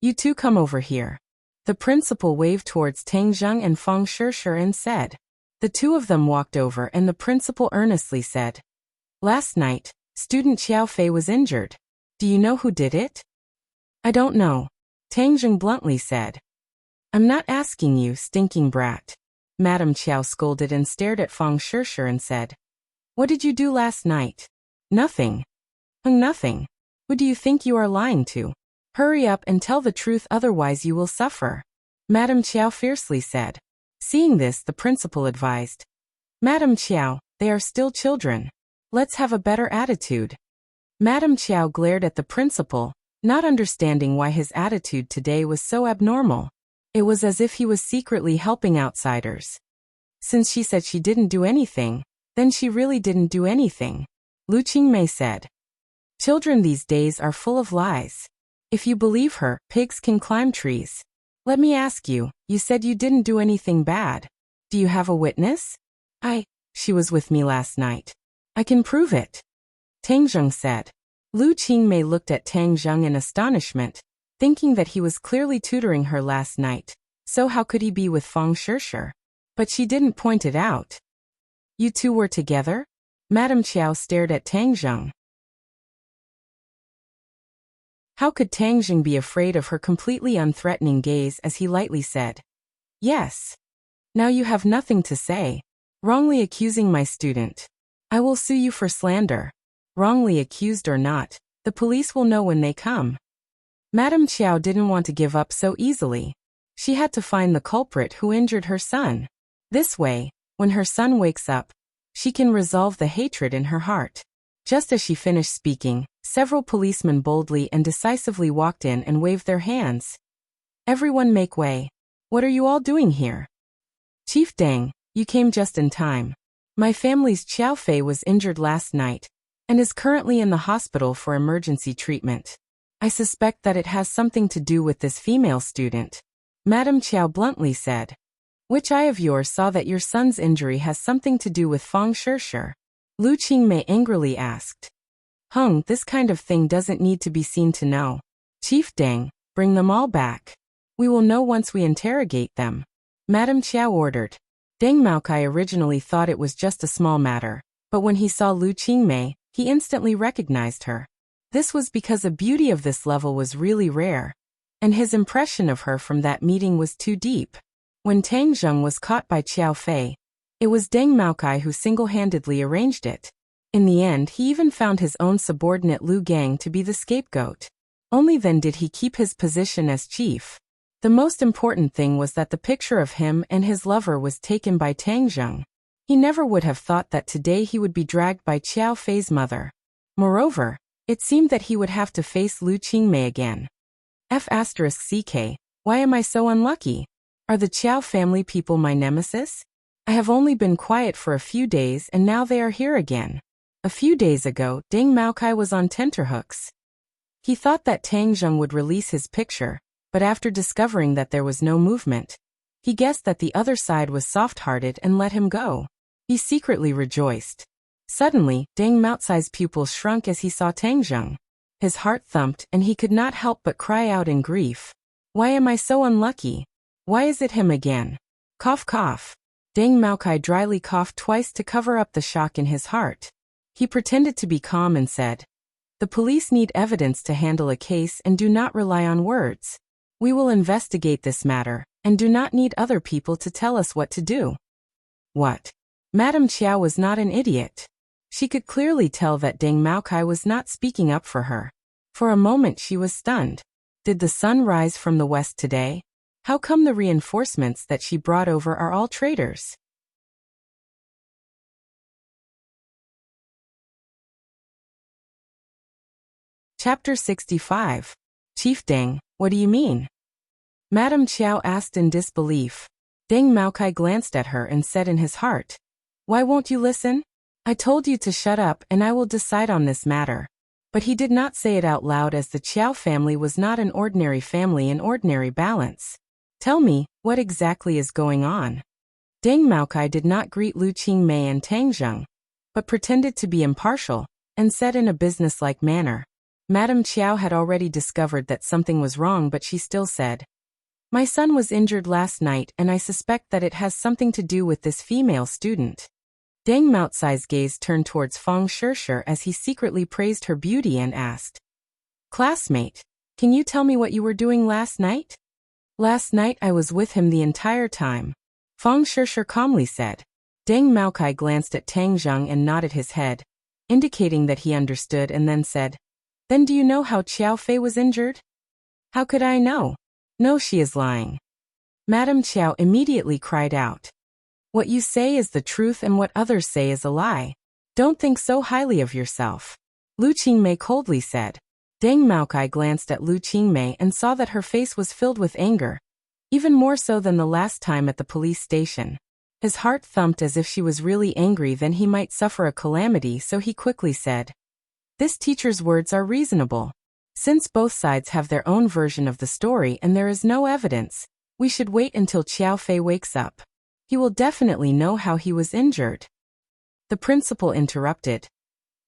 You two come over here. The principal waved towards Tang Zheng and Feng Shishir and said. The two of them walked over and the principal earnestly said. Last night, student Chiao Fei was injured. Do you know who did it? I don't know, Tang Zheng bluntly said. I'm not asking you, stinking brat. Madame Chiao scolded and stared at Fang Shishir and said, What did you do last night? Nothing. Nothing. Who do you think you are lying to? Hurry up and tell the truth, otherwise you will suffer. Madame Chiao fiercely said. Seeing this, the principal advised, Madame Chiao, they are still children. Let's have a better attitude. Madame Chiao glared at the principal, not understanding why his attitude today was so abnormal. It was as if he was secretly helping outsiders. Since she said she didn't do anything, then she really didn't do anything. Lu Qingmei said. Children these days are full of lies. If you believe her, pigs can climb trees. Let me ask you, you said you didn't do anything bad. Do you have a witness? She was with me last night. I can prove it. Tang Zheng said. Lu Qingmei looked at Tang Zheng in astonishment, thinking that he was clearly tutoring her last night, so how could he be with Fang Shishir? But she didn't point it out. You two were together? Madame Chiao stared at Tang Zheng. How could Tang Zheng be afraid of her completely unthreatening gaze as he lightly said, Yes. Now you have nothing to say. Wrongly accusing my student. I will sue you for slander. Wrongly accused or not, the police will know when they come. Madame Chiao didn't want to give up so easily. She had to find the culprit who injured her son. This way, when her son wakes up, she can resolve the hatred in her heart. Just as she finished speaking, several policemen boldly and decisively walked in and waved their hands. Everyone make way. What are you all doing here? Chief Deng, you came just in time. My family's Qiao Fei was injured last night and is currently in the hospital for emergency treatment. I suspect that it has something to do with this female student. Madame Chiao bluntly said. Which eye of yours saw that your son's injury has something to do with Fang Shishir? Lu Qingmei angrily asked. This kind of thing doesn't need to be seen to know. Chief Deng, bring them all back. We will know once we interrogate them. Madame Chiao ordered. Deng Maokai originally thought it was just a small matter, but when he saw Lu Qingmei, he instantly recognized her. This was because a beauty of this level was really rare, and his impression of her from that meeting was too deep. When Tang Zheng was caught by Qiao Fei, it was Deng Maokai who single-handedly arranged it. In the end, he even found his own subordinate Lu Gang to be the scapegoat. Only then did he keep his position as chief. The most important thing was that the picture of him and his lover was taken by Tang Zheng. He never would have thought that today he would be dragged by Qiao Fei's mother. Moreover, it seemed that he would have to face Lu Qingmei again. F***CK, why am I so unlucky? Are the Qiao family people my nemesis? I have only been quiet for a few days and now they are here again. A few days ago, Deng Maokai was on tenterhooks. He thought that Tang Zheng would release his picture, but after discovering that there was no movement, he guessed that the other side was soft-hearted and let him go. He secretly rejoiced. Suddenly, Deng Maokai's pupils shrunk as he saw Tang Zheng. His heart thumped and he could not help but cry out in grief. Why am I so unlucky? Why is it him again? Cough cough. Deng Maokai dryly coughed twice to cover up the shock in his heart. He pretended to be calm and said, The police need evidence to handle a case and do not rely on words. We will investigate this matter, and do not need other people to tell us what to do. What? Madame Chiao was not an idiot. She could clearly tell that Deng Maokai was not speaking up for her. For a moment she was stunned. Did the sun rise from the west today? How come the reinforcements that she brought over are all traitors? Chapter 65. Chief Deng, what do you mean? Madame Chiao asked in disbelief. Deng Maokai glanced at her and said in his heart, Why won't you listen? I told you to shut up and I will decide on this matter. But he did not say it out loud as the Chiao family was not an ordinary family in ordinary balance. Tell me, what exactly is going on? Deng Maokai did not greet Lu Qingmei and Tang Zheng, but pretended to be impartial, and said in a businesslike manner. Madame Chiao had already discovered that something was wrong, but she still said, My son was injured last night and I suspect that it has something to do with this female student. Deng Maokai's gaze turned towards Fang Shishir as he secretly praised her beauty and asked, Classmate, can you tell me what you were doing last night? Last night I was with him the entire time, Fang Shishir calmly said. Deng Maokai glanced at Tang Zheng and nodded his head, indicating that he understood, and then said, Then do you know how Qiao Fei was injured? How could I know? No, she is lying. Madame Qiao immediately cried out. What you say is the truth and what others say is a lie. Don't think so highly of yourself. Lu Qingmei coldly said. Deng Maokai glanced at Lu Qingmei and saw that her face was filled with anger, even more so than the last time at the police station. His heart thumped as if she was really angry, then he might suffer a calamity, so he quickly said, This teacher's words are reasonable. Since both sides have their own version of the story and there is no evidence, we should wait until Qiao Fei wakes up. He will definitely know how he was injured. The principal interrupted.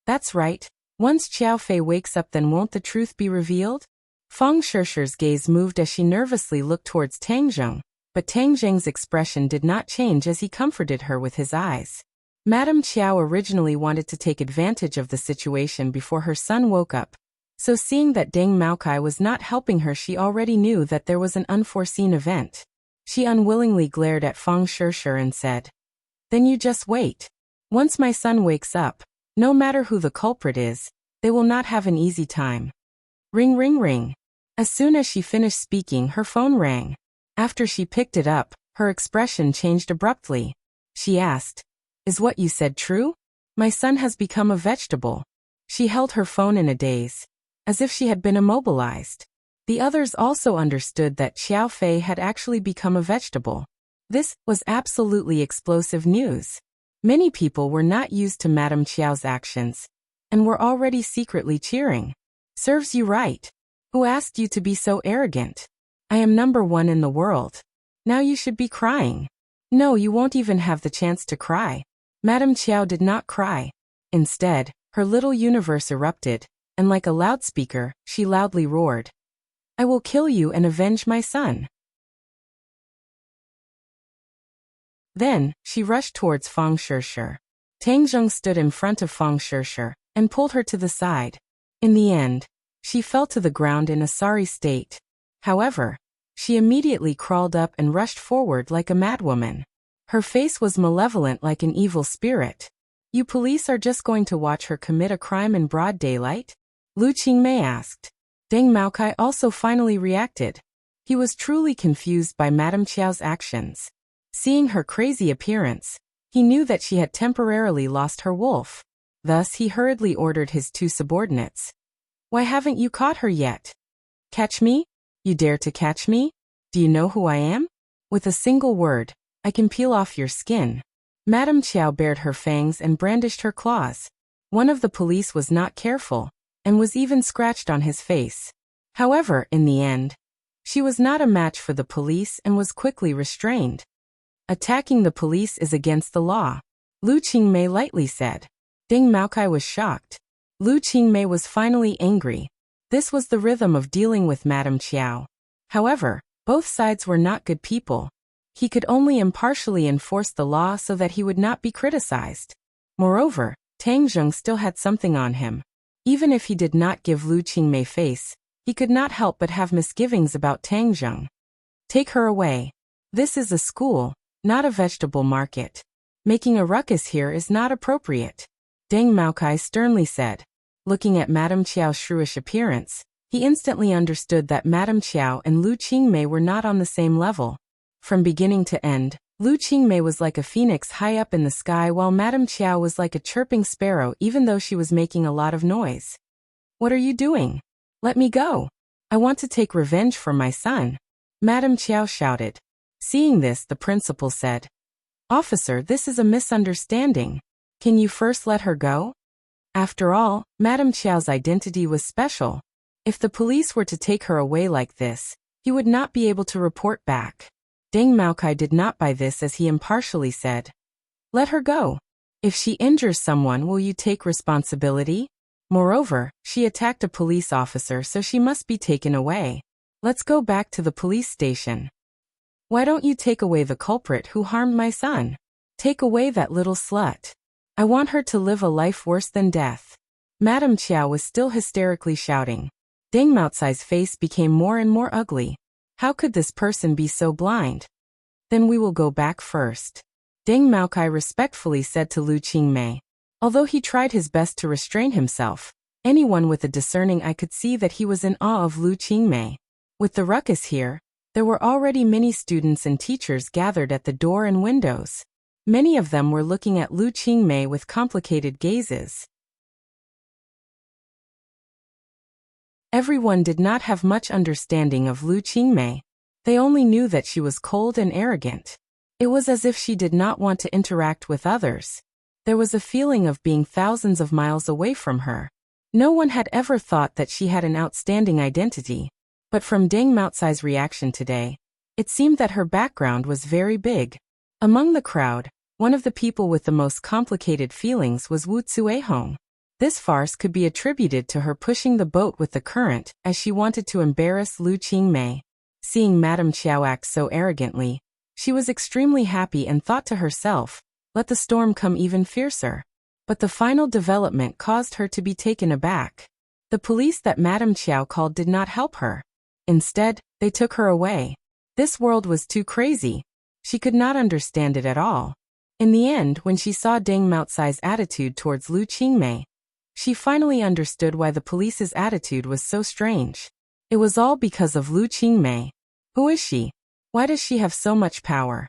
That's right. Once Qiao Fei wakes up, then won't the truth be revealed? Fang Shishir's gaze moved as she nervously looked towards Tang Zheng, but Tang Zheng's expression did not change as he comforted her with his eyes. Madame Qiao originally wanted to take advantage of the situation before her son woke up, so seeing that Deng Maokai was not helping her, she already knew that there was an unforeseen event. She unwillingly glared at Fang Shishir and said, Then you just wait. Once my son wakes up, no matter who the culprit is, they will not have an easy time. Ring ring ring. As soon as she finished speaking, her phone rang. After she picked it up, her expression changed abruptly. She asked, Is what you said true? My son has become a vegetable. She held her phone in a daze, as if she had been immobilized. The others also understood that Qiao Fei had actually become a vegetable. This was absolutely explosive news. Many people were not used to Madame Qiao's actions, and were already secretly cheering. Serves you right. Who asked you to be so arrogant? I am #1 in the world. Now you should be crying. No, you won't even have the chance to cry. Madame Qiao did not cry. Instead, her little universe erupted, and like a loudspeaker, she loudly roared. I will kill you and avenge my son. Then, she rushed towards Fang Shishir. Tang Zheng stood in front of Fang Shishir and pulled her to the side. In the end, she fell to the ground in a sorry state. However, she immediately crawled up and rushed forward like a madwoman. Her face was malevolent like an evil spirit. You police are just going to watch her commit a crime in broad daylight? Lu Qingmei asked. Deng Maokai also finally reacted. He was truly confused by Madame Qiao's actions. Seeing her crazy appearance, he knew that she had temporarily lost her wolf. Thus he hurriedly ordered his 2 subordinates. Why haven't you caught her yet? Catch me? You dare to catch me? Do you know who I am? With a single word, I can peel off your skin. Madame Qiao bared her fangs and brandished her claws. One of the police was not careful, and was even scratched on his face. However, in the end, she was not a match for the police and was quickly restrained. Attacking the police is against the law, Lu Qingmei lightly said. Deng Maokai was shocked. Lu Qingmei was finally angry. This was the rhythm of dealing with Madame Qiao. However, both sides were not good people. He could only impartially enforce the law so that he would not be criticized. Moreover, Tang Zheng still had something on him. Even if he did not give Lu Qingmei face, he could not help but have misgivings about Tang Zheng. Take her away. This is a school, not a vegetable market. Making a ruckus here is not appropriate, Deng Maokai sternly said. Looking at Madame Qiao's shrewish appearance, he instantly understood that Madame Qiao and Lu Qingmei were not on the same level. From beginning to end, Lu Qingmei was like a phoenix high up in the sky, while Madame Qiao was like a chirping sparrow, even though she was making a lot of noise. What are you doing? Let me go. I want to take revenge for my son, Madame Qiao shouted. Seeing this, the principal said, Officer, this is a misunderstanding. Can you first let her go? After all, Madame Qiao's identity was special. If the police were to take her away like this, he would not be able to report back. Deng Maokai did not buy this as he impartially said, Let her go. If she injures someone, will you take responsibility? Moreover, she attacked a police officer, so she must be taken away. Let's go back to the police station. Why don't you take away the culprit who harmed my son? Take away that little slut. I want her to live a life worse than death. Madame Qiao was still hysterically shouting. Deng Maocai's face became more and more ugly. How could this person be so blind? Then we will go back first. Deng Maocai respectfully said to Lu Qingmei. Although he tried his best to restrain himself, anyone with a discerning eye could see that he was in awe of Lu Qingmei. With the ruckus here, there were already many students and teachers gathered at the door and windows. Many of them were looking at Lu Qingmei with complicated gazes. Everyone did not have much understanding of Lu Qingmei. They only knew that she was cold and arrogant. It was as if she did not want to interact with others. There was a feeling of being thousands of miles away from her. No one had ever thought that she had an outstanding identity. But from Deng Maocai's reaction today, it seemed that her background was very big. Among the crowd, one of the people with the most complicated feelings was Wu Zuehong. This farce could be attributed to her pushing the boat with the current as she wanted to embarrass Lu Qingmei. Seeing Madame Qiao act so arrogantly, she was extremely happy and thought to herself, let the storm come even fiercer. But the final development caused her to be taken aback. The police that Madame Qiao called did not help her. Instead, they took her away. This world was too crazy. She could not understand it at all. In the end, when she saw Deng Maocai's attitude towards Lu Qingmei, she finally understood why the police's attitude was so strange. It was all because of Lu Qingmei. Who is she? Why does she have so much power?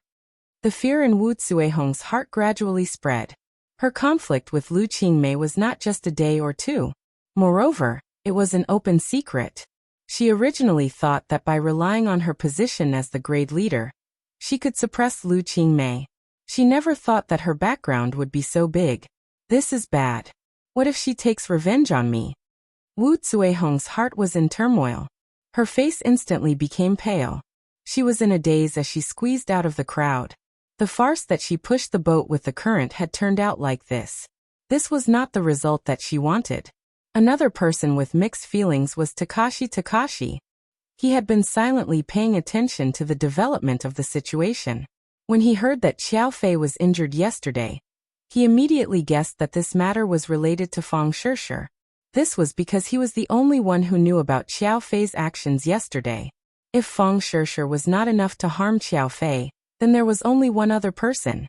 The fear in Wu Zuehong's heart gradually spread. Her conflict with Lu Qingmei was not just a day or two. Moreover, it was an open secret. She originally thought that by relying on her position as the grade leader, she could suppress Lu Qingmei. She never thought that her background would be so big. This is bad. What if she takes revenge on me? Wu Zuehong's heart was in turmoil. Her face instantly became pale. She was in a daze as she squeezed out of the crowd. The farce that she pushed the boat with the current had turned out like this. This was not the result that she wanted. Another person with mixed feelings was Takashi. He had been silently paying attention to the development of the situation. When he heard that Qiao Fei was injured yesterday, he immediately guessed that this matter was related to Fang Shishir. This was because he was the only one who knew about Qiao Fei's actions yesterday. If Fang Shishir was not enough to harm Qiao Fei, then there was only one other person.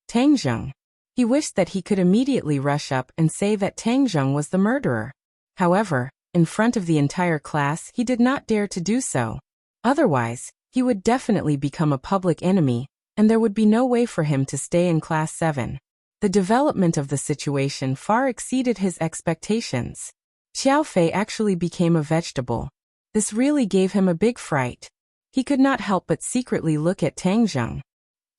Tang Zheng. He wished that he could immediately rush up and say that Tang Zheng was the murderer. However, in front of the entire class he did not dare to do so. Otherwise, he would definitely become a public enemy, and there would be no way for him to stay in Class 7. The development of the situation far exceeded his expectations. Qiao Fei actually became a vegetable. This really gave him a big fright. He could not help but secretly look at Tang Zheng.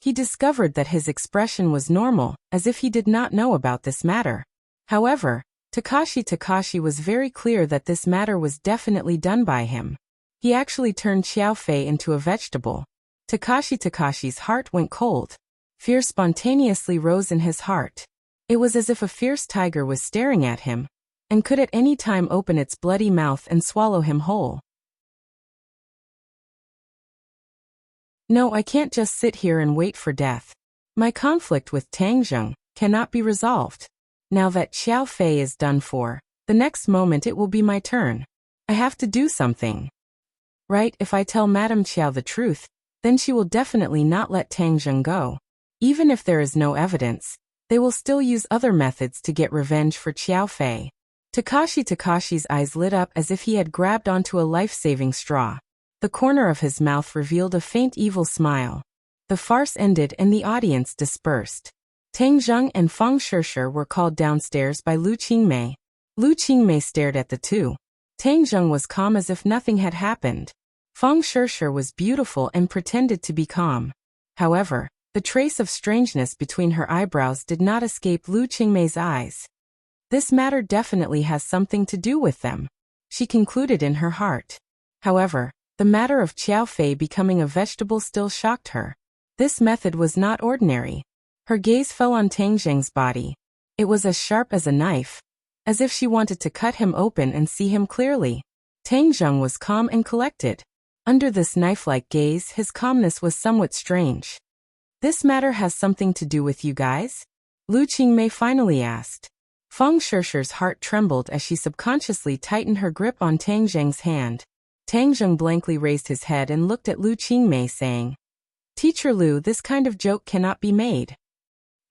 He discovered that his expression was normal, as if he did not know about this matter. However, Takashi was very clear that this matter was definitely done by him. He actually turned Qiao Fei into a vegetable. Takashi's heart went cold. Fear spontaneously rose in his heart. It was as if a fierce tiger was staring at him, and could at any time open its bloody mouth and swallow him whole. No, I can't just sit here and wait for death. My conflict with Tang Zheng cannot be resolved. Now that Qiao Fei is done for, the next moment it will be my turn. I have to do something. Right, if I tell Madame Qiao the truth, then she will definitely not let Tang Zheng go. Even if there is no evidence, they will still use other methods to get revenge for Qiao Fei. Takashi's eyes lit up as if he had grabbed onto a life-saving straw. The corner of his mouth revealed a faint evil smile. The farce ended and the audience dispersed. Tang Zheng and Fang Shishir were called downstairs by Lu Qingmei. Lu Qingmei stared at the two. Tang Zheng was calm as if nothing had happened. Fang Shishir was beautiful and pretended to be calm. However, the trace of strangeness between her eyebrows did not escape Lu Qingmei's eyes. This matter definitely has something to do with them, she concluded in her heart. However, the matter of Qiao Fei becoming a vegetable still shocked her. This method was not ordinary. Her gaze fell on Tang Zheng's body. It was as sharp as a knife, as if she wanted to cut him open and see him clearly. Tang Zheng was calm and collected. Under this knife-like gaze, his calmness was somewhat strange. This matter has something to do with you guys? Lu Qingmei finally asked. Feng Shishi's heart trembled as she subconsciously tightened her grip on Tang Zheng's hand. Tang Zheng blankly raised his head and looked at Lu Qingmei saying, "Teacher Lu, this kind of joke cannot be made."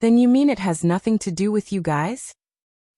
"Then you mean it has nothing to do with you guys?"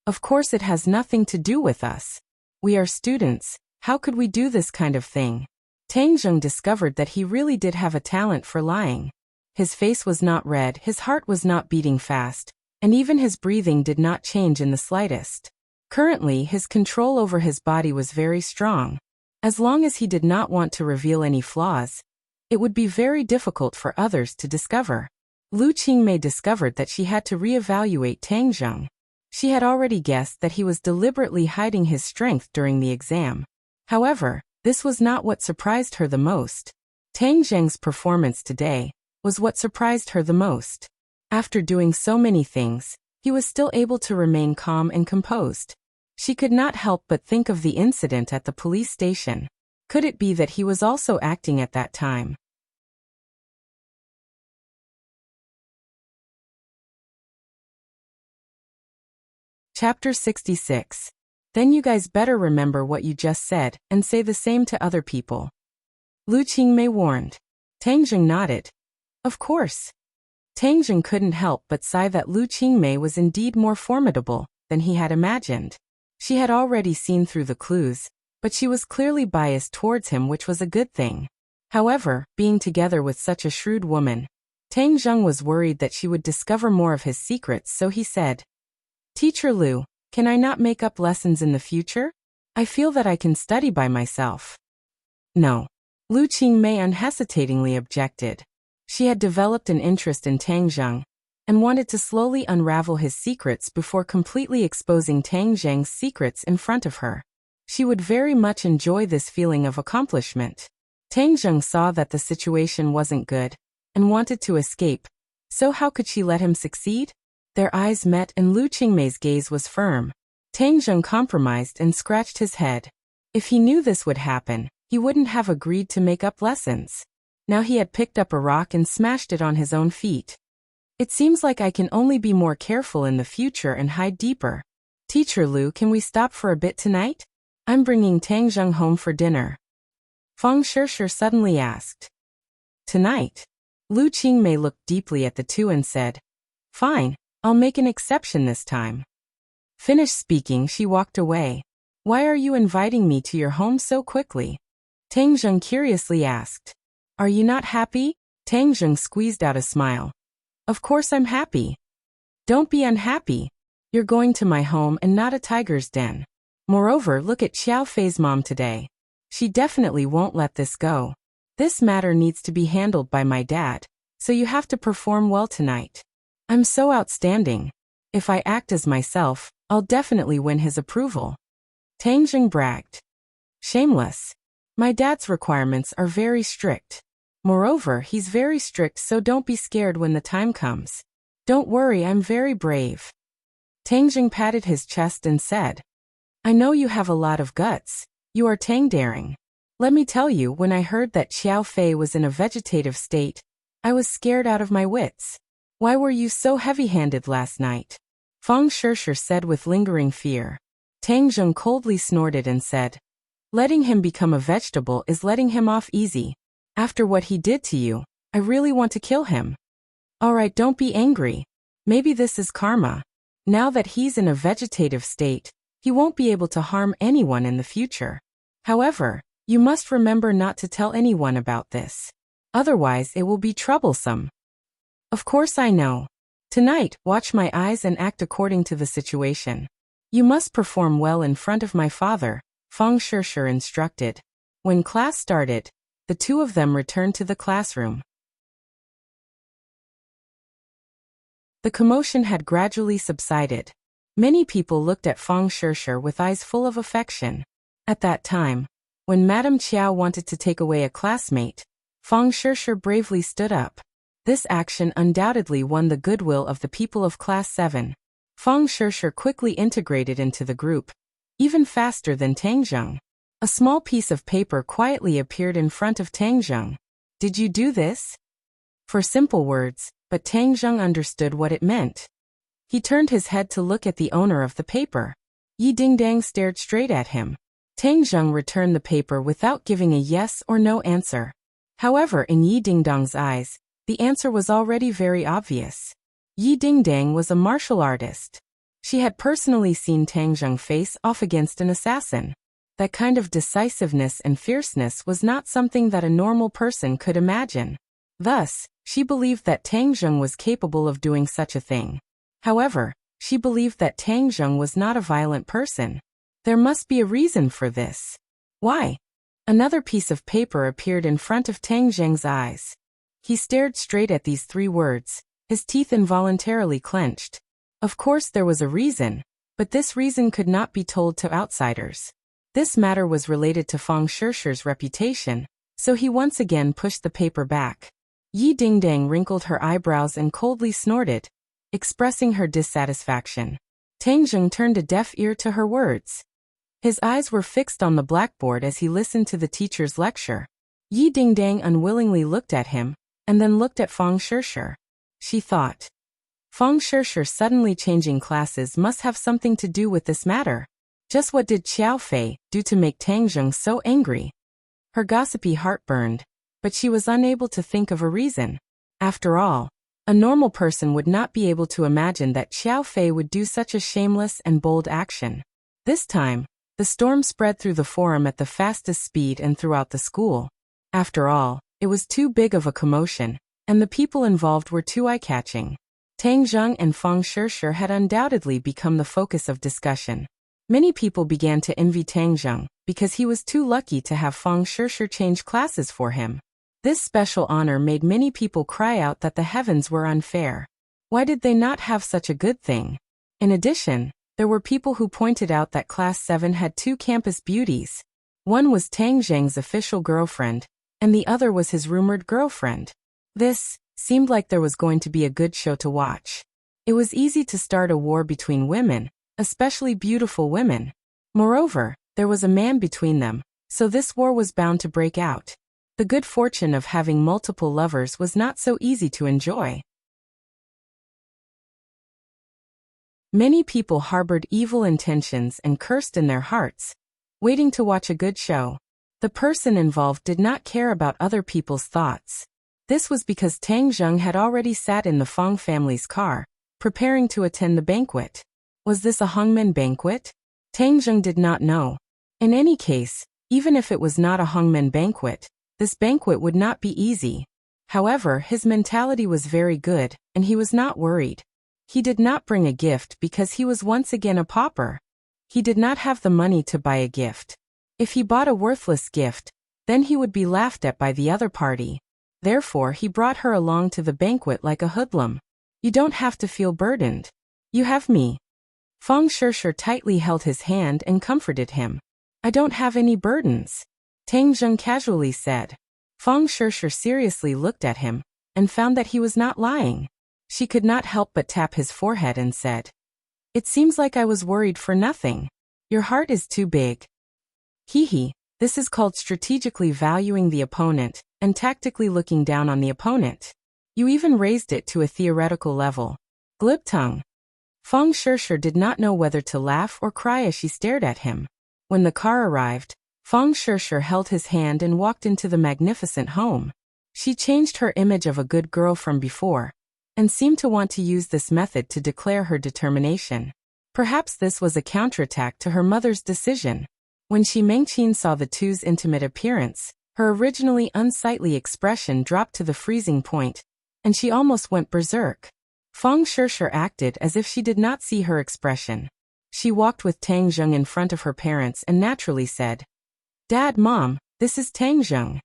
"Of course it has nothing to do with us. We are students, how could we do this kind of thing?" Tang Zheng discovered that he really did have a talent for lying. His face was not red, his heart was not beating fast, and even his breathing did not change in the slightest. Currently, his control over his body was very strong. As long as he did not want to reveal any flaws, it would be very difficult for others to discover. Lu Qingmei discovered that she had to reevaluate Tang Zheng. She had already guessed that he was deliberately hiding his strength during the exam. However, this was not what surprised her the most. Tang Zheng's performance today was what surprised her the most. After doing so many things, he was still able to remain calm and composed. She could not help but think of the incident at the police station. Could it be that he was also acting at that time? Chapter 66. Then you guys better remember what you just said and say the same to other people. Lu Qingmei warned. Tang Zheng nodded. Of course. Tang Zheng couldn't help but sigh that Lu Qingmei was indeed more formidable than he had imagined. She had already seen through the clues, but she was clearly biased towards him, which was a good thing. However, being together with such a shrewd woman, Tang Zheng was worried that she would discover more of his secrets, so he said, "Teacher Lu, can I not make up lessons in the future? I feel that I can study by myself." "No." Lu Qingmei unhesitatingly objected. She had developed an interest in Tang Zheng and wanted to slowly unravel his secrets before completely exposing Tang Zheng's secrets in front of her. She would very much enjoy this feeling of accomplishment. Tang Zheng saw that the situation wasn't good and wanted to escape, so how could she let him succeed? Their eyes met and Lu Qingmei's gaze was firm. Tang Zheng compromised and scratched his head. If he knew this would happen, he wouldn't have agreed to make up lessons. Now he had picked up a rock and smashed it on his own feet. "It seems like I can only be more careful in the future and hide deeper. Teacher Lu, can we stop for a bit tonight? I'm bringing Tang Zheng home for dinner." Feng Shishi suddenly asked. "Tonight?" Lu Qingmei looked deeply at the two and said, "Fine, I'll make an exception this time." Finished speaking, she walked away. "Why are you inviting me to your home so quickly?" Tang Zheng curiously asked. "Are you not happy?" Tang Zheng squeezed out a smile. "Of course I'm happy." "Don't be unhappy. You're going to my home and not a tiger's den. Moreover, look at Xiao Fei's mom today. She definitely won't let this go. This matter needs to be handled by my dad, so you have to perform well tonight. I'm so outstanding. If I act as myself, I'll definitely win his approval." Tang Zheng bragged. "Shameless. My dad's requirements are very strict. Moreover, he's very strict, so don't be scared when the time comes. Don't worry, I'm very brave." Tang Zheng patted his chest and said, "I know you have a lot of guts. You are Tang Daring. Let me tell you, when I heard that Xiao Fei was in a vegetative state, I was scared out of my wits. Why were you so heavy-handed last night?" Feng Shishi said with lingering fear. Tang Zheng coldly snorted and said, "Letting him become a vegetable is letting him off easy. After what he did to you, I really want to kill him." "Alright, don't be angry. Maybe this is karma. Now that he's in a vegetative state, he won't be able to harm anyone in the future. However, you must remember not to tell anyone about this. Otherwise it will be troublesome." "Of course I know. Tonight, watch my eyes and act according to the situation. You must perform well in front of my father," Feng Shishi instructed. When class started, the two of them returned to the classroom. The commotion had gradually subsided. Many people looked at Feng Shishi with eyes full of affection. At that time, when Madame Qiao wanted to take away a classmate, Feng Shishi bravely stood up. This action undoubtedly won the goodwill of the people of Class 7. Feng Shishi quickly integrated into the group, even faster than Tang Zheng. A small piece of paper quietly appeared in front of Tang Zheng. "Did you do this?" For simple words, but Tang Zheng understood what it meant. He turned his head to look at the owner of the paper. Yi Dingdang stared straight at him. Tang Zheng returned the paper without giving a yes or no answer. However, in Yi Dingdang's eyes, the answer was already very obvious. Yi Dingdang was a martial artist. She had personally seen Tang Zheng face off against an assassin. That kind of decisiveness and fierceness was not something that a normal person could imagine. Thus, she believed that Tang Zheng was capable of doing such a thing. However, she believed that Tang Zheng was not a violent person. There must be a reason for this. Why? Another piece of paper appeared in front of Tang Zheng's eyes. He stared straight at these 3 words, his teeth involuntarily clenched. Of course there was a reason, but this reason could not be told to outsiders. This matter was related to Fang Shishir's reputation, so he once again pushed the paper back. Yi Dingdang wrinkled her eyebrows and coldly snorted, expressing her dissatisfaction. Tang Zheng turned a deaf ear to her words. His eyes were fixed on the blackboard as he listened to the teacher's lecture. Yi Dingdang unwillingly looked at him, and then looked at Fang Shishir. She thought. Fang Shishir suddenly changing classes must have something to do with this matter. Just what did Xiao Fei do to make Tang Zheng so angry? Her gossipy heart burned, but she was unable to think of a reason. After all, a normal person would not be able to imagine that Xiao Fei would do such a shameless and bold action. This time, the storm spread through the forum at the fastest speed and throughout the school. After all, it was too big of a commotion, and the people involved were too eye-catching. Tang Zheng and Fang Shishir had undoubtedly become the focus of discussion. Many people began to envy Tang Zheng because he was too lucky to have Fang Shishir change classes for him. This special honor made many people cry out that the heavens were unfair. Why did they not have such a good thing? In addition, there were people who pointed out that Class 7 had 2 campus beauties. One was Tang Zheng's official girlfriend, and the other was his rumored girlfriend. This seemed like there was going to be a good show to watch. It was easy to start a war between women, especially beautiful women. Moreover, there was a man between them, so this war was bound to break out. The good fortune of having multiple lovers was not so easy to enjoy. Many people harbored evil intentions and cursed in their hearts, waiting to watch a good show. The person involved did not care about other people's thoughts. This was because Tang Zheng had already sat in the Fang family's car, preparing to attend the banquet. Was this a Hongmen banquet? Tang Zheng did not know. In any case, even if it was not a Hongmen banquet, this banquet would not be easy. However, his mentality was very good, and he was not worried. He did not bring a gift because he was once again a pauper. He did not have the money to buy a gift. If he bought a worthless gift, then he would be laughed at by the other party. Therefore, he brought her along to the banquet like a hoodlum. You don't have to feel burdened. You have me. Fang Shishir tightly held his hand and comforted him. I don't have any burdens, Tang Zheng casually said. Fang Shishir seriously looked at him, and found that he was not lying. She could not help but tap his forehead and said, "It seems like I was worried for nothing. Your heart is too big." Hee, this is called strategically valuing the opponent, and tactically looking down on the opponent. You even raised it to a theoretical level. Glib tongue. Fang Shishir did not know whether to laugh or cry as she stared at him. When the car arrived, Fang Shishir held his hand and walked into the magnificent home. She changed her image of a good girl from before, and seemed to want to use this method to declare her determination. Perhaps this was a counterattack to her mother's decision. When Shi Mengqin saw the two's intimate appearance, her originally unsightly expression dropped to the freezing point, and she almost went berserk. Fang Shishir acted as if she did not see her expression. She walked with Tang Zheng in front of her parents and naturally said, "Dad, Mom, this is Tang Zheng."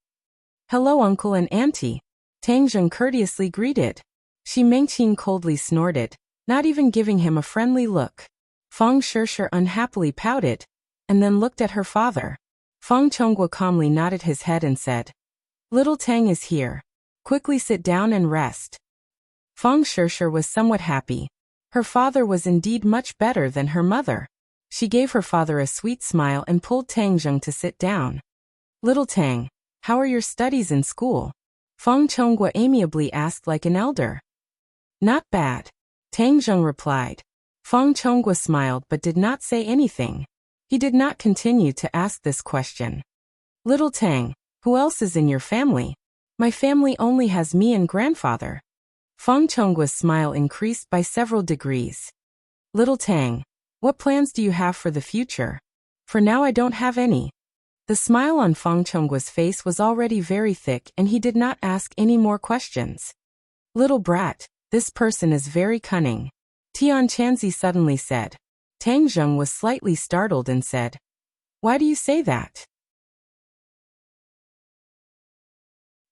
"Hello, Uncle and Auntie," Tang Zheng courteously greeted. Shi Mengqin coldly snorted, not even giving him a friendly look. Fang Shishir unhappily pouted, and then looked at her father. Fang Chonghua calmly nodded his head and said, "Little Tang is here. Quickly sit down and rest." Fang Shishir was somewhat happy. Her father was indeed much better than her mother. She gave her father a sweet smile and pulled Tang Zheng to sit down. "Little Tang, how are your studies in school?" Fang Chonghua amiably asked like an elder. "Not bad. Tang Zheng replied. Feng Chonghua smiled but did not say anything. He did not continue to ask this question. Little Tang, who else is in your family? My family only has me and grandfather. Feng Chonggua's smile increased by several degrees. Little Tang, what plans do you have for the future? For now I don't have any. The smile on Feng Chonggua's face was already very thick and he did not ask any more questions. Little brat, this person is very cunning. Tian Chanzi suddenly said. Tang Zheng was slightly startled and said, Why do you say that?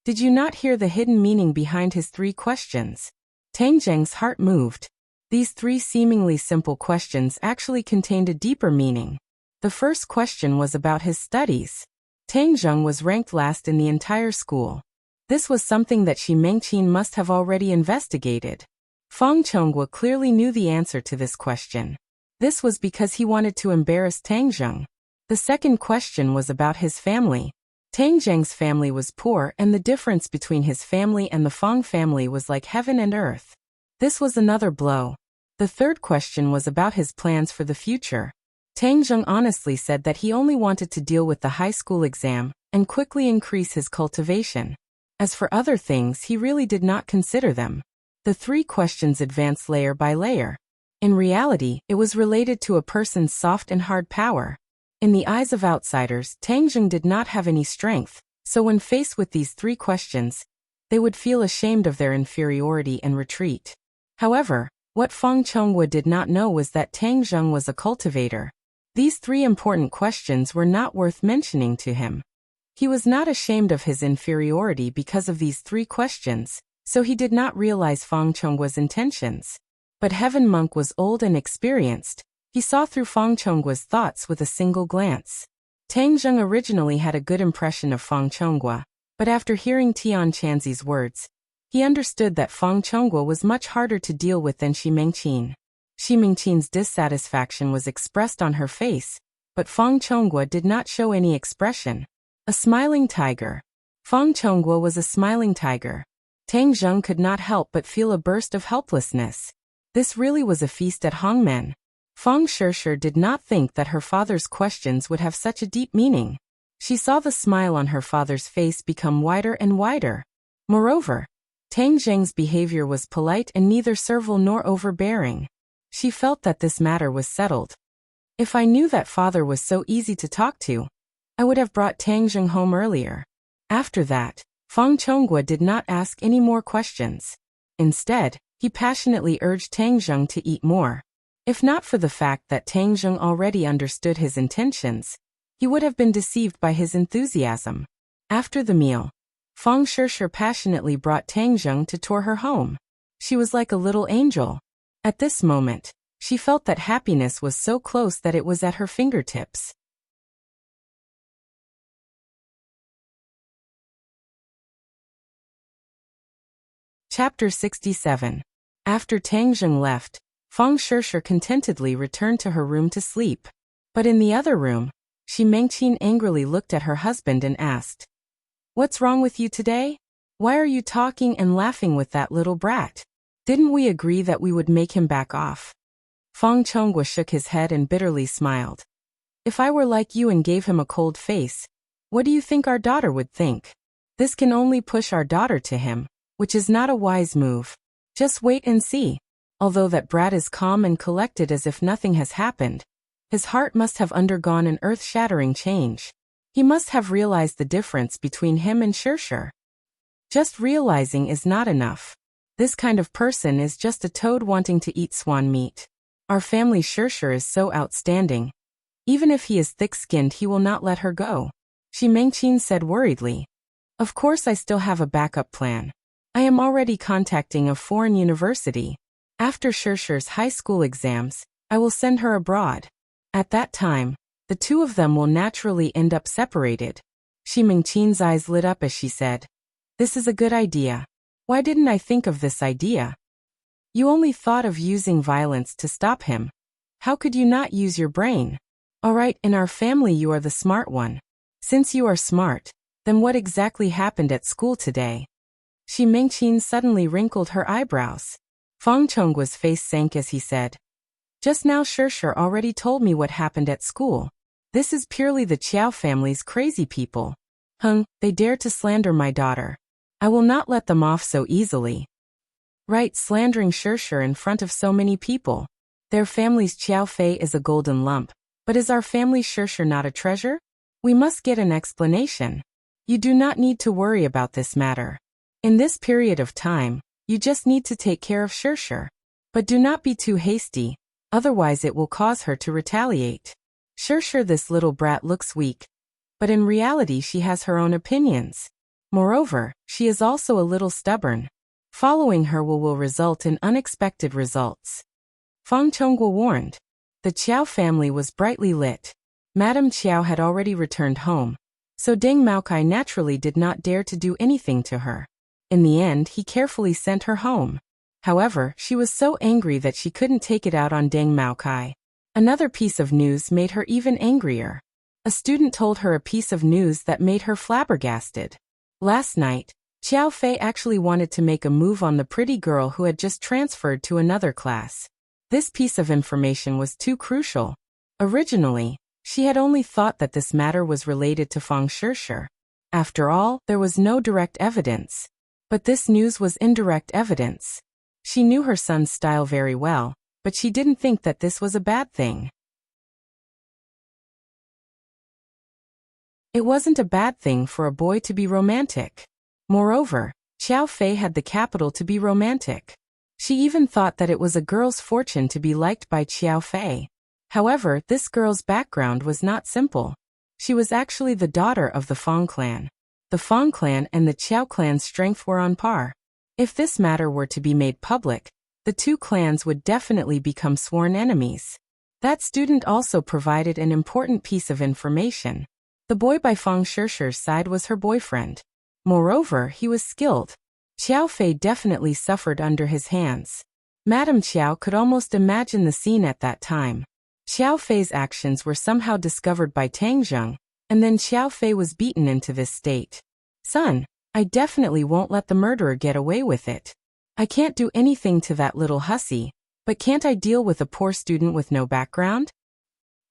Did you not hear the hidden meaning behind his 3 questions? Tang Zheng's heart moved. These 3 seemingly simple questions actually contained a deeper meaning. The first question was about his studies. Tang Zheng was ranked last in the entire school. This was something that Xi Mengqin must have already investigated. Feng Chonghua clearly knew the answer to this question. This was because he wanted to embarrass Tang Zheng. The second question was about his family. Tang Zheng's family was poor and the difference between his family and the Feng family was like heaven and earth. This was another blow. The third question was about his plans for the future. Tang Zheng honestly said that he only wanted to deal with the high school exam and quickly increase his cultivation. As for other things, he really did not consider them. The 3 questions advanced layer by layer. In reality, it was related to a person's soft and hard power. In the eyes of outsiders, Tang Zheng did not have any strength, so when faced with these 3 questions, they would feel ashamed of their inferiority and retreat. However, what Feng Chonghua did not know was that Tang Zheng was a cultivator. These 3 important questions were not worth mentioning to him. He was not ashamed of his inferiority because of these 3 questions, so he did not realize Feng Chonggua's intentions. But Heaven Monk was old and experienced. He saw through Feng Chonggua's thoughts with a single glance. Tang Zheng originally had a good impression of Feng Chonghua, but after hearing Tian Chanzi's words, he understood that Feng Chonghua was much harder to deal with than Xi Mengqin. Xi Mengqin's dissatisfaction was expressed on her face, but Feng Chonghua did not show any expression. A smiling tiger. Feng Chonghua was a smiling tiger. Tang Zheng could not help but feel a burst of helplessness. This really was a feast at Hongmen. Feng Shishir did not think that her father's questions would have such a deep meaning. She saw the smile on her father's face become wider and wider. Moreover, Tang Zheng's behavior was polite and neither servile nor overbearing. She felt that this matter was settled. If I knew that father was so easy to talk to, I would have brought Tang Zheng home earlier. After that, Feng Chonghua did not ask any more questions. Instead, he passionately urged Tang Zheng to eat more. If not for the fact that Tang Zheng already understood his intentions, he would have been deceived by his enthusiasm. After the meal, Feng Shishir passionately brought Tang Zheng to tour her home. She was like a little angel. At this moment, she felt that happiness was so close that it was at her fingertips. Chapter 67. After Tang Zheng left, Feng Shishir contentedly returned to her room to sleep. But in the other room, Xi Mengqin angrily looked at her husband and asked, "What's wrong with you today? Why are you talking and laughing with that little brat? Didn't we agree that we would make him back off?" Feng Chonghua shook his head and bitterly smiled. "If I were like you and gave him a cold face, what do you think our daughter would think? This can only push our daughter to him, which is not a wise move. Just wait and see." Although that brat is calm and collected as if nothing has happened, his heart must have undergone an earth-shattering change. He must have realized the difference between him and Shishir. Just realizing is not enough. This kind of person is just a toad wanting to eat swan meat. Our family Shishir is so outstanding. Even if he is thick-skinned, he will not let her go. Xi Mengqin said worriedly. Of course I still have a backup plan. I am already contacting a foreign university. After Shishir's high school exams, I will send her abroad. At that time, the two of them will naturally end up separated. Xi Mengqin's eyes lit up as she said, "This is a good idea. Why didn't I think of this idea? You only thought of using violence to stop him. How could you not use your brain? Alright, in our family you are the smart one. Since you are smart, then what exactly happened at school today?" Xi Mengqin suddenly wrinkled her eyebrows. Fang Chongguo's face sank as he said, "Just now Shishir already told me what happened at school. This is purely the Qiao family's crazy people. They dare to slander my daughter. I will not let them off so easily." Right, slandering Shishir in front of so many people. Their family's Qiao Fei is a golden lump, but is our family's Shishir not a treasure? We must get an explanation. You do not need to worry about this matter. In this period of time, you just need to take care of Shishir. But do not be too hasty, otherwise it will cause her to retaliate. Shishir, this little brat, looks weak, but in reality she has her own opinions. Moreover, she is also a little stubborn. Following her will result in unexpected results. Fang Chongguo warned. The Qiao family was brightly lit. Madame Qiao had already returned home, so Deng Maokai naturally did not dare to do anything to her. In the end, he carefully sent her home. However, she was so angry that she couldn't take it out on Deng Maokai. Another piece of news made her even angrier. A student told her a piece of news that made her flabbergasted. Last night, Qiao Fei actually wanted to make a move on the pretty girl who had just transferred to another class. This piece of information was too crucial. Originally, she had only thought that this matter was related to Fang Shishir. After all, there was no direct evidence. But this news was indirect evidence. She knew her son's style very well, but she didn't think that this was a bad thing. It wasn't a bad thing for a boy to be romantic. Moreover, Qiao Fei had the capital to be romantic. She even thought that it was a girl's fortune to be liked by Qiao Fei. However, this girl's background was not simple. She was actually the daughter of the Fang clan. The Fang clan and the Qiao clan's strength were on par. If this matter were to be made public, the two clans would definitely become sworn enemies. That student also provided an important piece of information. The boy by Fang Shishir's side was her boyfriend. Moreover, he was skilled. Qiao Fei definitely suffered under his hands. Madame Qiao could almost imagine the scene at that time. Qiao Fei's actions were somehow discovered by Tang Zheng, and then Qiao Fei was beaten into this state. "Son, I definitely won't let the murderer get away with it. I can't do anything to that little hussy, but can't I deal with a poor student with no background?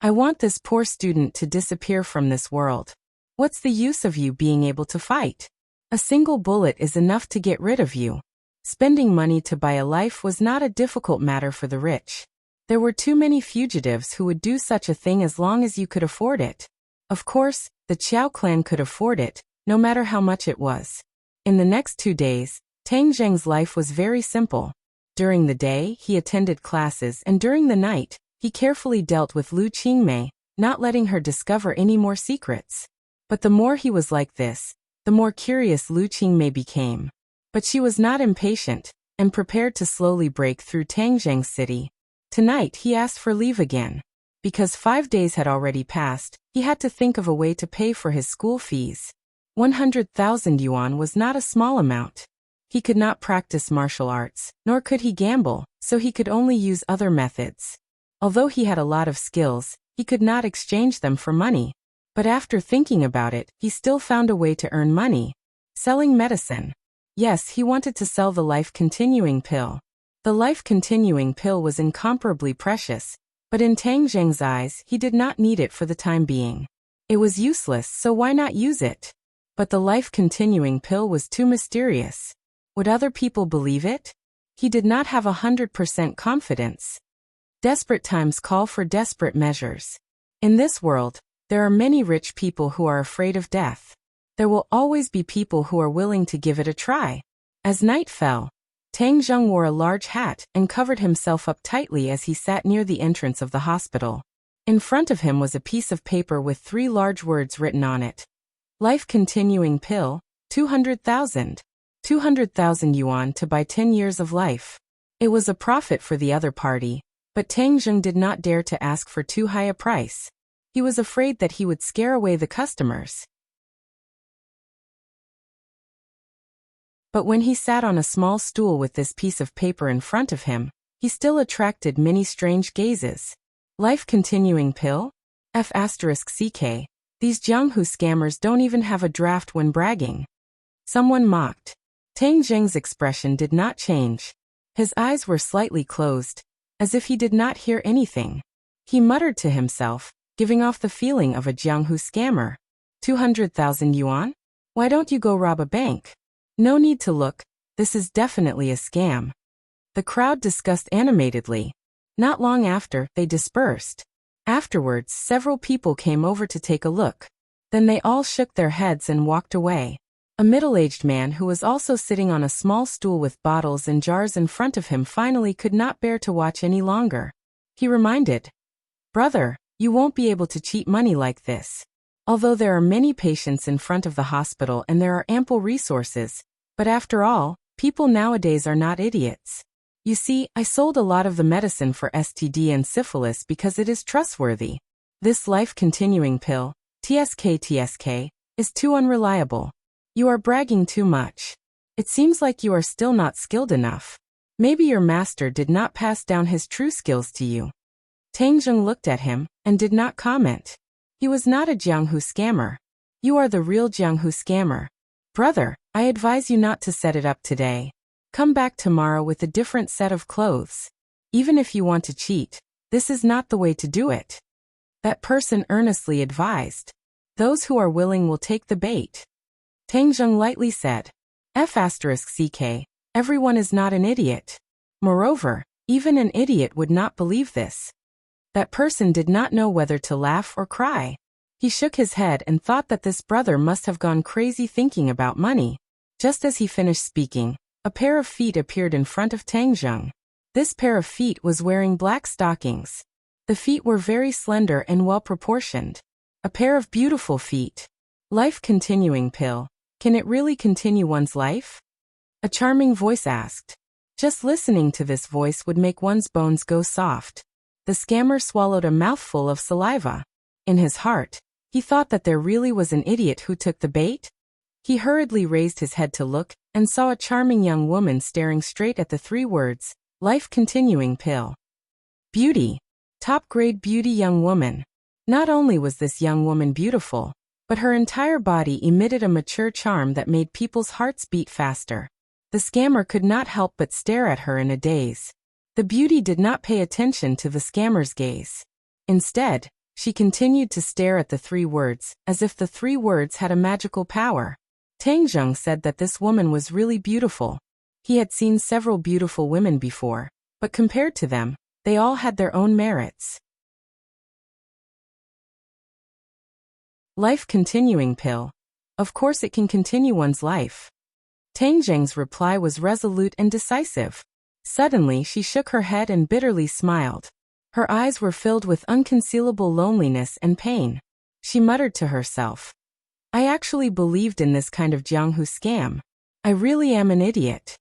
I want this poor student to disappear from this world. What's the use of you being able to fight? A single bullet is enough to get rid of you." Spending money to buy a life was not a difficult matter for the rich. There were too many fugitives who would do such a thing as long as you could afford it. Of course, the Qiao clan could afford it, no matter how much it was. In the next 2 days, Tang Zheng's life was very simple. During the day, he attended classes, and during the night, he carefully dealt with Lu Qingmei, not letting her discover any more secrets. But the more he was like this, the more curious Lu Qingmei became. But she was not impatient, and prepared to slowly break through Tangzheng city. Tonight he asked for leave again. Because 5 days had already passed, he had to think of a way to pay for his school fees. 100,000 yuan was not a small amount. He could not practice martial arts, nor could he gamble, so he could only use other methods. Although he had a lot of skills, he could not exchange them for money. But after thinking about it, he still found a way to earn money. Selling medicine. Yes, he wanted to sell the life-continuing pill. The life-continuing pill was incomparably precious, but in Tang Zheng's eyes, he did not need it for the time being. It was useless, so why not use it? But the life-continuing pill was too mysterious. Would other people believe it? He did not have 100% confidence. Desperate times call for desperate measures. In this world, there are many rich people who are afraid of death. There will always be people who are willing to give it a try. As night fell, Tang Zheng wore a large hat and covered himself up tightly as he sat near the entrance of the hospital. In front of him was a piece of paper with 3 large words written on it. Life-continuing pill, 200,000. 200,000 yuan to buy 10 years of life. It was a profit for the other party, but Tang Zheng did not dare to ask for too high a price. He was afraid that he would scare away the customers. But when he sat on a small stool with this piece of paper in front of him, he still attracted many strange gazes. Life-continuing pill? F***CK. These Jianghu scammers don't even have a draft when bragging. Someone mocked. Tang Zheng's expression did not change. His eyes were slightly closed, as if he did not hear anything. He muttered to himself, giving off the feeling of a Jianghu scammer. 200,000 yuan? Why don't you go rob a bank? No need to look, this is definitely a scam. The crowd discussed animatedly. Not long after, they dispersed. Afterwards, several people came over to take a look. Then they all shook their heads and walked away. A middle-aged man who was also sitting on a small stool with bottles and jars in front of him finally could not bear to watch any longer. He reminded, "Brother, you won't be able to cheat money like this. Although there are many patients in front of the hospital and there are ample resources, but after all, people nowadays are not idiots. You see, I sold a lot of the medicine for STD and syphilis because it is trustworthy. This life-continuing pill, TSK, is too unreliable. You are bragging too much. It seems like you are still not skilled enough. Maybe your master did not pass down his true skills to you." Tang Zheng looked at him and did not comment. He was not a Jianghu scammer. You are the real Jianghu scammer. Brother, I advise you not to set it up today. Come back tomorrow with a different set of clothes. Even if you want to cheat, this is not the way to do it. That person earnestly advised. Those who are willing will take the bait. Tang Zheng lightly said. F***ck, everyone is not an idiot. Moreover, even an idiot would not believe this. That person did not know whether to laugh or cry. He shook his head and thought that this brother must have gone crazy thinking about money. Just as he finished speaking, a pair of feet appeared in front of Tang Zheng. This pair of feet was wearing black stockings. The feet were very slender and well-proportioned. A pair of beautiful feet. Life-continuing pill. Can it really continue one's life? A charming voice asked. Just listening to this voice would make one's bones go soft. The scammer swallowed a mouthful of saliva. In his heart, he thought that there really was an idiot who took the bait. He hurriedly raised his head to look, and saw a charming young woman staring straight at the three words, life-continuing pill. Beauty. Top-grade beauty young woman. Not only was this young woman beautiful, but her entire body emitted a mature charm that made people's hearts beat faster. The scammer could not help but stare at her in a daze. The beauty did not pay attention to the scammer's gaze. Instead, she continued to stare at the three words, as if the three words had a magical power. Tang Zheng said that this woman was really beautiful. He had seen several beautiful women before, but compared to them, they all had their own merits. Life-continuing pill. Of course it can continue one's life. Tang Zheng's reply was resolute and decisive. Suddenly she shook her head and bitterly smiled. Her eyes were filled with unconcealable loneliness and pain. She muttered to herself. I actually believed in this kind of Jianghu scam. I really am an idiot.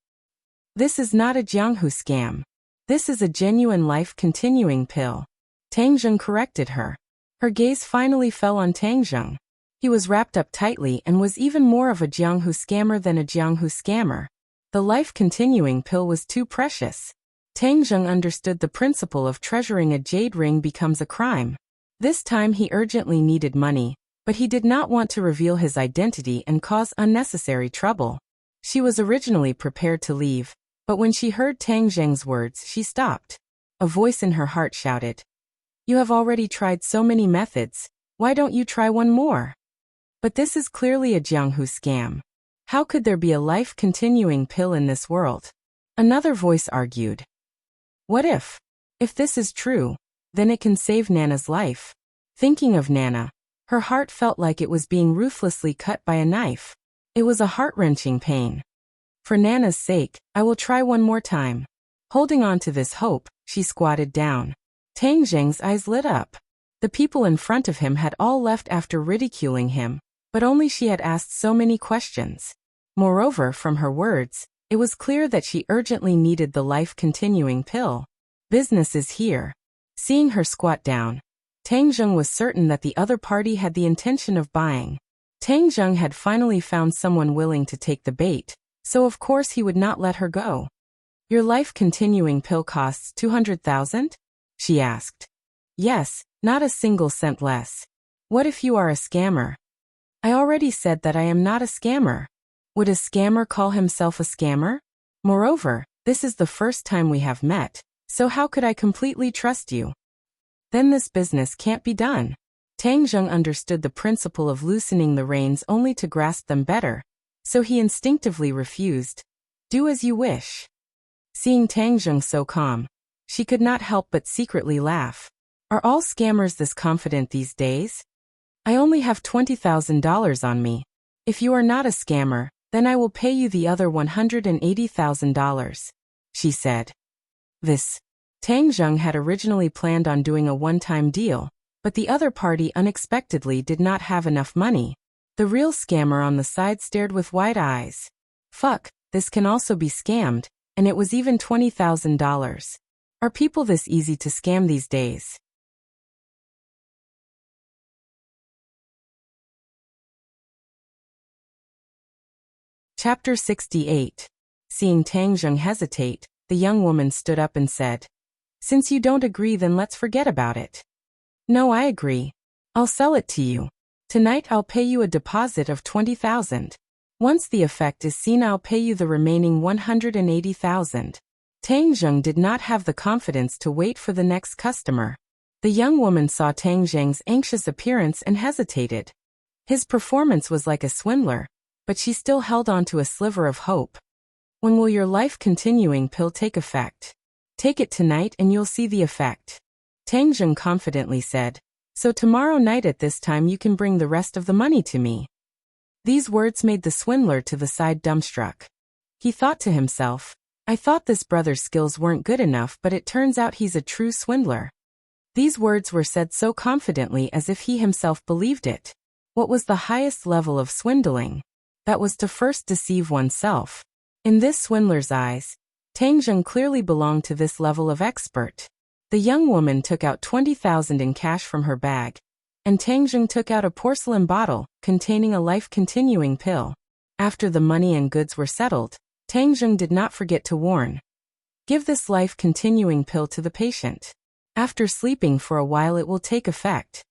This is not a Jianghu scam. This is a genuine life-continuing pill. Tang Zheng corrected her. Her gaze finally fell on Tang Zheng. He was wrapped up tightly and was even more of a Jianghu scammer than a Jianghu scammer. The life-continuing pill was too precious. Tang Zheng understood the principle of treasuring a jade ring becomes a crime. This time he urgently needed money, but he did not want to reveal his identity and cause unnecessary trouble. She was originally prepared to leave, but when she heard Tang Zheng's words, she stopped. A voice in her heart shouted, You have already tried so many methods, why don't you try one more? But this is clearly a Jianghu scam. How could there be a life-continuing pill in this world? Another voice argued. What if? If this is true, then it can save Nana's life. Thinking of Nana, her heart felt like it was being ruthlessly cut by a knife. It was a heart-wrenching pain. For Nana's sake, I will try one more time. Holding on to this hope, she squatted down. Tang Zheng's eyes lit up. The people in front of him had all left after ridiculing him, but only she had asked so many questions. Moreover, from her words, it was clear that she urgently needed the life-continuing pill. Business is here. Seeing her squat down, Tang Zheng was certain that the other party had the intention of buying. Tang Zheng had finally found someone willing to take the bait, so of course he would not let her go. Your life-continuing pill costs 200,000? She asked. Yes, not a single cent less. What if you are a scammer? I already said that I am not a scammer. Would a scammer call himself a scammer? Moreover, This is the first time we have met, so how could I completely trust you? Then this business can't be done. Tang Zheng understood the principle of loosening the reins only to grasp them better, so he instinctively refused. Do as you wish. Seeing Tang Zheng so calm, she could not help but secretly laugh. Are all scammers this confident these days? I only have $20,000 on me. If you are not a scammer, then I will pay you the other $180,000, she said. Tang Zheng had originally planned on doing a one-time deal, but the other party unexpectedly did not have enough money. The real scammer on the side stared with wide eyes. Fuck, this can also be scammed, and it was even $20,000. Are people this easy to scam these days? Chapter 68. Seeing Tang Zheng hesitate, the young woman stood up and said, Since you don't agree, then let's forget about it. No, I agree. I'll sell it to you. Tonight I'll pay you a deposit of $20,000. Once the effect is seen, I'll pay you the remaining $180,000. Tang Zheng did not have the confidence to wait for the next customer. The young woman saw Tang Zheng's anxious appearance and hesitated. His performance was like a swindler, but she still held on to a sliver of hope. When will your life-continuing pill take effect? Take it tonight and you'll see the effect. Tang Zheng confidently said, So tomorrow night at this time you can bring the rest of the money to me. These words made the swindler to the side dumbstruck. He thought to himself, I thought this brother's skills weren't good enough, but it turns out he's a true swindler. These words were said so confidently as if he himself believed it. What was the highest level of swindling? That was to first deceive oneself. In this swindler's eyes, Tang Zheng clearly belonged to this level of expert. The young woman took out $20,000 in cash from her bag, and Tang Zheng took out a porcelain bottle containing a life-continuing pill. After the money and goods were settled, Tang Zheng did not forget to warn. Give this life-continuing pill to the patient. After sleeping for a while it will take effect.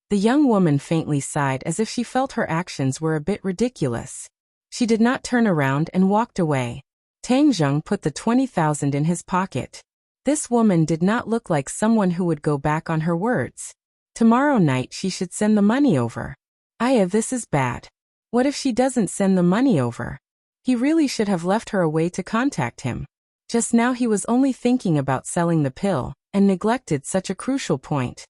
The young woman faintly sighed as if she felt her actions were a bit ridiculous. She did not turn around and walked away. Tang Zheng put the $20,000 in his pocket. This woman did not look like someone who would go back on her words. Tomorrow night she should send the money over. This is bad. What if she doesn't send the money over? He really should have left her a way to contact him. Just now he was only thinking about selling the pill, and neglected such a crucial point.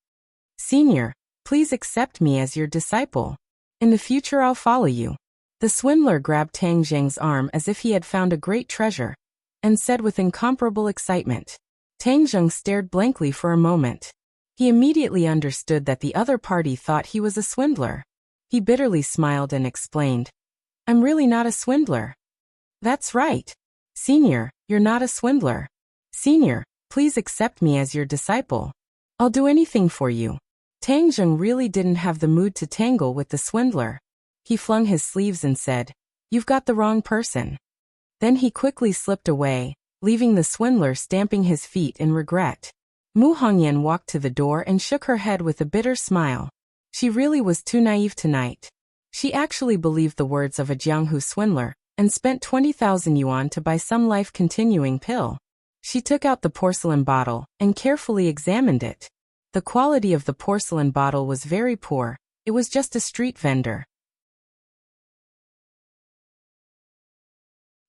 Senior, please accept me as your disciple. In the future I'll follow you. The swindler grabbed Tang Zheng's arm as if he had found a great treasure, and said with incomparable excitement. Tang Zheng stared blankly for a moment. He immediately understood that the other party thought he was a swindler. He bitterly smiled and explained, I'm really not a swindler. That's right. Senior, you're not a swindler. Senior, please accept me as your disciple. I'll do anything for you. Tang Zheng really didn't have the mood to tangle with the swindler. He flung his sleeves and said, You've got the wrong person. Then he quickly slipped away, leaving the swindler stamping his feet in regret. Mu Hongyan walked to the door and shook her head with a bitter smile. She really was too naive tonight. She actually believed the words of a Jianghu swindler, and spent 20,000 yuan to buy some life-continuing pill. She took out the porcelain bottle, and carefully examined it. The quality of the porcelain bottle was very poor. It was just a street vendor.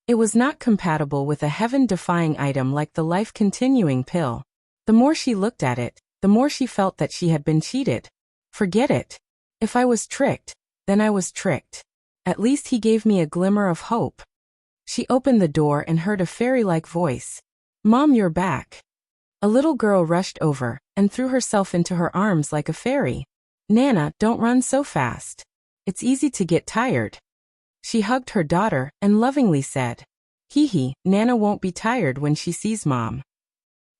It was not compatible with a heaven-defying item like the life-continuing pill. The more she looked at it, the more she felt that she had been cheated. Forget it. If I was tricked, then I was tricked. At least he gave me a glimmer of hope. She opened the door and heard a fairy-like voice. Mom, you're back. A little girl rushed over, and threw herself into her arms like a fairy. Nana, don't run so fast. It's easy to get tired. She hugged her daughter, and lovingly said, Hee hee, Nana won't be tired when she sees Mom.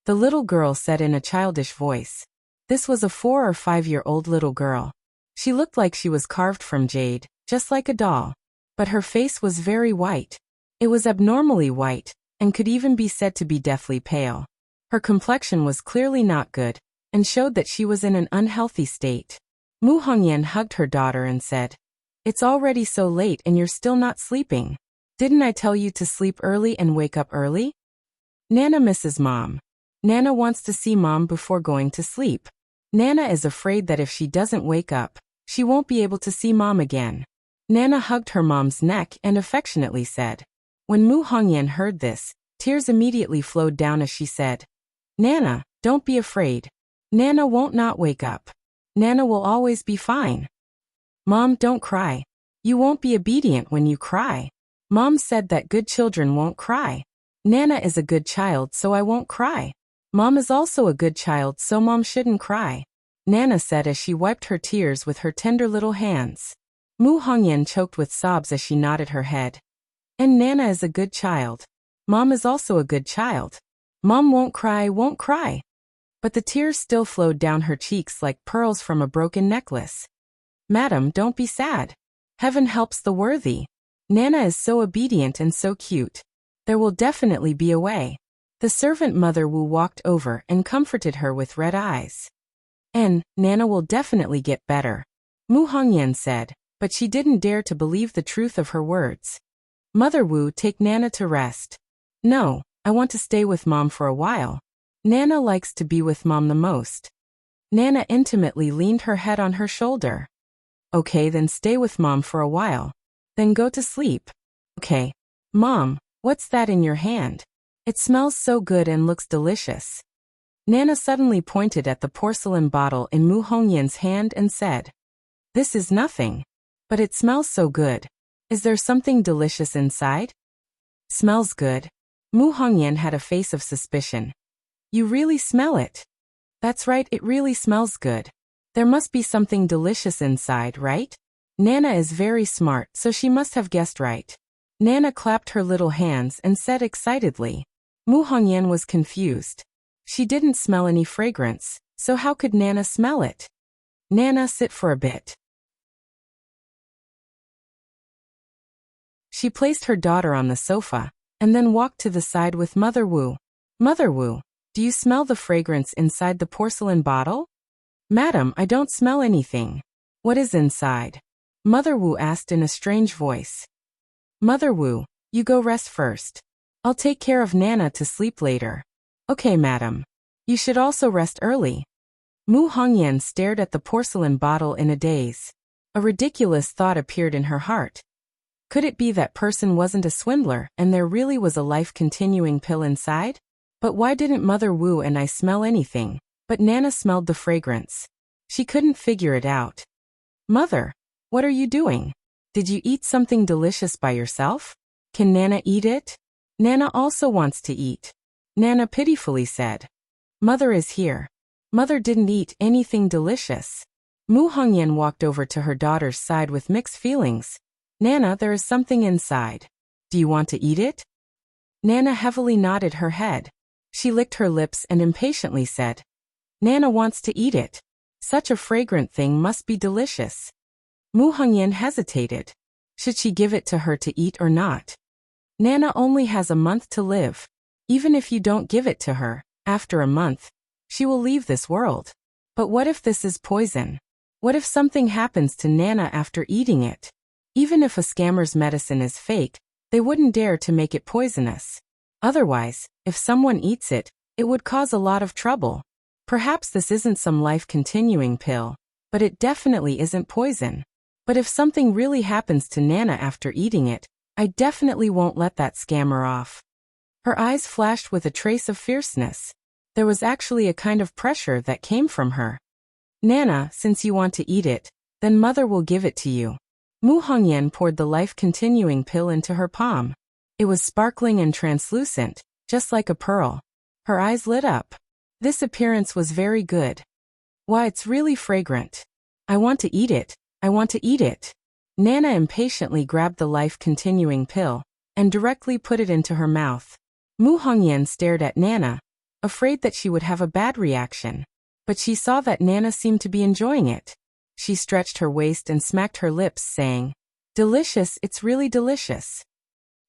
The little girl said in a childish voice. This was a 4 or 5-year-old little girl. She looked like she was carved from jade, just like a doll. But her face was very white. It was abnormally white, and could even be said to be deathly pale. Her complexion was clearly not good, and showed that she was in an unhealthy state. Mu Hongyan hugged her daughter and said, It's already so late and you're still not sleeping. Didn't I tell you to sleep early and wake up early? Nana misses Mom. Nana wants to see Mom before going to sleep. Nana is afraid that if she doesn't wake up, she won't be able to see Mom again. Nana hugged her mom's neck and affectionately said. When Mu Hongyan heard this, tears immediately flowed down as she said, Nana, don't be afraid. Nana won't not wake up. Nana will always be fine. Mom, don't cry. You won't be obedient when you cry. Mom said that good children won't cry. Nana is a good child, so I won't cry. Mom is also a good child, so Mom shouldn't cry. Nana said as she wiped her tears with her tender little hands. Mu Hongyan choked with sobs as she nodded her head. And Nana is a good child. Mom is also a good child. Mom won't cry, won't cry. But the tears still flowed down her cheeks like pearls from a broken necklace. Madam, don't be sad. Heaven helps the worthy. Nana is so obedient and so cute. There will definitely be a way. The servant Mother Wu walked over and comforted her with red eyes. And Nana will definitely get better, Mu Hongyan said, but she didn't dare to believe the truth of her words. Mother Wu, take Nana to rest. No, I want to stay with Mom for a while. Nana likes to be with Mom the most. Nana intimately leaned her head on her shoulder. Okay, then stay with Mom for a while. Then go to sleep. Okay. Mom, what's that in your hand? It smells so good and looks delicious. Nana suddenly pointed at the porcelain bottle in Mu Hongyan's hand and said, This is nothing. But it smells so good. Is there something delicious inside? Smells good. Mu Hongyan had a face of suspicion. You really smell it. That's right, it really smells good. There must be something delicious inside, right? Nana is very smart, so she must have guessed right. Nana clapped her little hands and said excitedly. Mu Hongyan was confused. She didn't smell any fragrance, so how could Nana smell it? Nana, sit for a bit. She placed her daughter on the sofa, and then walked to the side with Mother Wu. Mother Wu, do you smell the fragrance inside the porcelain bottle? Madam, I don't smell anything. What is inside? Mother Wu asked in a strange voice. Mother Wu, you go rest first. I'll take care of Nana to sleep later. Okay, madam. You should also rest early. Mu Hongyan stared at the porcelain bottle in a daze. A ridiculous thought appeared in her heart. Could it be that person wasn't a swindler and there really was a life-continuing pill inside? But why didn't Mother Wu and I smell anything? But Nana smelled the fragrance. She couldn't figure it out. Mother, what are you doing? Did you eat something delicious by yourself? Can Nana eat it? Nana also wants to eat. Nana pitifully said. Mother is here. Mother didn't eat anything delicious. Mu Hongyan walked over to her daughter's side with mixed feelings. Nana, there is something inside. Do you want to eat it? Nana heavily nodded her head. She licked her lips and impatiently said, Nana wants to eat it. Such a fragrant thing must be delicious. Mu Hongyan hesitated. Should she give it to her to eat or not? Nana only has a month to live. Even if you don't give it to her, after a month, she will leave this world. But what if this is poison? What if something happens to Nana after eating it? Even if a scammer's medicine is fake, they wouldn't dare to make it poisonous. Otherwise, if someone eats it, it would cause a lot of trouble. Perhaps this isn't some life-continuing pill, but it definitely isn't poison. But if something really happens to Nana after eating it, I definitely won't let that scammer off. Her eyes flashed with a trace of fierceness. There was actually a kind of pressure that came from her. Nana, since you want to eat it, then Mother will give it to you. Mu Hongyan poured the life-continuing pill into her palm. It was sparkling and translucent, just like a pearl. Her eyes lit up. This appearance was very good. Why, it's really fragrant. I want to eat it. I want to eat it. Nana impatiently grabbed the life-continuing pill and directly put it into her mouth. Mu Hongyan stared at Nana, afraid that she would have a bad reaction. But she saw that Nana seemed to be enjoying it. She stretched her waist and smacked her lips, saying, Delicious, it's really delicious.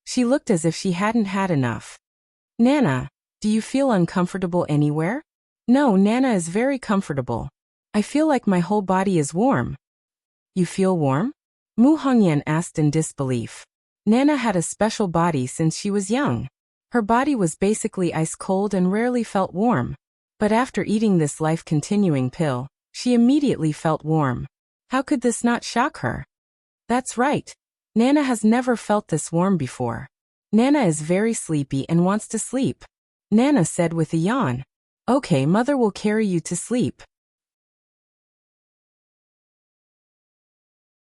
She looked as if she hadn't had enough. Nana, do you feel uncomfortable anywhere? No, Nana is very comfortable. I feel like my whole body is warm. You feel warm? Mu Hongyan asked in disbelief. Nana had a special body since she was young. Her body was basically ice cold and rarely felt warm. But after eating this life-continuing pill, she immediately felt warm. How could this not shock her? That's right. Nana has never felt this warm before. Nana is very sleepy and wants to sleep. Nana said with a yawn. Okay, mother will carry you to sleep.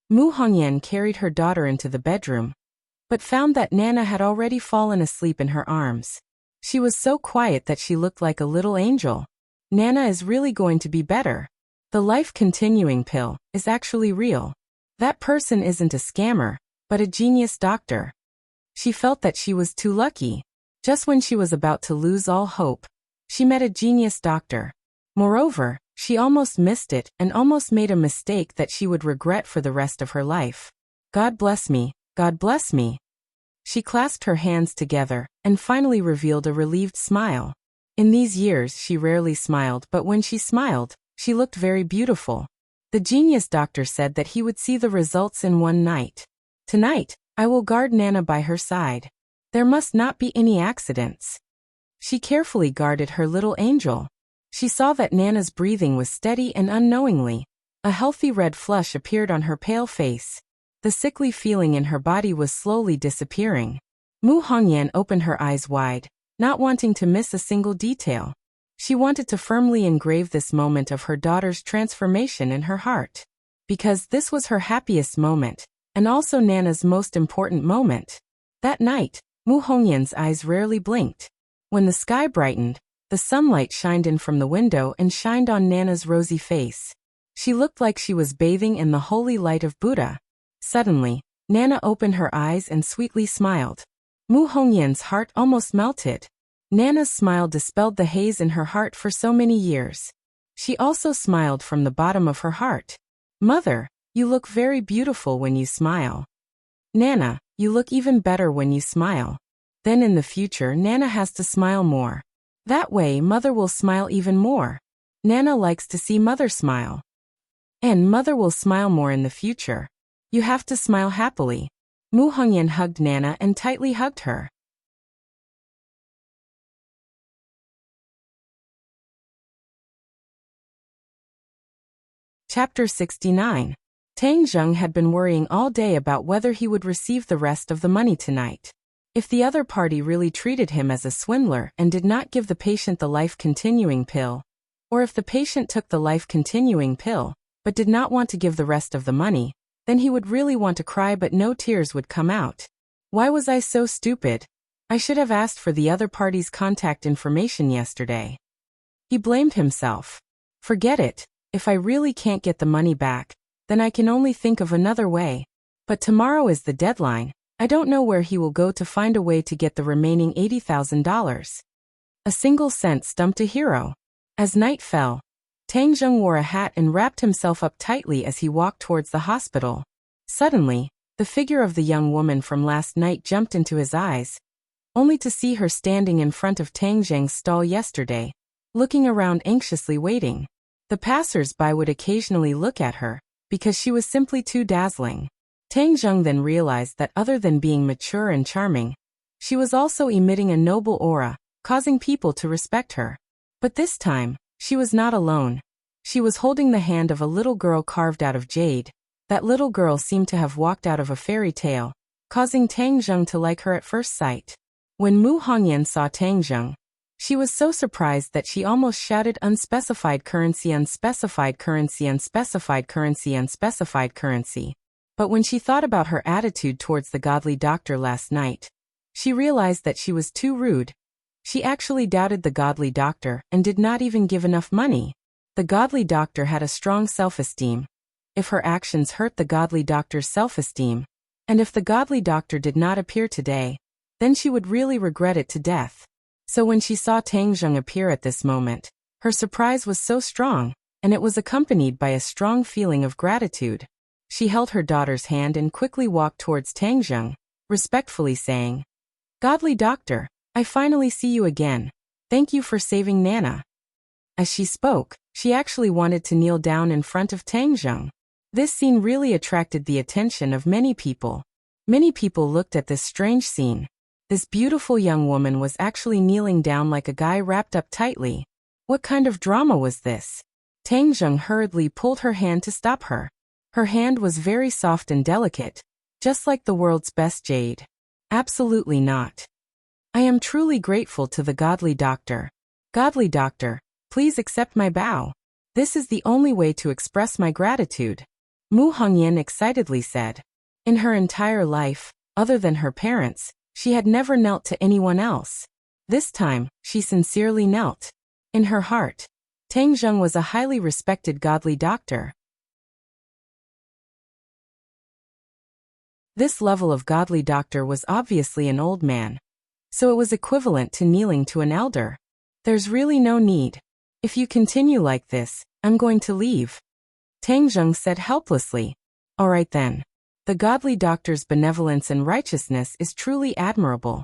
Mu Hongyan carried her daughter into the bedroom, but found that Nana had already fallen asleep in her arms. She was so quiet that she looked like a little angel. Nana is really going to be better. The life-continuing pill is actually real. That person isn't a scammer, but a genius doctor. She felt that she was too lucky. Just when she was about to lose all hope, she met a genius doctor. Moreover, she almost missed it and almost made a mistake that she would regret for the rest of her life. God bless me, God bless me. She clasped her hands together and finally revealed a relieved smile. In these years she rarely smiled, but when she smiled, she looked very beautiful. The genius doctor said that he would see the results in one night. Tonight, I will guard Nana by her side. There must not be any accidents. She carefully guarded her little angel. She saw that Nana's breathing was steady and unknowingly, a healthy red flush appeared on her pale face. The sickly feeling in her body was slowly disappearing. Mu Hongyan opened her eyes wide, not wanting to miss a single detail. She wanted to firmly engrave this moment of her daughter's transformation in her heart. Because this was her happiest moment, and also Nana's most important moment. That night, Mu Hongyan's eyes rarely blinked. When the sky brightened, the sunlight shined in from the window and shined on Nana's rosy face. She looked like she was bathing in the holy light of Buddha. Suddenly, Nana opened her eyes and sweetly smiled. Mu Hongyan's heart almost melted. Nana's smile dispelled the haze in her heart for so many years. She also smiled from the bottom of her heart. Mother, you look very beautiful when you smile. Nana, you look even better when you smile. Then in the future Nana has to smile more. That way mother will smile even more. Nana likes to see mother smile. And mother will smile more in the future. You have to smile happily. Mu Hongyan hugged Nana and tightly hugged her. Chapter 69. Tang Zheng had been worrying all day about whether he would receive the rest of the money tonight. If the other party really treated him as a swindler and did not give the patient the life-continuing pill, or if the patient took the life-continuing pill, but did not want to give the rest of the money, then he would really want to cry but no tears would come out. Why was I so stupid? I should have asked for the other party's contact information yesterday. He blamed himself. Forget it. If I really can't get the money back, then I can only think of another way. But tomorrow is the deadline. I don't know where he will go to find a way to get the remaining $80,000. A single cent stumped a hero. As night fell, Tang Zheng wore a hat and wrapped himself up tightly as he walked towards the hospital. Suddenly, the figure of the young woman from last night jumped into his eyes, only to see her standing in front of Tang Zheng's stall yesterday, looking around anxiously waiting. The passers-by would occasionally look at her, because she was simply too dazzling. Tang Zheng then realized that other than being mature and charming, she was also emitting a noble aura, causing people to respect her. But this time, she was not alone. She was holding the hand of a little girl carved out of jade. That little girl seemed to have walked out of a fairy tale, causing Tang Zheng to like her at first sight. When Mu Hongyan saw Tang Zheng, she was so surprised that she almost shouted unspecified currency, unspecified currency, unspecified currency, unspecified currency. But when she thought about her attitude towards the godly doctor last night, she realized that she was too rude. She actually doubted the godly doctor and did not even give enough money. The godly doctor had a strong self-esteem. If her actions hurt the godly doctor's self-esteem, and if the godly doctor did not appear today, then she would really regret it to death. So when she saw Tang Zheng appear at this moment, her surprise was so strong, and it was accompanied by a strong feeling of gratitude. She held her daughter's hand and quickly walked towards Tang Zheng, respectfully saying, "Godly doctor, I finally see you again. Thank you for saving Nana." As she spoke, she actually wanted to kneel down in front of Tang Zheng. This scene really attracted the attention of many people. Many people looked at this strange scene. This beautiful young woman was actually kneeling down like a guy wrapped up tightly. What kind of drama was this? Tang Zheng hurriedly pulled her hand to stop her. Her hand was very soft and delicate, just like the world's best jade. Absolutely not. I am truly grateful to the godly doctor. Godly doctor, please accept my bow. This is the only way to express my gratitude. Mu Hongyan excitedly said. In her entire life, other than her parents, she had never knelt to anyone else. This time, she sincerely knelt. In her heart, Tang Zheng was a highly respected godly doctor. This level of godly doctor was obviously an old man, so it was equivalent to kneeling to an elder. There's really no need. If you continue like this, I'm going to leave. Tang Zheng said helplessly. All right then. The godly doctor's benevolence and righteousness is truly admirable.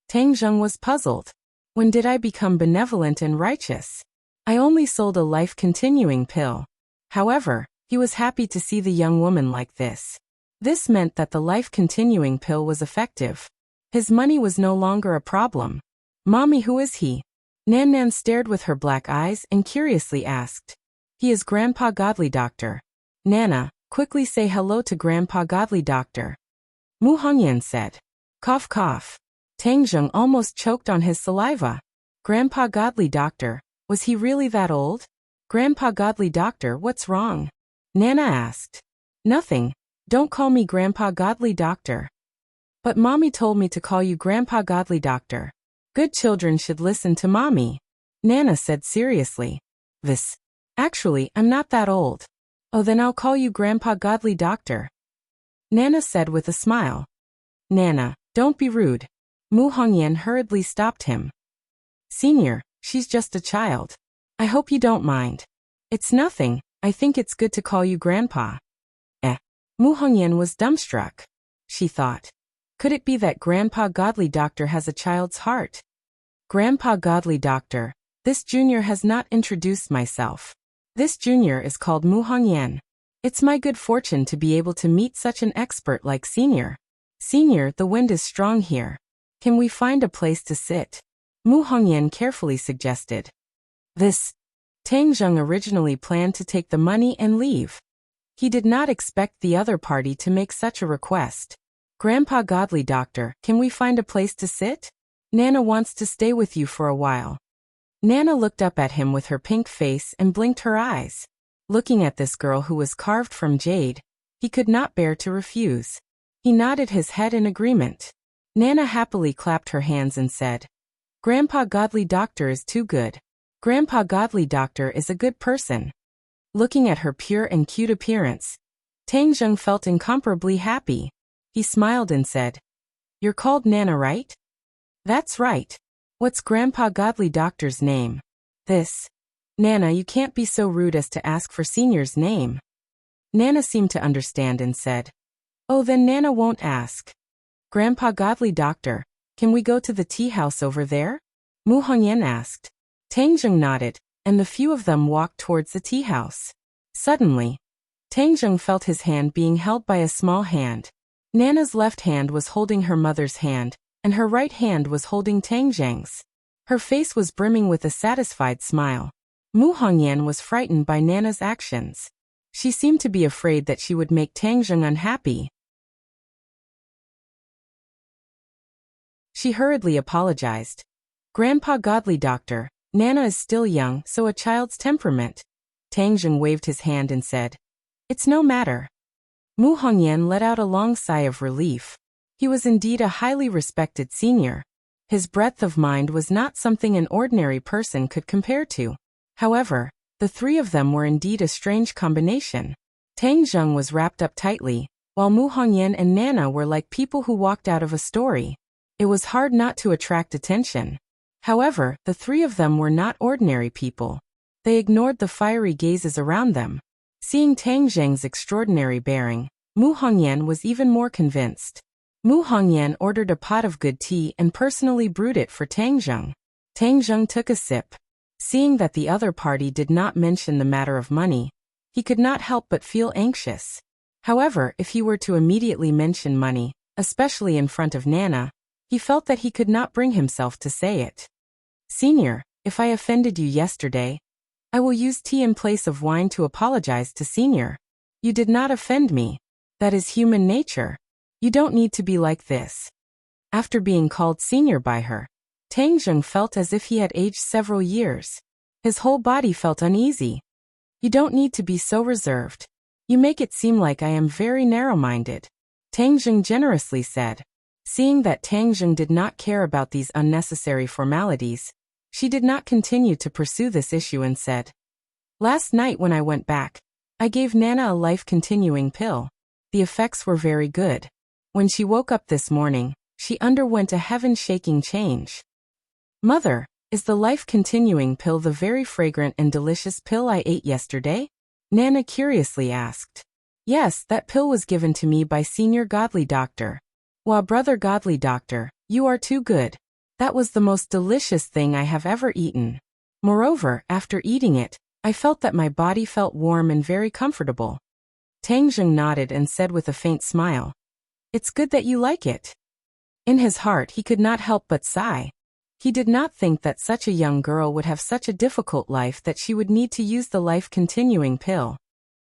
Tang Zheng was puzzled. When did I become benevolent and righteous? I only sold a life-continuing pill. However, he was happy to see the young woman like this. This meant that the life-continuing pill was effective. His money was no longer a problem. Mommy, who is he? Nan Nan stared with her black eyes and curiously asked. He is Grandpa Godly Doctor. Nana, quickly say hello to Grandpa Godly Doctor. Mu Hongyan said. Cough cough. Tang Zheng almost choked on his saliva. Grandpa Godly Doctor, was he really that old? Grandpa Godly Doctor, what's wrong? Nana asked. Nothing. Don't call me Grandpa Godly Doctor. But Mommy told me to call you Grandpa Godly Doctor. Good children should listen to Mommy. Nana said seriously. Actually, I'm not that old. Oh, then I'll call you Grandpa Godly Doctor. Nana said with a smile. Nana, don't be rude. Mu Hongyan hurriedly stopped him. Senior, she's just a child. I hope you don't mind. It's nothing, I think it's good to call you Grandpa. Mu Hongyan was dumbstruck. She thought. Could it be that Grandpa Godly Doctor has a child's heart? Grandpa Godly Doctor, this junior has not introduced myself. This junior is called Mu Hongyan. It's my good fortune to be able to meet such an expert like Senior. Senior, the wind is strong here. Can we find a place to sit? Mu Hongyan carefully suggested. Tang Zheng originally planned to take the money and leave. He did not expect the other party to make such a request. Grandpa Godly Doctor, can we find a place to sit? Nana wants to stay with you for a while. Nana looked up at him with her pink face and blinked her eyes. Looking at this girl who was carved from jade, he could not bear to refuse. He nodded his head in agreement. Nana happily clapped her hands and said, Grandpa Godly Doctor is too good. Grandpa Godly Doctor is a good person. Looking at her pure and cute appearance, Tang Zheng felt incomparably happy. He smiled and said, You're called Nana, right? That's right. What's Grandpa Godly Doctor's name? Nana, you can't be so rude as to ask for Senior's name. Nana seemed to understand and said, Oh, then Nana won't ask. Grandpa Godly Doctor, can we go to the tea house over there? Mu Hongyan asked. Tang Zheng nodded, and the few of them walked towards the tea house. Suddenly, Tang Zheng felt his hand being held by a small hand. Nana's left hand was holding her mother's hand, and her right hand was holding Tang Zheng's. Her face was brimming with a satisfied smile. Mu Hongyan was frightened by Nana's actions. She seemed to be afraid that she would make Tang Zheng unhappy. She hurriedly apologized. Grandpa Godly Doctor, Nana is still young, so a child's temperament. Tang Zheng waved his hand and said, It's no matter. Mu Hongyan let out a long sigh of relief. He was indeed a highly respected senior. His breadth of mind was not something an ordinary person could compare to. However, the three of them were indeed a strange combination. Tang Zheng was wrapped up tightly, while Mu Hongyan and Nana were like people who walked out of a story. It was hard not to attract attention. However, the three of them were not ordinary people. They ignored the fiery gazes around them. Seeing Tang Zheng's extraordinary bearing, Mu Hongyan was even more convinced. Mu Hongyan ordered a pot of good tea and personally brewed it for Tang Zheng. Tang Zheng took a sip. Seeing that the other party did not mention the matter of money, he could not help but feel anxious. However, if he were to immediately mention money, especially in front of Nana, He felt that he could not bring himself to say it. Senior, if I offended you yesterday, I will use tea in place of wine to apologize to Senior. You did not offend me. That is human nature. You don't need to be like this. After being called Senior by her, Tang Zheng felt as if he had aged several years. His whole body felt uneasy. You don't need to be so reserved. You make it seem like I am very narrow-minded, Tang Zheng generously said. Seeing that Tang Zheng did not care about these unnecessary formalities, she did not continue to pursue this issue and said, Last night when I went back, I gave Nana a life-continuing pill. The effects were very good. When she woke up this morning, she underwent a heaven-shaking change. Mother, is the life-continuing pill the very fragrant and delicious pill I ate yesterday? Nana curiously asked. Yes, that pill was given to me by Senior Godly Doctor. Wah, Brother Godly Doctor, you are too good. That was the most delicious thing I have ever eaten. Moreover, after eating it, I felt that my body felt warm and very comfortable. Tang Zheng nodded and said with a faint smile, It's good that you like it. In his heart he could not help but sigh. He did not think that such a young girl would have such a difficult life that she would need to use the life-continuing pill.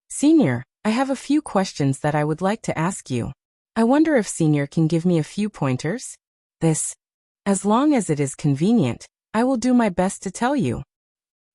Senior, I have a few questions that I would like to ask you. I wonder if Senior can give me a few pointers? As long as it is convenient, I will do my best to tell you.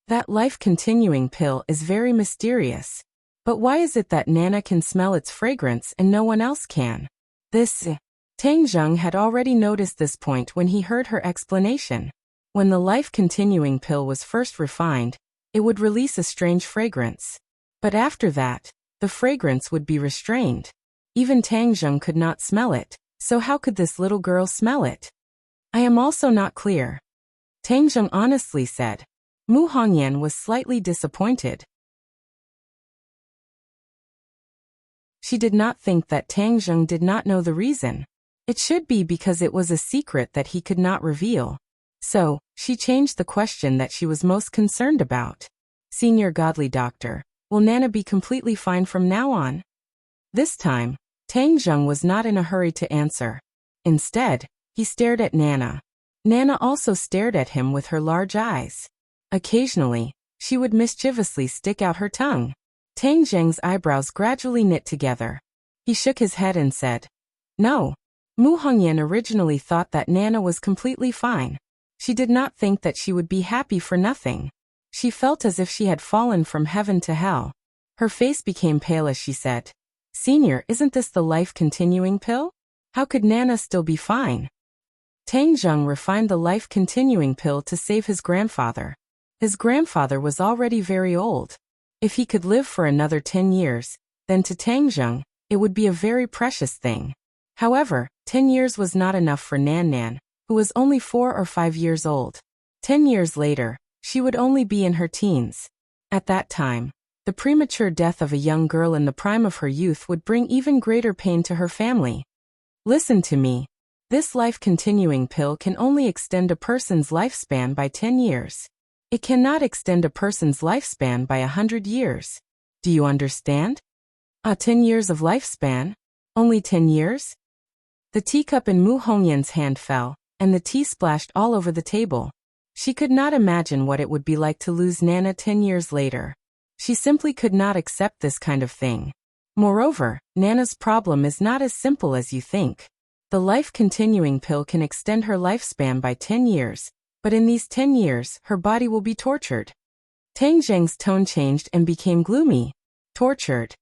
That life-continuing pill is very mysterious. But why is it that Nana can smell its fragrance and no one else can? Tang Zheng had already noticed this point when he heard her explanation. When the life-continuing pill was first refined, it would release a strange fragrance. But after that, the fragrance would be restrained. Even Tang Zheng could not smell it, so how could this little girl smell it? I am also not clear. Tang Zheng honestly said. Mu Hongyan was slightly disappointed. She did not think that Tang Zheng did not know the reason. It should be because it was a secret that he could not reveal. So, she changed the question that she was most concerned about. Senior Godly Doctor, will Nana be completely fine from now on? This time, Tang Zheng was not in a hurry to answer. Instead, he stared at Nana. Nana also stared at him with her large eyes. Occasionally, she would mischievously stick out her tongue. Tang Zheng's eyebrows gradually knit together. He shook his head and said, No. Mu Hongyan originally thought that Nana was completely fine. She did not think that she would be happy for nothing. She felt as if she had fallen from heaven to hell. Her face became pale as she said, Senior, isn't this the life-continuing pill? How could Nana still be fine? Tang Zheng refined the life-continuing pill to save his grandfather. His grandfather was already very old. If he could live for another 10 years, then to Tang Zheng, it would be a very precious thing. However, 10 years was not enough for Nan Nan, who was only 4 or 5 years old. 10 years later, she would only be in her teens. At that time, the premature death of a young girl in the prime of her youth would bring even greater pain to her family. Listen to me. This life-continuing pill can only extend a person's lifespan by 10 years. It cannot extend a person's lifespan by 100 years. Do you understand? 10 years of lifespan? Only 10 years? The teacup in Mu Hongyan's hand fell, and the tea splashed all over the table. She could not imagine what it would be like to lose Nana 10 years later. She simply could not accept this kind of thing. Moreover, Nana's problem is not as simple as you think. The life-continuing pill can extend her lifespan by 10 years, but in these 10 years, her body will be tortured. Tang Zheng's tone changed and became gloomy. Tortured.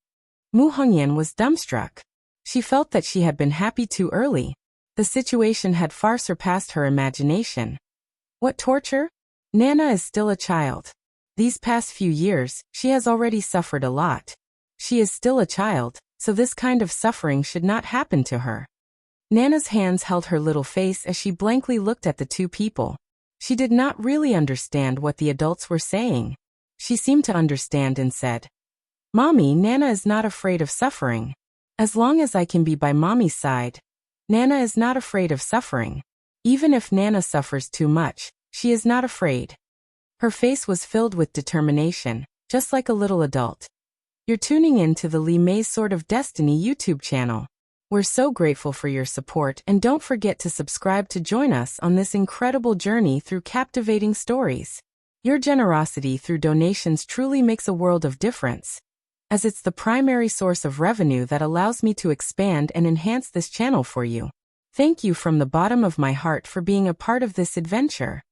Mu Hongyan was dumbstruck. She felt that she had been happy too early. The situation had far surpassed her imagination. What torture? Nana is still a child. These past few years, she has already suffered a lot. She is still a child, so this kind of suffering should not happen to her. Nana's hands held her little face as she blankly looked at the two people. She did not really understand what the adults were saying. She seemed to understand and said, Mommy, Nana is not afraid of suffering. As long as I can be by Mommy's side, Nana is not afraid of suffering. Even if Nana suffers too much, she is not afraid. Her face was filled with determination, just like a little adult. You're tuning in to the Li Mei's Sword of Destiny YouTube channel. We're so grateful for your support, and don't forget to subscribe to join us on this incredible journey through captivating stories. Your generosity through donations truly makes a world of difference, as it's the primary source of revenue that allows me to expand and enhance this channel for you. Thank you from the bottom of my heart for being a part of this adventure.